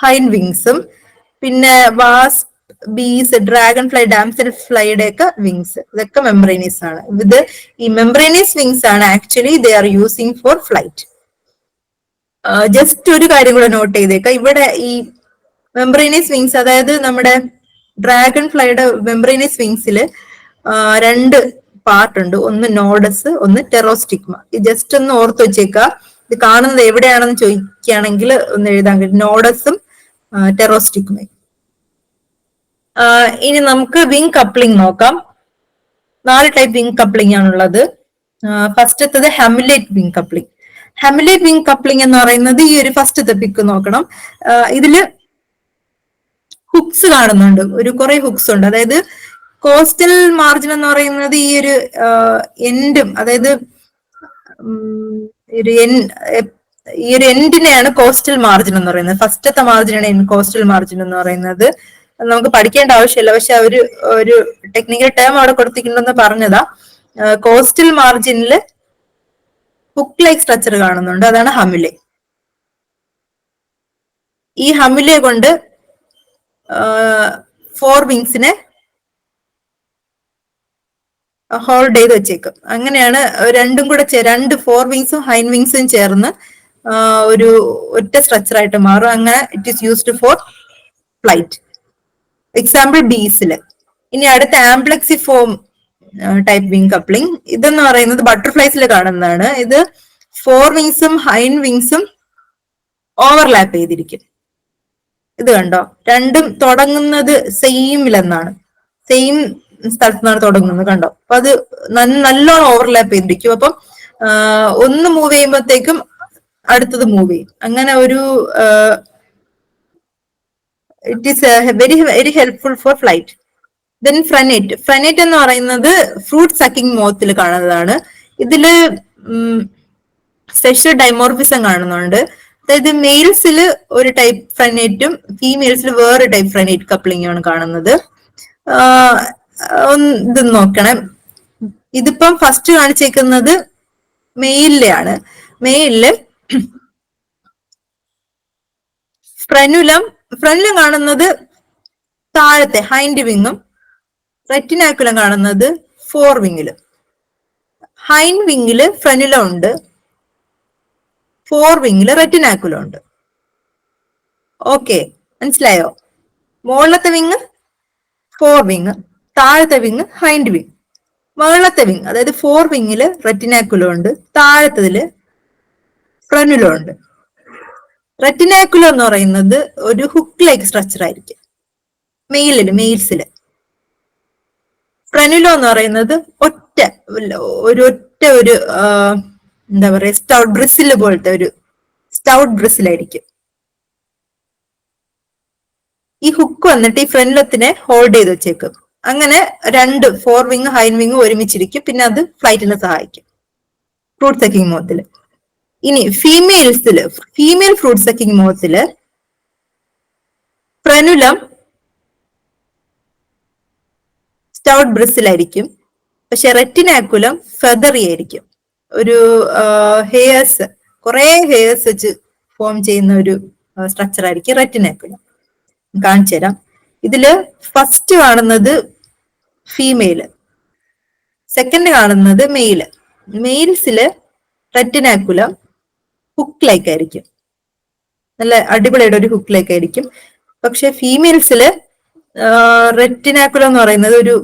ഹൈൻ വിങ്സും, പിന്നെ വാസ്പ്, ബീസ്, ഡ്രാഗൺ ഫ്ലൈ, ഡാംസൽ ഫ്ലൈയുടെ ഒക്കെ വിങ്സ്, ഇതൊക്കെ മെംബ്രേനീസ് ആണ്. ഈ മെംബ്രേനീസ് വിങ്സ് ആണ് actually they are using four flight. Just ഒരു കാര്യം കൂടെ നോട്ട് ചെയ്തേക്കാം. ഇവിടെ ഈ മെംബ്രേനീസ് വിങ്സ്, അതായത് നമ്മുടെ ഡ്രാഗൺ ഫ്ലൈയുടെ മെംബ്രേനീസ് വിങ്സില് 2 പാർട്ട് ഉണ്ട്. ഒന്ന് നോഡസ്, ഒന്ന് ടെറോസ്റ്റിഗ്മ. ഇത് ജസ്റ്റ് ഒന്ന് ഓർത്ത് വെച്ചേക്കുക. ഇത് കാണുന്നത് എവിടെയാണെന്ന് ചോദിക്കുകയാണെങ്കിൽ ഒന്ന് എഴുതാൻ കഴിയും, നോഡസും ടെറോസ്റ്റിഗ്മയും. ഇനി നമുക്ക് വിങ് കപ്ലിംഗ് നോക്കാം. 4 ടൈപ്പ് വിങ് കപ്ലിംഗ് ആണുള്ളത്. ഫസ്റ്റത്തത് ഹെമുലേറ്റ് വിങ് കപ്ലിംഗ്. ഹെമുലേറ്റ് വിങ് കപ്ലിംഗ് എന്ന് പറയുന്നത് ഈ ഒരു ഫസ്റ്റത്തെ പിക്ക് നോക്കണം. ഇതില് ഹുക്സ് കാണുന്നുണ്ട്, കുറെ ഹുക്സ് ഉണ്ട്. അതായത് കോസ്റ്റൽ മാർജിൻ എന്ന് പറയുന്നത് ഈ ഒരു എൻഡും, അതായത് ഈ ഒരു എൻഡിനെയാണ് കോസ്റ്റൽ മാർജിൻ എന്ന് പറയുന്നത്. ഫസ്റ്റത്തെ മാർജിനാണ് കോസ്റ്റൽ മാർജിൻ എന്ന് പറയുന്നത്. നമുക്ക് പഠിക്കേണ്ട ആവശ്യമില്ല, പക്ഷെ ഒരു ടെക്നിക്കൽ ടേം അവിടെ കൊടുത്തിട്ടുണ്ടെന്ന് പറഞ്ഞതാ. കോസ്റ്റൽ മാർജിനിൽ ഹുക്ക് ലൈക്ക് സ്ട്രക്ചർ കാണുന്നുണ്ട്, അതാണ് ഹമിലെ. ഈ ഹമിലെ കൊണ്ട് ഫോർ വിങ്സിനെ ഹോൾഡ് ചെയ്ത് വെച്ചേക്കും. അങ്ങനെയാണ് രണ്ടും കൂടെ രണ്ട് ഫോർ വിങ്സും ഹൈൻ വിങ്സും ചേർന്ന് ഒരു ഒറ്റ സ്ട്രക്ചർ ആയിട്ട് മാറും. അങ്ങനെ it is used for flight. Example ബീസിൽ. ഇനി അടുത്ത ആംപ്ലക്സിഫോം ടൈപ്പ് വിങ് കപ്ലിംഗ്. ഇതെന്ന് പറയുന്നത് ബട്ടർഫ്ലൈസിൽ കാണുന്നതാണ്. ഇത് ഫോർ വിങ്സും ഹൈൻ വിങ്സും ഓവർലാപ്പ് ചെയ്തിരിക്കും. ഇത് കണ്ടോ, രണ്ടും തുടങ്ങുന്നത് സെയിമിലെന്നാണ്, സെയിം സ്ഥലത്ത് നിന്നാണ് തുടങ്ങുന്നത്. കണ്ടോ, അപ്പൊ അത് നല്ലോണം ഓവർലാപ്പ് ചെയ്തിരിക്കും. അപ്പം ഒന്ന് മൂവ് ചെയ്യുമ്പോഴത്തേക്കും അടുത്തത് മൂവ് ചെയ്യും. അങ്ങനെ ഒരു it is very very helpful for flight. Then frenate. Frenate എന്ന് പറയുന്നത് ഫ്രൂട്ട് സക്കിംഗ് മോത്തിൽ കാണുന്നതാണ്. ഇതില് സെക്ഷൽ ഡൈമോർഫിസം കാണുന്നുണ്ട്. അതായത് മെയിൽസിൽ ഒരു ടൈപ്പ് ഫ്രനേറ്റും ഫീമെയിൽസിൽ വേറെ ടൈപ്പ് ഫ്രനേറ്റ് കപ്ലിംഗ് ആണ് കാണുന്നത്. ഇത് നോക്കണം. ഇതിപ്പം ഫസ്റ്റ് കാണിച്ചേക്കുന്നത് മെയിലിലെയാണ്. മെയിലില് ഫ്രനുലം കാണുന്നത് താഴത്തെ ഹൈൻഡ് വിങ്ങും, റെറ്റിനാക്കുലം കാണുന്നത് ഫോർ വിങ്ങിലും. ഹൈൻ വിങ്ങില് ഫ്രനുലം ഉണ്ട്, ഫോർ വിങ്ങില് റെറ്റിനാക്കുലം ഉണ്ട്. ഓക്കെ, മനസ്സിലായോ? മുകളിലത്തെ വിങ് ഫോർ വിങ്, താഴത്തെ വിങ് ഹൈൻഡ് വിങ്. മുകളിലത്തെ വിങ് അതായത് ഫോർ വിങ്ങില് റെറ്റിനാക്കുലം ഉണ്ട്, താഴത്തതില് ഫ്രനുലം ഉണ്ട്. റെറ്റിനാക്കുലം എന്ന് പറയുന്നത് ഒരു ഹുക്ക് ലൈക്ക് സ്ട്രക്ചർ ആയിരിക്കും മെയിൽസില്. ഫ്രനുലം എന്ന് പറയുന്നത് ഒറ്റ എന്താ പറയാ, സ്റ്റൗട്ട് ബ്രിസില് പോലത്തെ ഒരു സ്റ്റൗട്ട് ബ്രിസിലായിരിക്കും. ഈ ഹുക്ക് വന്നിട്ട് ഈ ഫ്രനുലത്തിനെ ഹോൾഡ് ചെയ്ത് വെച്ചേക്കും. അങ്ങനെ രണ്ട് ഫോർ വിങ് ഹൈൻ വിങ് ഒരുമിച്ചിരിക്കും. പിന്നെ അത് ഫ്ലൈറ്റിനെ സഹായിക്കും ഫ്രൂട്ട് സക്കിംഗ് മോത്തില്. ഇനി ഫീമെയിൽ ഫ്രൂട്ട് സക്കിംഗ് മോത്തില് ഫ്രനുലം സ്റ്റൗട്ട് ബ്രിസിലായിരിക്കും, പക്ഷെ റെറ്റിനാക്കുലം ഫെദറി ആയിരിക്കും. ഒരു ഹെയർസ്, കുറെ ഹെയർസ് വെച്ച് ഫോം ചെയ്യുന്ന ഒരു സ്ട്രക്ചർ ആയിരിക്കും റെറ്റിനാക്കുലം. കാണിച്ചു തരാം. ഇതില് ഫസ്റ്റ് കാണുന്നത് ഫീമെയില്, സെക്കൻഡ് കാണുന്നത് മെയില്. മെയിൽസില് റെറ്റിനാക്കുലം ഹുക്ക് ലൈക്ക് ആയിരിക്കും, നല്ല അടിപൊളിയായിട്ട് ഒരു ഹുക്ക് ലൈക്ക് ആയിരിക്കും. പക്ഷെ ഫീമെയിൽസില് റെറ്റിനാക്കുലം എന്ന് പറയുന്നത് ഒരു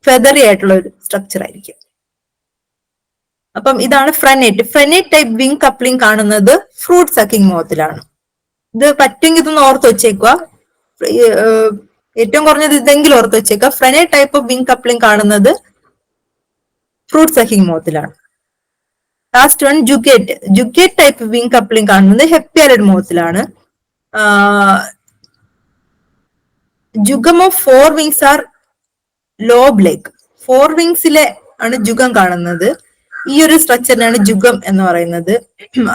ഫെദറി ആയിട്ടുള്ള ഒരു സ്ട്രക്ചർ ആയിരിക്കും. അപ്പം ഇതാണ് ഫ്രനേറ്റ്. ഫ്രനേറ്റ് ടൈപ്പ് വിങ് കപ്ലിംഗ് കാണുന്നത് ഫ്രൂട്ട് സക്കിംഗ് മോത്തിലാണ്. ഇത് പറ്റുമെങ്കിൽ ഇതൊന്ന് ഓർത്ത് വെച്ചേക്കുക. ഏറ്റവും കുറഞ്ഞത് ഇതെങ്കിലും ഓർത്ത് വെച്ചേക്കുക. Frenate type of wing coupling കാണുന്നത് ഫ്രൂട്ട് സക്കിംഗ് മോത്തിലാണ്. Last one jugate. Jugate type wing coupling കാണുന്നത് ഹെപ്പിയാലിഡ് മോത്തിലാണ്. Jugum of fore wings are lobe like. Fore വിങ്സിലെ ആണ് ജുഗം കാണുന്നത്. ഈ ഒരു സ്ട്രക്ചറിനാണ് ജുഗം എന്ന് പറയുന്നത്.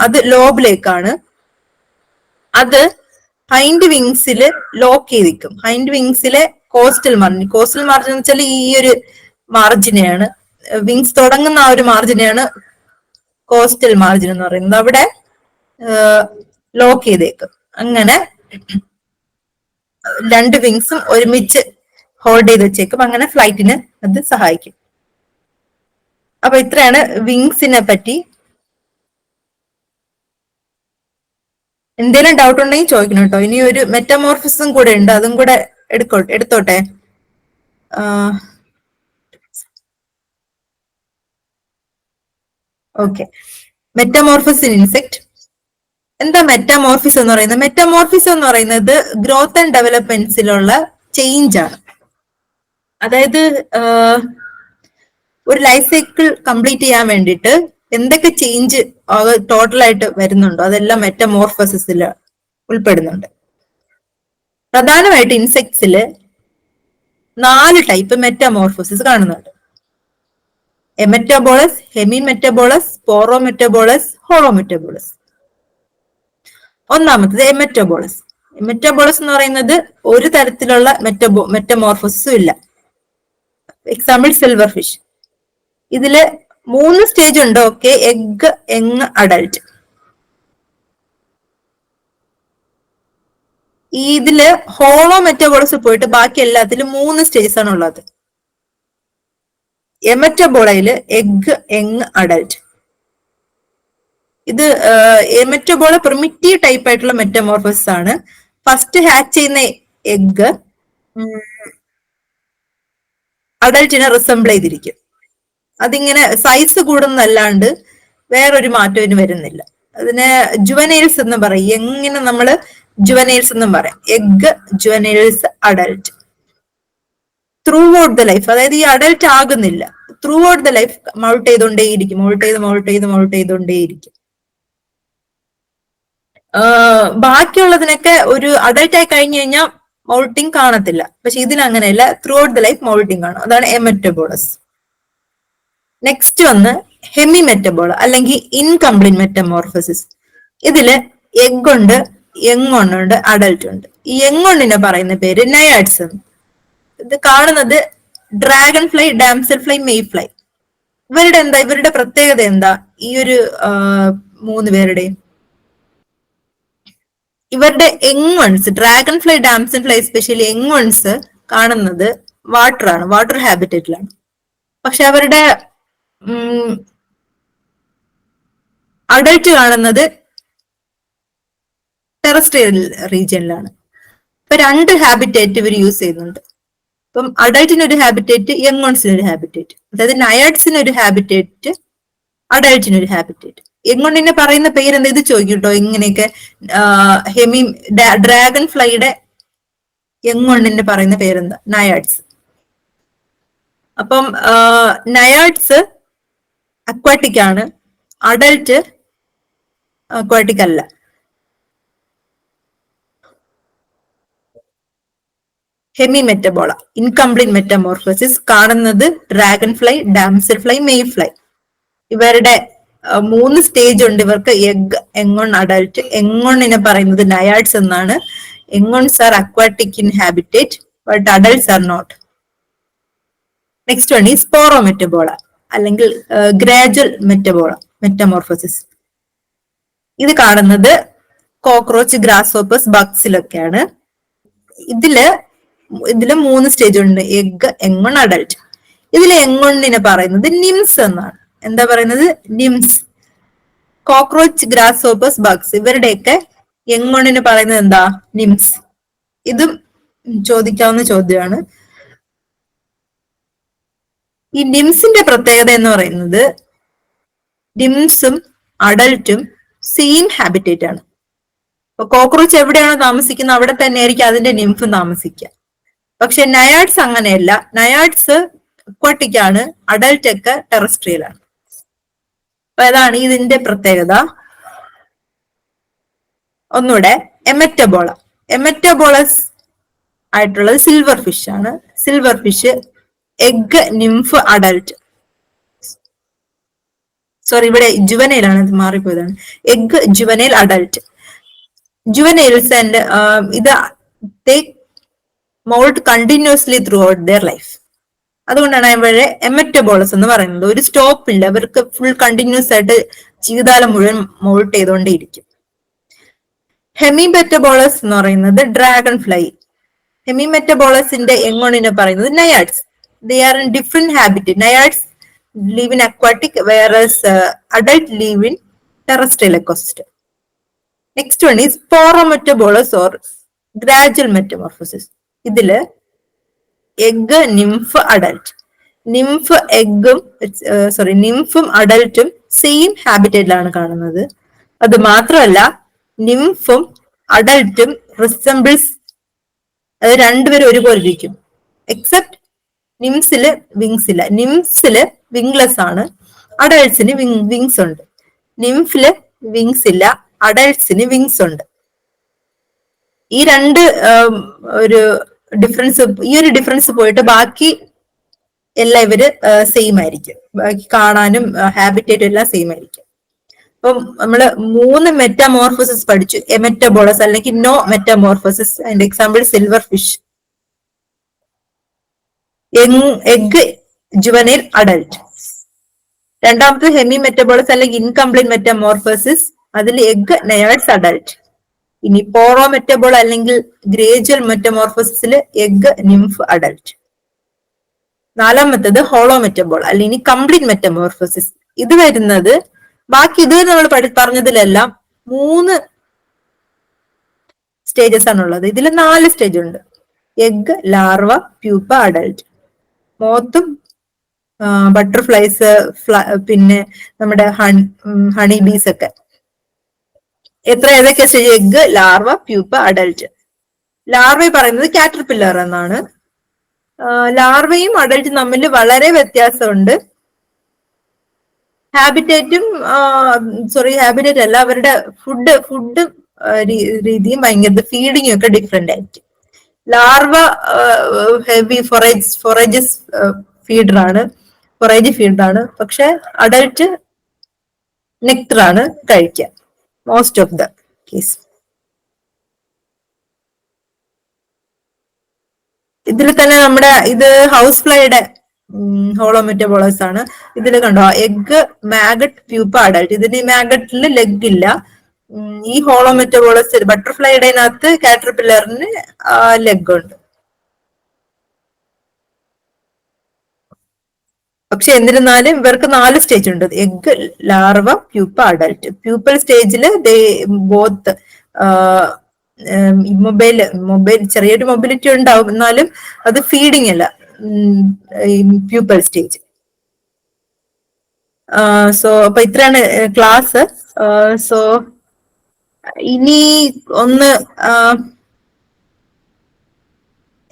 അത് ലോബ് ലേക്ക് ആണ്. അത് ഹൈൻഡ് വിങ്സില് ലോക്ക് ചെയ്തിരിക്കും. ഹൈൻഡ് വിങ്സിലെ കോസ്റ്റൽ മാർജിൻ എന്ന് വെച്ചാൽ ഈ ഒരു മാർജിനെയാണ്, വിങ്സ് തുടങ്ങുന്ന ആ ഒരു മാർജിനെയാണ് കോസ്റ്റൽ മാർജിൻ എന്ന് പറയുന്നത്. അവിടെ ലോക്ക് ചെയ്തേക്കും. അങ്ങനെ രണ്ട് വിങ്സും ഒരുമിച്ച് ഹോൾഡ് ചെയ്ത് വെച്ചേക്കും. അങ്ങനെ ഫ്ലൈറ്റിന് അത് സഹായിക്കും. അപ്പൊ ഇത്രയാണ് വിങ്സിനെ പറ്റി. എന്തെങ്കിലും ഡൗട്ട് ഉണ്ടെങ്കിൽ ചോദിക്കണം കേട്ടോ. ഇനി ഒരു മെറ്റമോർഫിസം കൂടെ ഉണ്ട്, അതും കൂടെ എടുത്തോട്ടെ. Okay, metamorphosis in insect. എന്താ മെറ്റാമോർഫിസ് എന്ന് പറയുന്നത്? മെറ്റാമോർഫിസ് എന്ന് പറയുന്നത് ഗ്രോത്ത് ആൻഡ് ഡെവലപ്മെന്റ്സിലുള്ള ചേഞ്ച് ആണ്. അതായത് ഒരു ലൈഫ് സൈക്കിൾ കംപ്ലീറ്റ് ചെയ്യാൻ വേണ്ടിയിട്ട് എന്തൊക്കെ ചേഞ്ച് ടോട്ടലായിട്ട് വരുന്നുണ്ടോ അതെല്ലാം മെറ്റാമോർഫസിൽ ഉൾപ്പെടുന്നുണ്ട്. പ്രധാനമായിട്ട് ഇൻസെക്ട്സില് 4 ടൈപ്പ് മെറ്റാമോർഫോസിസ് കാണുന്നുണ്ട്. എമെറ്റബോളസ്, ഹെമിമെറ്റബോളസ്, സ്പോറോമെറ്റബോളസ്, ഹോളോമെറ്റബോളസ്. ഒന്നാമത്തത് എമെറ്റബോളസ്. എമെറ്റബോളസ് എന്ന് പറയുന്നത് ഒരു തരത്തിലുള്ള മെറ്റമോർഫോസിസും ഇല്ല. Example silver fish. ഇതില് 3 സ്റ്റേജ് ഉണ്ട്. Okay, egg, young, adult. ഇതില് ഹോളോ മെറ്റബോളസ് പോയിട്ട് ബാക്കി എല്ലാത്തിലും 3 സ്റ്റേജസ് ആണ് ഉള്ളത്. എമെറ്റബോളയില് എഗ്, യങ്, അഡൽട്ട്. ഇത് എമെറ്റബോള പ്രിമിറ്റീവ് ടൈപ്പ് ആയിട്ടുള്ള മെറ്റമോർഫോസിസ് ആണ്. ഫസ്റ്റ് ഹാച്ച് ചെയ്യുന്ന എഗ് അഡൽറ്റിനെ റിസംബിൾ ചെയ്തിരിക്കും. അതിങ്ങനെ സൈസ് കൂടുന്നതല്ലാണ്ട് വേറൊരു മാറ്റം ഇതിന് വരുന്നില്ല. അതിന് ജുവനൈൽസ് എന്ന് പറയും. എങ്ങനെ നമ്മള് ജുവനൈൽസ് എന്നും പറയാം. Egg, juveniles, adult. Through out the life, അതായത് ഈ അഡൽട്ട് ആകുന്നില്ല, ത്രൂ ഔട്ട് ദ ലൈഫ് മൗൾട്ട് ചെയ്തുകൊണ്ടേയിരിക്കും. മൗൾട്ട് ചെയ്തുകൊണ്ടേയിരിക്കും. ബാക്കിയുള്ളതിനൊക്കെ ഒരു അഡൽട്ട് ആയി കഴിഞ്ഞു കഴിഞ്ഞാൽ മൗൾട്ടിങ് കാണത്തില്ല. പക്ഷെ ഇതിനങ്ങനെയല്ല, ത്രൂ ഔട്ട് ദ ലൈഫ് മൗൾട്ടിങ് കാണും. അതാണ് എമെറ്റബോളസ്. നെക്സ്റ്റ് വന്ന് ഹെമിമെറ്റബോള അല്ലെങ്കിൽ ഇൻകംപ്ലീറ്റ് മെറ്റമോർഫോസിസ്. ഇതില് എഗ് ഉണ്ട്, യങ് ഉണ്ട്, അഡൽട്ട് ഉണ്ട്. ഈ യങ് ഒന്നിനെ പറയുന്ന പേര് നയാഡ്സ് എന്ന്. ഇത് കാണുന്നത് dragon fly, damsel fly, May fly. ഇവരുടെ പ്രത്യേകത എന്താ? ഈ ഒരു 3 പേരുടെയും ഇവരുടെ young ones, dragon fly, damsel fly, especially young ones കാണുന്നത് വാട്ടർ ആണ്, വാട്ടർ ഹാബിറ്ററ്റിലാണ്. പക്ഷെ അവരുടെ അഡൽട്ട് കാണുന്നത് ടെറസ്ട്രിയൽ റീജിയനിലാണ്. ഇപ്പൊ 2 ഹാബിറ്റേറ്റ് ഇവർ യൂസ് ചെയ്യുന്നുണ്ട്. ഇപ്പം അഡൽറ്റിന് ഒരു ഹാബിറ്റേറ്റ്, യങ് വൺസിന് ഒരു ഹാബിറ്റേറ്റ്. അതായത് നയാഡ്സിന് ഒരു ഹാബിറ്റേറ്റ്, അഡൽറ്റിന് ഒരു ഹാബിറ്റേറ്റ്. യങ് വണ്ണിനെ പറയുന്ന പേരെന്താ? ഇത് ചോദിക്കൂട്ടോ ഇങ്ങനെയൊക്കെ. ഡ്രാഗൺ ഫ്ലൈയുടെ യങ് വണ്ണിനെ പറയുന്ന പേരെന്താ? നയാഡ്സ്. അപ്പം നയാഡ്സ് അക്വാട്ടിക് ആണ്, അഡൽട്ട് അക്വാട്ടിക് അല്ല. ഹെമിമെറ്റബോള, ഇൻകംപ്ലീറ്റ് മെറ്റമോർഫോസിസ് കാണുന്നത് dragon fly, damsel fly, May fly. ഇവരുടെ 3 സ്റ്റേജ് ഉണ്ട് ഇവർക്ക്. Egg, young, adult. യങ് പറയുന്നത് നയാഡ്സ് എന്നാണ്. Young are aquatic in habitat, but adults are not. Next one ഈ സ്പോറോമെറ്റബോള അല്ലെങ്കിൽ ഗ്രാജുവൽ മെറ്റമോർഫോസിസ്. ഇത് കാണുന്നത് കോക്രോച്ച്, ഗ്രാസ് ഹോപ്പേഴ്സ്, ബഗ്സിലൊക്കെയാണ്. ഇതില് 3 സ്റ്റേജ് ഉണ്ട്. Egg, young, adult. ഇതിൽ യങ് പറയുന്നത് നിംസ് എന്നാണ്. എന്താ പറയുന്നത്? Nymphs. Cockroach, grasshoppers, bugs ഇവരുടെയൊക്കെ യങ് പറയുന്നത് എന്താ? നിംസ്. ഇതും ചോദിക്കാവുന്ന ചോദ്യമാണ്. ഈ നിംസിന്റെ പ്രത്യേകത എന്ന് പറയുന്നത് നിംസും അഡൽട്ടും സെയിം ഹാബിറ്റേറ്റ് ആണ്. അപ്പൊ കോക്രോച്ച് എവിടെയാണോ താമസിക്കുന്നത് അവിടെ തന്നെ ആയിരിക്കും അതിന്റെ നിംഫും താമസിക്കുക. പക്ഷെ നയാഡ്സ് അങ്ങനെയല്ല. നയാഡ്സ് അക്വാട്ടിക് ആണ്, അഡൽട്ട് ഒക്കെ ടെറസ്ട്രിയൽ ആണ്. അപ്പൊ അതാണ് ഇതിന്റെ പ്രത്യേകത. ഒന്നുകൂടെ, എമെറ്റബോളസ് ആയിട്ടുള്ളത് സിൽവർ ഫിഷ് ആണ്. Silverfish egg, nymph, adult. Sorry, ഇവിടെ ജുവനൈലാണ്, ഇത് മാറിപ്പോയതാണ്. Egg, juvenile, adult. Juveniles and ഇത് moult continuously throughout their life. അതുകൊണ്ടാണ് ഇവരെ എമെറ്റബോളസ് എന്ന് പറയുന്നത്. ഒരു സ്റ്റോപ്പ് ഇല്ല, അവർക്ക് ഫുൾ കണ്ടിന്യൂസ് ആയിട്ട് ജീവിതകാലം മുഴുവൻ മൗൾട്ട് ചെയ്തുകൊണ്ടേയിരിക്കും. ഹെമിമെറ്റബോളസ് എന്ന് പറയുന്നത് ഡ്രാഗൺ ഫ്ലൈ. ഹെമിമെറ്റബോളസിന്റെ യങ് പറയുന്നത് നയാഡ്സ്. They are in different habitat. Naiads live in aquatic, whereas adult live in terrestrial ecosystem. Next one is sporometebolous or gradual metamorphosis. ഇതില് എഗ്, നിംഫ്, അഡൽട്ട്. നിംഫും അഡൽട്ടും സെയിം ഹാബിറ്റേറ്റിലാണ് കാണുന്നത്. അത് മാത്രമല്ല നിംഫും അഡൽട്ടും റിസംബിൾസ്, അത് രണ്ടുപേരും ഒരുപോലെ ഇരിക്കും. എക്സെപ്റ്റ് നിംസില് വിങ്സ് ഇല്ല. നിംസില് വിങ്ലെസ് ആണ്, അഡൽട്സിന് വിങ്സ് ഉണ്ട്. നിംഫില് വിങ്സ് ഇല്ല, അഡൽട്സിന് വിങ്സ് ഉണ്ട്. ഈ രണ്ട് ഒരു ഡിഫറൻസ് പോയിട്ട് ബാക്കി എല്ലാം ഇവര് സെയിം ആയിരിക്കും. ബാക്കി കാണാനും ഹാബിറ്റേറ്റും എല്ലാം സെയിം ആയിരിക്കും. അപ്പം നമ്മള് 3 മെറ്റാമോർഫോസിസ് പഠിച്ചു. എമെറ്റബോളസ് അല്ലെങ്കിൽ നോ മെറ്റാമോർഫോസിസ്. അതിന്റെ example silver fish. Egg, juvenile, adult. രണ്ടാമത്തെ ഹെമി മെറ്റബോളസ് അല്ലെങ്കിൽ ഇൻകംപ്ലീറ്റ് മെറ്റാമോർഫോസിസ്. അതിൽ എഗ്, നയേഴ്സ്, അഡൽട്ട്. ഇനി പോറോ മെറ്റബോൾ അല്ലെങ്കിൽ ഗ്രേജ്വൽ മെറ്റമോർഫോസിസിൽ എഗ്, നിംഫ്, അഡൽട്ട്. നാലാമത്തത് ഹോളോ മെറ്റബോൾ അല്ലെങ്കിൽ കംപ്ലീറ്റ് മെറ്റമോർഫോസിസ്. ഇത് വരുന്നത് ബാക്കി ഇതുവരെ നമ്മൾ പറഞ്ഞതിലെല്ലാം 3 സ്റ്റേജസ് ആണുള്ളത്. ഇതിൽ 4 സ്റ്റേജ് ഉണ്ട്. Egg, larva, pupa, adult. മൊത്തം ബട്ടർഫ്ലൈസ്, പിന്നെ നമ്മുടെ ഹണി ബീസ് ഒക്കെ ഏതൊക്കെ stage? Egg, larva, pupa, adult. Larva പറയുന്നത് കാറ്റർപില്ലർ എന്നാണ്. ലാർവയും അഡൽട്ടും തമ്മിൽ വളരെ വ്യത്യാസമുണ്ട്. ഹാബിറ്റേറ്റ് അല്ല, അവരുടെ ഫുഡ് രീതിയും ഭയങ്കര ഫീഡിങ്ങും ഒക്കെ ഡിഫറെന്റ് ആയിരിക്കും. ലാർവ ഹെവി ഫോറേജ് ഫീഡറാണ്. പക്ഷെ അഡൽട്ട് നെക്ടർ ആണ് കഴിക്കുക മോസ്റ്റ് ഓഫ് ദ കേസ്. ഇതിൽ തന്നെ നമ്മുടെ ഇത് ഹൗസ് ഫ്ലൈയുടെ ഹോളോ മെറ്റബോളസ് ആണ്. ഇതിൽ കണ്ടോ എഗ്, മാഗട്ട്, പ്യൂപ്പ, അഡൽട്ട്. ഇതിന് മാഗട്ടിൽ ലെഗ് ഇല്ല. ഈ ഹോളോ മെറ്റബോളസ് ബട്ടർഫ്ലൈയുടെനകത്ത് കാറ്റർപില്ലറിന് ലെഗ് ഉണ്ട്. പക്ഷെ എന്നിരുന്നാലും ഇവർക്ക് 4 സ്റ്റേജ് ഉണ്ട്. Egg, larva, pupa, adult. Pupal സ്റ്റേജില് ബോത്ത് മൊബൈൽ ചെറിയൊരു മൊബിലിറ്റി ഉണ്ടാവും, എന്നാലും അത് ഫീഡിങ് അല്ല പ്യൂപ്പൽ സ്റ്റേജ്. സോ അപ്പൊ ഇത്രയാണ് ക്ലാസ്. സോ ഇനി ഒന്ന്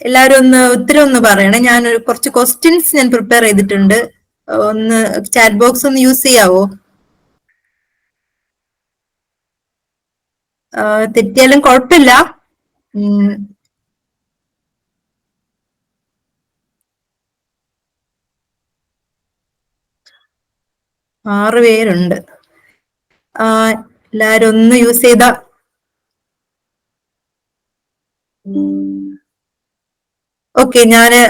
എല്ലാവരും ഉത്തരം ഒന്ന് പറയണേ. ഞാൻ കുറച്ച് ക്വസ്റ്റ്യൻസ് ഞാൻ പ്രിപ്പയർ ചെയ്തിട്ടുണ്ട്. ഒന്ന് ചാറ്റ് ബോക്സ് ഒന്ന് യൂസ് ചെയ്യാവോ? തെറ്റിയാലും കുഴപ്പമില്ല. 6 പേരുണ്ട്. എല്ലാരും ഒന്ന് യൂസ് ചെയ്ത. ഓക്കെ, ഞാന്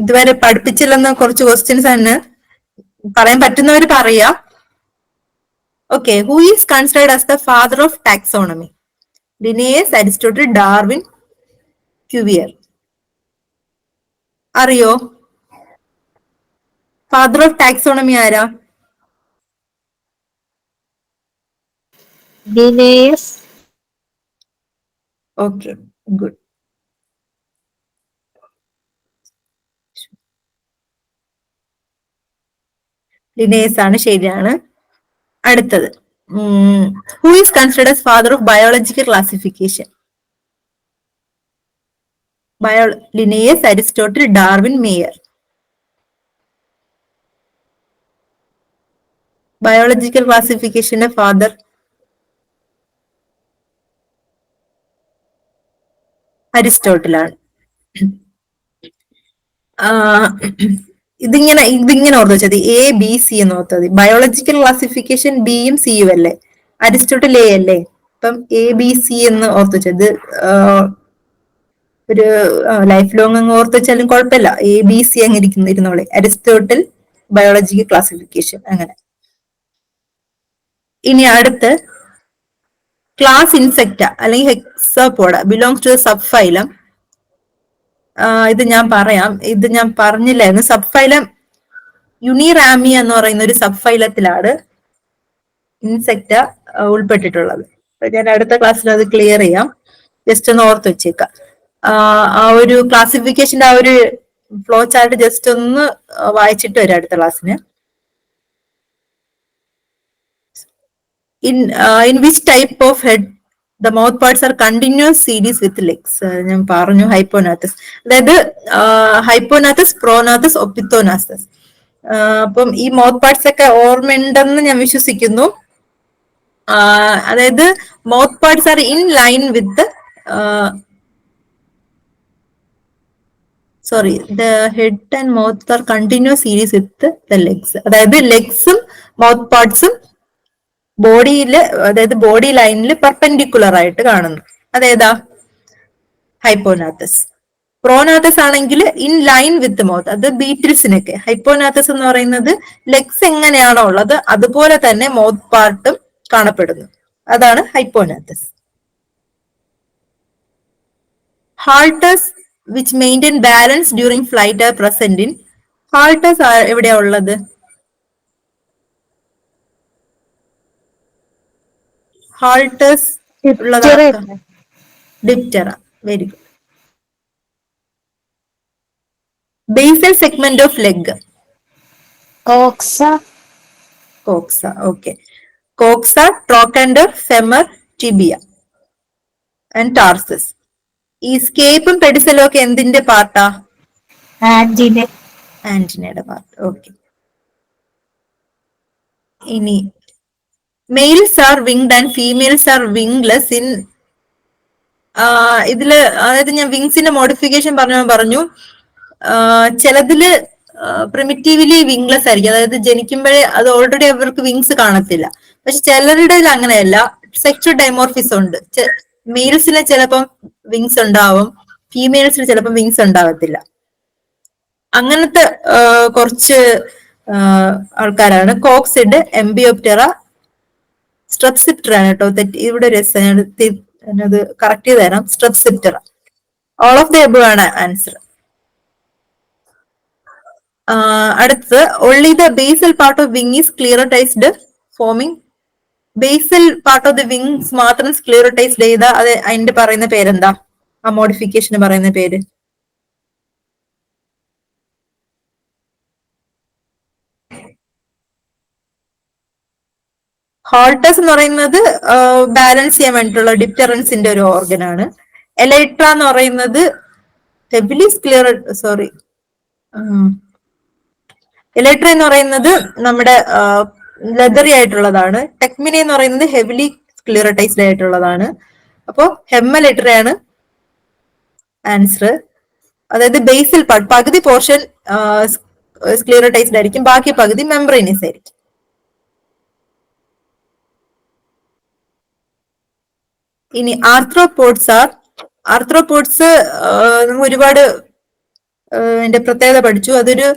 ഇതുവരെ പഠിപ്പിച്ചില്ലെന്ന കുറച്ച് ക്വസ്റ്റ്യൻസ് ആണ് പറയാൻ പറ്റുന്നവര് പറയാ. Okay, who is considered as the father of taxonomy? Linnaeus, Aristotle, Darwin, Cuvier. അറിയോ ഫാദർ ഓഫ് ടാക്സോണമി ആരാ? ലിനേയസ്. Okay, good. ലിനേയസ് ആണ്, ശരിയാണ്. അടുത്തത്, who is considered as father of biological classification? Linnaeus, Aristotle, Darwin, Mayr. Biological ക്ലാസിഫിക്കേഷന്റെ father അരിസ്റ്റോട്ടിലാണ്. ഇതിങ്ങനെ ഓർത്ത് വെച്ചത് ABC എന്ന് ഓർത്തത്. ബയോളജിക്കൽ ക്ലാസിഫിക്കേഷൻ ബിയും സിയും അല്ലേ, അരിസ്റ്റോട്ടിൽ A അല്ലേ. അപ്പം ABC എന്ന് ഓർത്ത് വെച്ചത് ഒരു ലൈഫ് ലോങ് അങ്ങ് ഓർത്ത് വെച്ചാലും കുഴപ്പമില്ല. ABC അങ്ങ് ഇരുന്നോളെ. അരിസ്റ്റോട്ടിൽ ബയോളജിക്കൽ ക്ലാസിഫിക്കേഷൻ അങ്ങനെ. ഇനി അടുത്ത് ക്ലാസ് ഇൻസെക്റ്റ അല്ലെങ്കിൽ ഹെക്സാപോഡ ബിലോങ്സ് ടു സബ് ഫൈലം. ഇത് ഞാൻ പറയാം, ഇത് ഞാൻ പറഞ്ഞില്ലായിരുന്നു. സബ് ഫൈലം യുണിറാമിയ എന്ന് പറയുന്ന ഒരു സബ് ഫൈലത്തിലാണ് ഇൻസെക്റ്റ ഉൾപ്പെട്ടിട്ടുള്ളത്. ഞാൻ അടുത്ത ക്ലാസ്സിൽ അത് ക്ലിയർ ചെയ്യാം. ജസ്റ്റ് ഒന്ന് ഓർത്ത് വെച്ചേക്കാം. ആ ഒരു ക്ലാസിഫിക്കേഷന്റെ ആ ഒരു ഫ്ലോ ചാർട്ട് ജസ്റ്റ് ഒന്ന് വായിച്ചിട്ട് വരാം അടുത്ത ക്ലാസ്സിന്. In which type of head the mouth parts are continuous series with legs? ഞാൻ പറഞ്ഞു ഹൈപ്പോനാത്തസ്. അതായത് ഹൈപ്പോനാത്തസ്, പ്രോനാത്തസ്, ഒപ്പിത്തോനാത്തസ്. അപ്പം ഈ മൗത്ത് പാർട്സ് ഒക്കെ ഓർമ്മയുണ്ടെന്ന് ഞാൻ വിശ്വസിക്കുന്നു. അതായത് mouth parts are in line with sorry, the head and mouth R continuous series with the legs. അതായത് ലെഗ്സും മൗത്ത് പാർട്സും ബോഡിയില്, അതായത് ബോഡി ലൈനിൽ പെർപെൻഡിക്കുലർ ആയിട്ട് കാണുന്നു. അതേതാ? ഹൈപ്പോനാത്തസ്. പ്രോനാത്തസ് ആണെങ്കിൽ ഇൻ ലൈൻ വിത്ത് മൗത്ത്, അത് ബീറ്റിൽസിനൊക്കെ. ഹൈപ്പോനാത്തസ് എന്ന് പറയുന്നത് ലെഗ്സ് എങ്ങനെയാണോ ഉള്ളത് അതുപോലെ തന്നെ മൗത്ത് പാർട്ടും കാണപ്പെടുന്നു. അതാണ് hypognathous. Halteres which maintain balance during flight are present in. Halteres എവിടെയാ ഉള്ളത്? ഹാൾട്ടേഴ്സ് ഉള്ളതാണ് Diptera. Very good. Basal segment of leg. Coxa. Coxa. Okay. Coxa, trochanter, femur, tibia and tarsus. ഈ സ്കേപ്പും പെഡിസലും ഒക്കെ എന്തിന്റെ പാർട്ടാ? ആന്റിന. ആന്റിനയുടെ പാർട്ട്. ഓക്കെ. ഇനി males are winged and females are wingless in. ഇതില് അതായത് ഞാൻ വിങ്സിന്റെ മോഡിഫിക്കേഷൻ പറഞ്ഞു. ചിലതില് പ്രിമിറ്റീവ്ലി വിംഗ്ലെസ് ആയിരിക്കും, അതായത് ജനിക്കുമ്പോഴേ അത് ഓൾറെഡി അവർക്ക് വിങ്സ് കാണത്തില്ല. പക്ഷെ ചിലരുടെ അങ്ങനെയല്ല, സെക്ച്വൽ ഡൈമോർഫിസം ഉണ്ട്. മെയിൽസിന് ചിലപ്പം വിങ്സ് ഉണ്ടാവും, ഫീമെയിൽസിന് ചിലപ്പം വിങ്സ് ഉണ്ടാവത്തില്ല. അങ്ങനത്തെ കുറച്ച് ആൾക്കാരാണ് കോക്സിഡ്, എംബിയോപ്റ്ററ, സ്ട്രെപ്സിപ്റ്ററ ആണ് കേട്ടോ. ഇവിടെ അത് കറക്റ്റ് ചെയ്ത് തരാം. സ്ട്രെപ്സിപ്റ്ററ. ഓൾ ഓഫ് ദി എബവ് ആണ് ആൻസർ. അടുത്ത് only the basal part of wing is sclerotized, forming. Basal part of the wings മാത്രം സ്ക്ലിയറോട്ടൈസ്ഡ് ചെയ്താ അത് അതിന്റെ പറയുന്ന പേരെന്താ? ആ മോഡിഫിക്കേഷന് പറയുന്ന പേര്? ഹോൾട്ടസ് എന്ന് പറയുന്നത് ബാലൻസ് ചെയ്യാൻ വേണ്ടിയിട്ടുള്ള ഡിപ്റ്ററൻസിന്റെ ഒരു ഓർഗൻ ആണ്. എലൈട്ര എന്ന് പറയുന്നത് ഹെവിലി സോറി, എലൈട്ര എന്ന് പറയുന്നത് നമ്മുടെ ലെതറി ആയിട്ടുള്ളതാണ്. ടെക്മിനി എന്ന് പറയുന്നത് ഹെവിലി സ്ക്ലിയറട്ടൈസ്ഡ് ആയിട്ടുള്ളതാണ്. അപ്പോ ഹെമ്മലെട്രയാണ് ആൻസർ. അതായത് ബേസിൽ പാർട്ട് പകുതി പോർഷൻ സ്ക്ലിയറട്ടൈസ്ഡ് ആയിരിക്കും, ബാക്കി പകുതി മെംബ്രൈനസ് ആയിരിക്കും. ഇനി ആർത്രോപോഡ്സ് ഒരുപാട് അതിന്റെ പ്രത്യേകത പഠിച്ചു. അതൊരു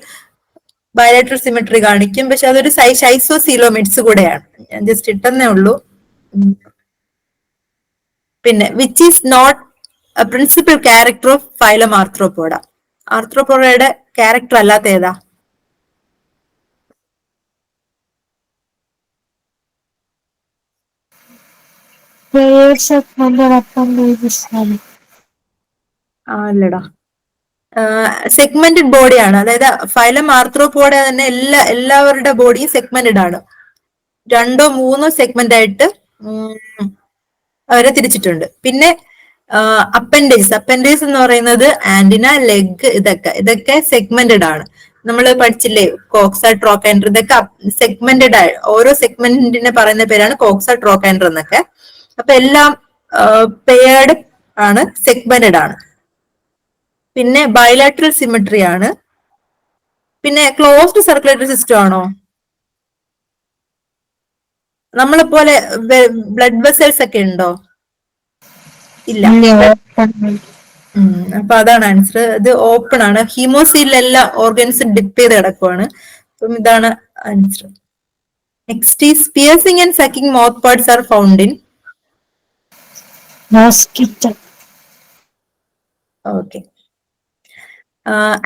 ബയലാട്രൽ സിമെട്രി കാണിക്കും, പക്ഷെ അതൊരു ഷൈസോസീലോമിഡ്സ് കൂടെയാണ്. ഞാൻ ജസ്റ്റ് ഇട്ടെന്നേ ഉള്ളൂ. പിന്നെ which is not a principal character of phylum Arthropoda. ആർത്രോപോഡയുടെ ക്യാരക്ടർ അല്ലാത്ത ഏതാ? അല്ലടാ, സെഗ്മെന്റഡ് ബോഡിയാണ്. അതായത് ഫൈലം ആർത്രോപോഡ തന്നെ എല്ലാവരുടെ ബോഡിയും സെഗ്മെന്റഡ് ആണ്. 2 or 3 സെഗ്മെന്റ് ആയിട്ട് അവരെ തിരിച്ചിട്ടുണ്ട്. പിന്നെ അപ്പൻഡേജ് എന്ന് പറയുന്നത് ആന്റിന, ലെഗ്, ഇതൊക്കെ സെഗ്മെന്റഡ് ആണ്. നമ്മൾ പഠിച്ചില്ലേ കോക്സ, ട്രോക്കാൻഡർ, ഇതൊക്കെ സെഗ്മെന്റഡ് ആയി. ഓരോ സെഗ്മെന്റിനെ പറയുന്ന പേരാണ് കോക്സ, ട്രോക്കാൻഡർ എന്നൊക്കെ. അപ്പൊ എല്ലാം പെയർഡ് ആണ്, സെഗ്മെന്റഡ് ആണ്. പിന്നെ ബയലാട്രൽ സിമെട്രി ആണ്. പിന്നെ ക്ലോസ്ഡ് സർക്കുലേറ്ററി സിസ്റ്റം ആണോ? നമ്മളെ പോലെ ബ്ലഡ് വെസൽസ് ഒക്കെ ഉണ്ടോ? ഇല്ല. അപ്പൊ അതാണ് ആൻസർ. ഇത് ഓപ്പൺ ആണ്. ഹീമോസീലിൽ എല്ലാ ഓർഗൻസും ഡിപ്പ് ചെയ്ത് കിടക്കുവാണ്. അപ്പം ഇതാണ് answer. Next is piercing and sucking mouth parts are found in. Okay.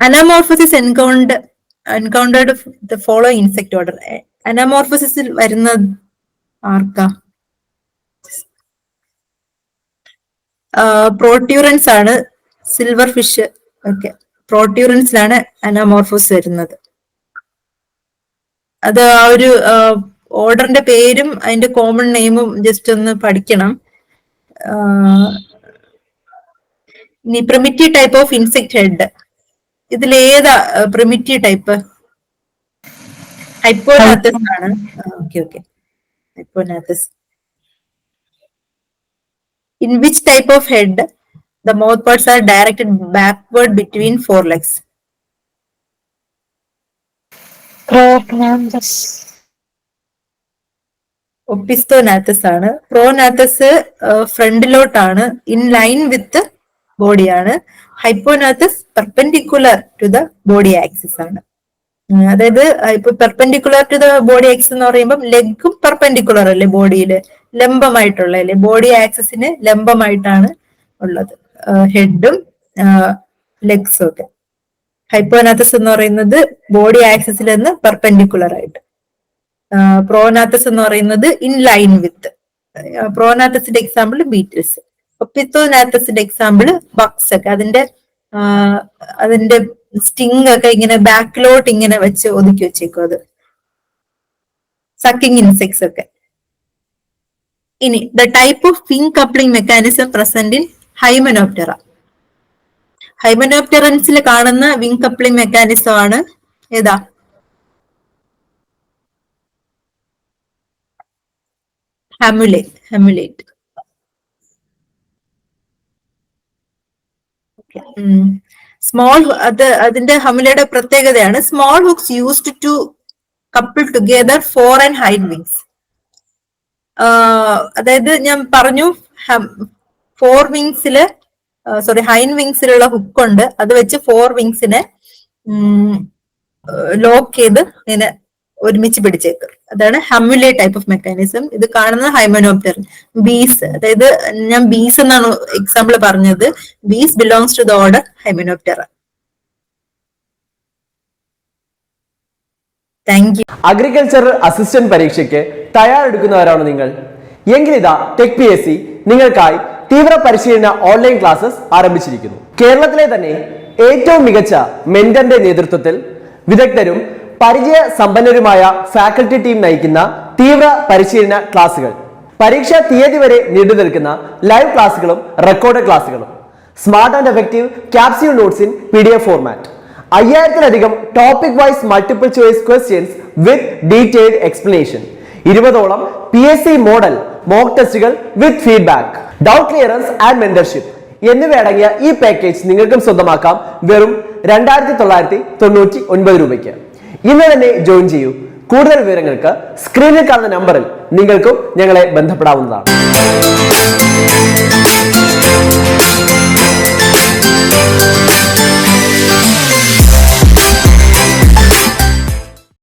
Anamorphosis encountered the following insect order. അനാമോർഫോസിസിൽ വരുന്നത് ആർക്കാ? പ്രോട്യൂറൻസ് ആണ്. സിൽവർ ഫിഷ് ഒക്കെ പ്രോട്യൂറൻസിലാണ് അനാമോർഫോസ് വരുന്നത്. അത് ആ ഒരു ഓർഡറിന്റെ പേരും അതിന്റെ കോമൺ നെയിമും ജസ്റ്റ് ഒന്ന് പഠിക്കണം. ഇനി primitive type of insect head, ഇതിലേതാ പ്രിമിറ്റീവ് ടൈപ്പ്? ഹൈപ്പോനാത്തസ് ആണ്. Okay. Hypognathous. In which type of head the mouth parts are directed backward between forelegs? Prognathus. Opisthognathous ആണ്. പ്രോനാത്തസ് ഫ്രണ്ടിലോട്ടാണ്, ഇൻ ലൈൻ വിത്ത് ബോഡിയാണ്. Hypognathous perpendicular to the body axis ആണ്. അതായത് ഇപ്പൊ perpendicular to the body axis എന്ന് പറയുമ്പോൾ ലെഗും perpendicular അല്ലേ, ബോഡിയില് ലംബമായിട്ടുള്ള അല്ലേ, ബോഡി ആക്സിസിന് ലംബമായിട്ടാണ് ഉള്ളത് ഹെഡും ലെഗ്സും ഒക്കെ. ഹൈപ്പോനാത്തസ് എന്ന് പറയുന്നത് ബോഡി ആക്സിസിൽ നിന്ന് പെർപെൻഡിക്കുലർ ആയിട്ട്. പ്രോനാത്തസ് എന്ന് പറയുന്നത് ഇൻ ലൈൻ വിത്ത്. പ്രോനാത്തസിന്റെ എക്സാമ്പിൾ ബീറ്റിൽസ്. ഒപ്പിസ്തോനാത്തസിന്റെ എക്സാമ്പിൾ ബക്സ് ഒക്കെ. അതിന്റെ സ്റ്റിങ് ഒക്കെ ഇങ്ങനെ ബാക്കിലോട്ട് ഇങ്ങനെ വെച്ച് ഒതുക്കി വെച്ചേക്കും, അത് സക്കിങ് ഇൻസെക്ട്സ് ഒക്കെ. ഇനി the type of wing coupling mechanism present in Hymenoptera. ഹൈമനോപ്റ്ററൻസിൽ കാണുന്ന വിങ് കപ്ലിംഗ് മെക്കാനിസം ആണ് ഏതാ? ഹെമുലേറ്റ്. സ്മോൾ, അതിന്റെ ഹമുലയുടെ പ്രത്യേകതയാണ് small hooks used to couple together fore and hind wings. അതായത് ഞാൻ പറഞ്ഞു ഹൈൻഡ് വിങ്സിലുള്ള ഹുക്ക് ഉണ്ട്, അത് വെച്ച് ഫോർ വിങ്സിനെ ലോക്ക് ചെയ്ത് ഇങ്ങനെ ഒരുമിച്ച് പിടിച്ചേക്കും. അതാണ് ഹമ്മുലേ ടൈപ്പ് ഓഫ് മെക്കാനിസം. ഇത് കാണുന്നത് ഹൈമനോപ്റ്റർ. ബീസ്, അതായത് ഞാൻ ബീസ് എന്നാണ് എക്സാമ്പിൾ പറഞ്ഞത്. Bees belongs to the order Hymenoptera. Thank you. Agriculture assistant പരീക്ഷയ്ക്ക് തയ്യാറെടുക്കുന്നവരാണോ നിങ്ങൾ? എങ്കിൽ ഇതാ ടെക് PSC നിങ്ങൾക്കായി തീവ്ര പരിശീലന ഓൺലൈൻ ക്ലാസ്സസ് ആരംഭിച്ചിരിക്കുന്നു. കേരളത്തിലെ തന്നെ ഏറ്റവും മികച്ച മെന്ററിന്റെ നേതൃത്വത്തിൽ വിദഗ്ധരും പരിചയ സമ്പന്നരുമായ ഫാക്കൽറ്റി ടീം നയിക്കുന്ന തീവ്ര പരിശീലന ക്ലാസുകൾ, പരീക്ഷാ തീയതി വരെ നീണ്ടു നിൽക്കുന്ന ലൈവ് ക്ലാസുകളും റെക്കോർഡ് ക്ലാസുകളും, smart and effective capsule notes in PDF format, 5000-ലധികം topic wise multiple choice questions with detailed explanation, 20ഓളം PSC മോഡൽ മോക്ക് ടെസ്റ്റുകൾ with feedback, doubt clearance and mentorship എന്നിവയടങ്ങിയ ഈ പാക്കേജ് നിങ്ങൾക്കും സ്വന്തമാക്കാം വെറും 2999 രൂപയ്ക്ക്. ഇന്ന് തന്നെ ജോയിൻ ചെയ്യൂ. കൂടുതൽ വിവരങ്ങൾക്ക് സ്ക്രീനിൽ കാണുന്ന നമ്പറിൽ നിങ്ങൾക്കും ഞങ്ങളെ ബന്ധപ്പെടാവുന്നതാണ്.